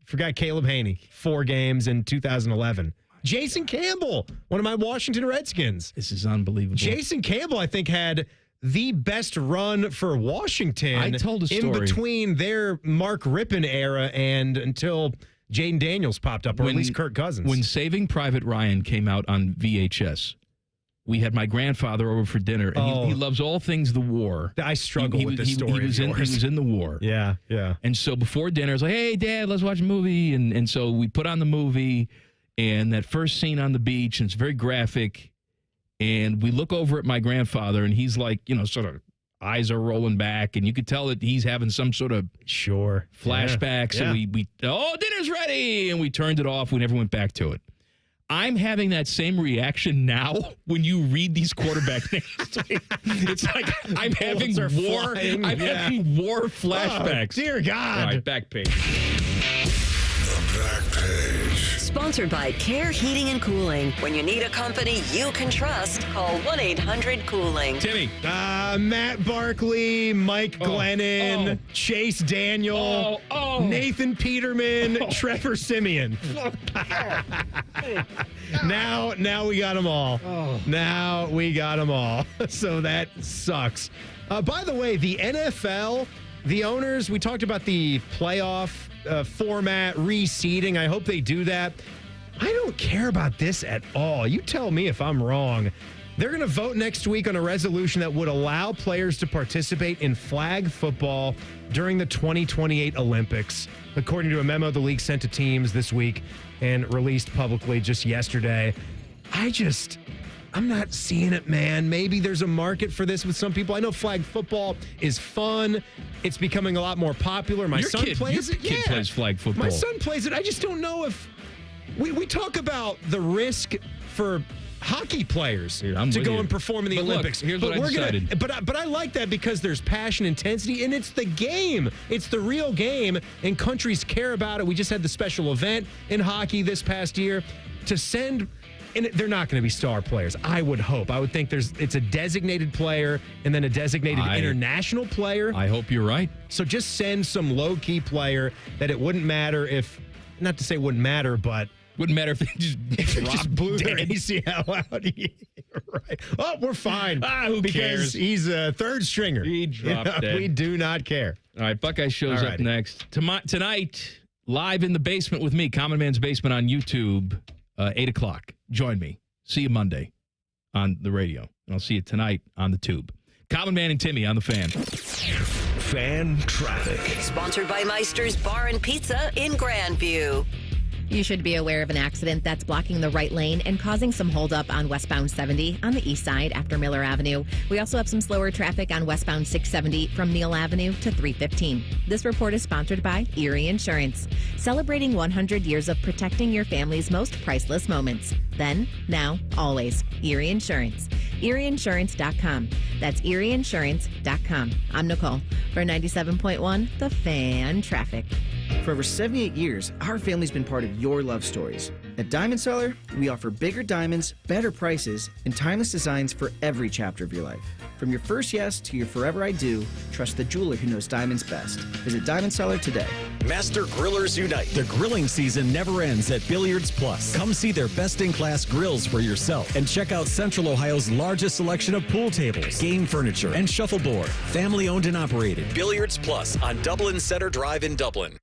Forgot Caleb Haney. 4 games in 2011. Jason Campbell, one of my Washington Redskins. This is unbelievable. Jason Campbell, I think, had the best run for Washington. I told a in story. between their Mark Rippon era and until Jaden Daniels popped up, or at least Kirk Cousins. When Saving Private Ryan came out on VHS, we had my grandfather over for dinner, and he loves all things the war. I struggle with this story. He was in the war. Yeah. And so before dinner, I was like, hey, Dad, let's watch a movie. And so we put on the movie, and that first scene on the beach, and it's very graphic. And we look over at my grandfather, and he's like, sort of eyes are rolling back, and you could tell that he's having some sort of flashback. Yeah. So we dinner's ready, and we turned it off. We never went back to it. I'm having that same reaction now when you read these quarterback names. It's like I'm having Bullets are war. flying. I'm having war flashbacks. Oh, dear God. All right, back page. The back page. Sponsored by Care Heating and Cooling. When you need a company you can trust, call 1-800-COOLING. Timmy. Matt Barkley, Mike Glennon, Chase Daniel, Nathan Peterman, Trevor Simeon. Now we got them all. Now we got them all. So that sucks. By the way, the NFL, the owners, we talked about the playoff format, reseeding. I hope they do that. I don't care about this at all. You tell me if I'm wrong. They're going to vote next week on a resolution that would allow players to participate in flag football during the 2028 Olympics, according to a memo the league sent to teams this week and released publicly just yesterday. I'm not seeing it, man. Maybe there's a market for this with some people. I know flag football is fun. It's becoming a lot more popular. My son plays it. Your kid plays flag football. My son plays it. I just don't know if we talk about the risk for hockey players to go and perform in the Olympics. Look, here's what I decided. But I like that because there's passion, intensity, and it's the game. It's the real game, and countries care about it. We just had the special event in hockey this past year to send And they're not going to be star players, I would hope. I would think it's a designated player and then a designated international player. I hope you're right. So just send some low-key player that it wouldn't matter if, not to say it wouldn't matter, but wouldn't matter if they just blew their ACL out. Right. Oh, we're fine. Who because cares? He's a third stringer. He dropped dead. We do not care. All right, Buckeye shows up next. Tonight, live in the basement with me, Common Man's Basement on YouTube, 8 o'clock. Join me. See you Monday on the radio. And I'll see you tonight on the tube. Common Man and Timmy on the Fan. Fan Traffic. Sponsored by Meister's Bar and Pizza in Grandview. You should be aware of an accident that's blocking the right lane and causing some holdup on westbound 70 on the east side after Miller Avenue. We also have some slower traffic on westbound 670 from Neal Avenue to 315. This report is sponsored by Erie Insurance, celebrating 100 years of protecting your family's most priceless moments. Then, now, always, Erie Insurance. ErieInsurance.com. That's ErieInsurance.com. I'm Nicole for 97.1 The Fan Traffic. For over 78 years, our family's been part of your love stories. At Diamond Seller, we offer bigger diamonds, better prices, and timeless designs for every chapter of your life. From your first yes to your forever I do, trust the jeweler who knows diamonds best. Visit Diamond Seller today. Master Grillers Unite. The grilling season never ends at Billiards Plus. Come see their best-in-class grills for yourself and check out Central Ohio's largest selection of pool tables, game furniture, and shuffleboard. Family-owned and operated. Billiards Plus on Dublin Center Drive in Dublin.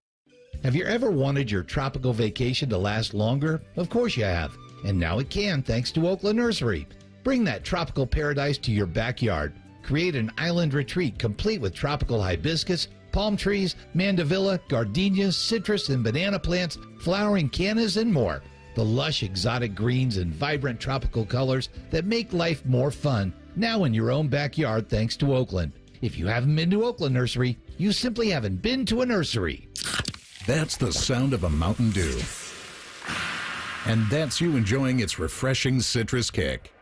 Have you ever wanted your tropical vacation to last longer? Of course you have. And now it can thanks to Oakland Nursery. Bring that tropical paradise to your backyard. Create an island retreat complete with tropical hibiscus, palm trees, mandevilla, gardenias, citrus and banana plants, flowering cannas, and more. The lush exotic greens and vibrant tropical colors that make life more fun. Now in your own backyard thanks to Oakland. If you haven't been to Oakland Nursery, you simply haven't been to a nursery. That's the sound of a Mountain Dew. And that's you enjoying its refreshing citrus kick.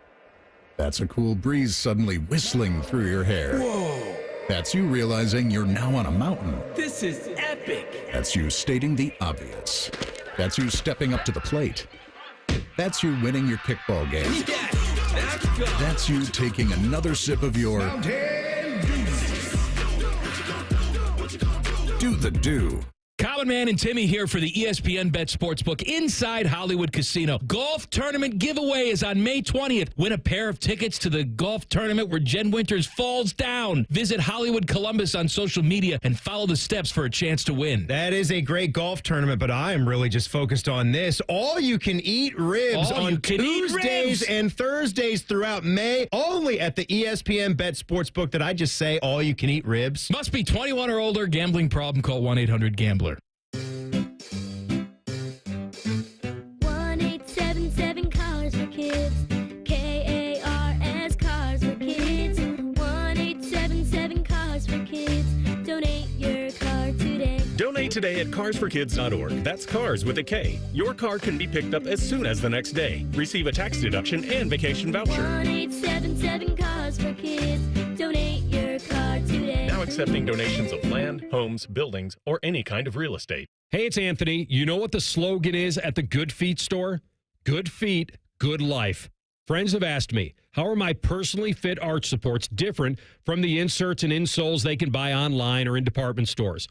That's a cool breeze suddenly whistling through your hair. Whoa! That's you realizing you're now on a mountain. This is epic! That's you stating the obvious. That's you stepping up to the plate. That's you winning your kickball game. Yes! Let's go! That's you taking another sip of your Mountain Dew. Do the Dew. Common Man and Timmy here for the ESPN Bet Sportsbook inside Hollywood Casino. Golf tournament giveaway is on May 20th. Win a pair of tickets to the golf tournament where Jen Winters falls down. Visit Hollywood Columbus on social media and follow the steps for a chance to win. That is a great golf tournament, but I am really just focused on this. All you can eat ribs on Tuesdays and Thursdays throughout May. Only at the ESPN Bet Sportsbook. Did I just say all you can eat ribs? Must be 21 or older. Gambling problem, call 1-800-GAMBLER. 1-877 Cars for Kids. KARS Cars for Kids. 1-877 Cars for Kids. Donate your car today. Donate today at carsforkids.org. That's cars with a K. Your car can be picked up as soon as the next day. Receive a tax deduction and vacation voucher. 1-877 Cars for Kids. Donate your car today. Now accepting donations of land, homes, buildings, or any kind of real estate. Hey, it's Anthony. You know what the slogan is at the Good Feet store? Good feet, good life. Friends have asked me, how are my personally fit arch supports different from the inserts and insoles they can buy online or in department stores?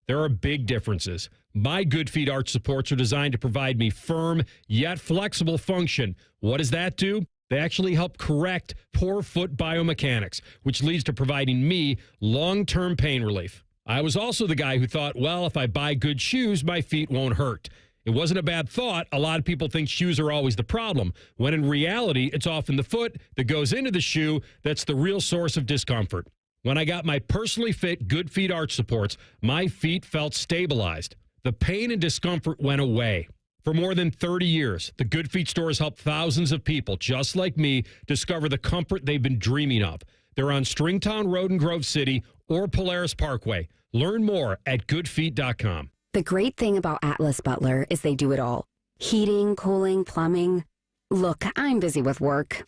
There are big differences. My Good Feet arch supports are designed to provide me firm yet flexible function. What does that do? They actually help correct poor foot biomechanics, which leads to providing me long-term pain relief. I was also the guy who thought, well, if I buy good shoes, my feet won't hurt. It wasn't a bad thought. A lot of people think shoes are always the problem, when in reality, it's often the foot that goes into the shoe that's the real source of discomfort. When I got my personally fit Good Feet arch supports, my feet felt stabilized. The pain and discomfort went away. For more than 30 years, the Good Feet store has helped thousands of people just like me discover the comfort they've been dreaming of. They're on Stringtown Road in Grove City or Polaris Parkway. Learn more at goodfeet.com. The great thing about Atlas Butler is they do it all. Heating, cooling, plumbing. Look, I'm busy with work.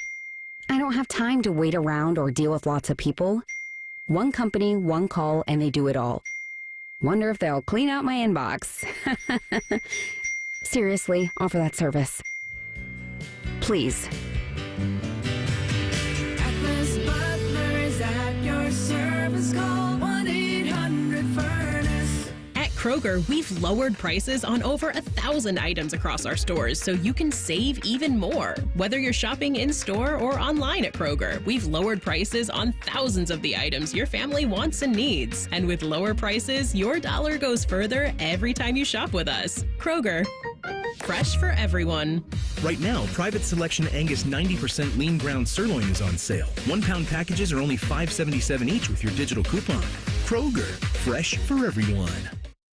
I don't have time to wait around or deal with lots of people. One company, one call, and they do it all. Wonder if they'll clean out my inbox. Seriously, offer that service. Please. Atlas Butler is at your service. Call 1-800-FURNACE. At Kroger, we've lowered prices on over 1,000 items across our stores so you can save even more. Whether you're shopping in-store or online at Kroger, we've lowered prices on thousands of the items your family wants and needs. And with lower prices, your dollar goes further every time you shop with us. Kroger, fresh for everyone. Right now, Private Selection Angus 90% lean ground sirloin is on sale. 1 pound packages are only $5.77 each with your digital coupon. Kroger, fresh for everyone.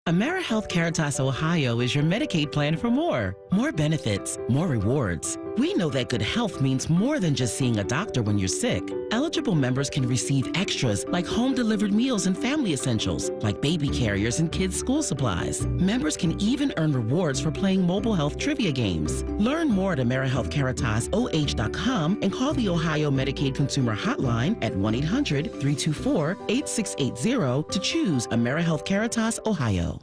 AmeriHealth Caritas Ohio is your Medicaid plan for more benefits, more rewards. We know that good health means more than just seeing a doctor when you're sick. Eligible members can receive extras like home-delivered meals and family essentials, like baby carriers and kids' school supplies. Members can even earn rewards for playing mobile health trivia games. Learn more at AmeriHealthCaritasoh.com and call the Ohio Medicaid Consumer Hotline at 1-800-324-8680 to choose AmeriHealth Caritas Ohio.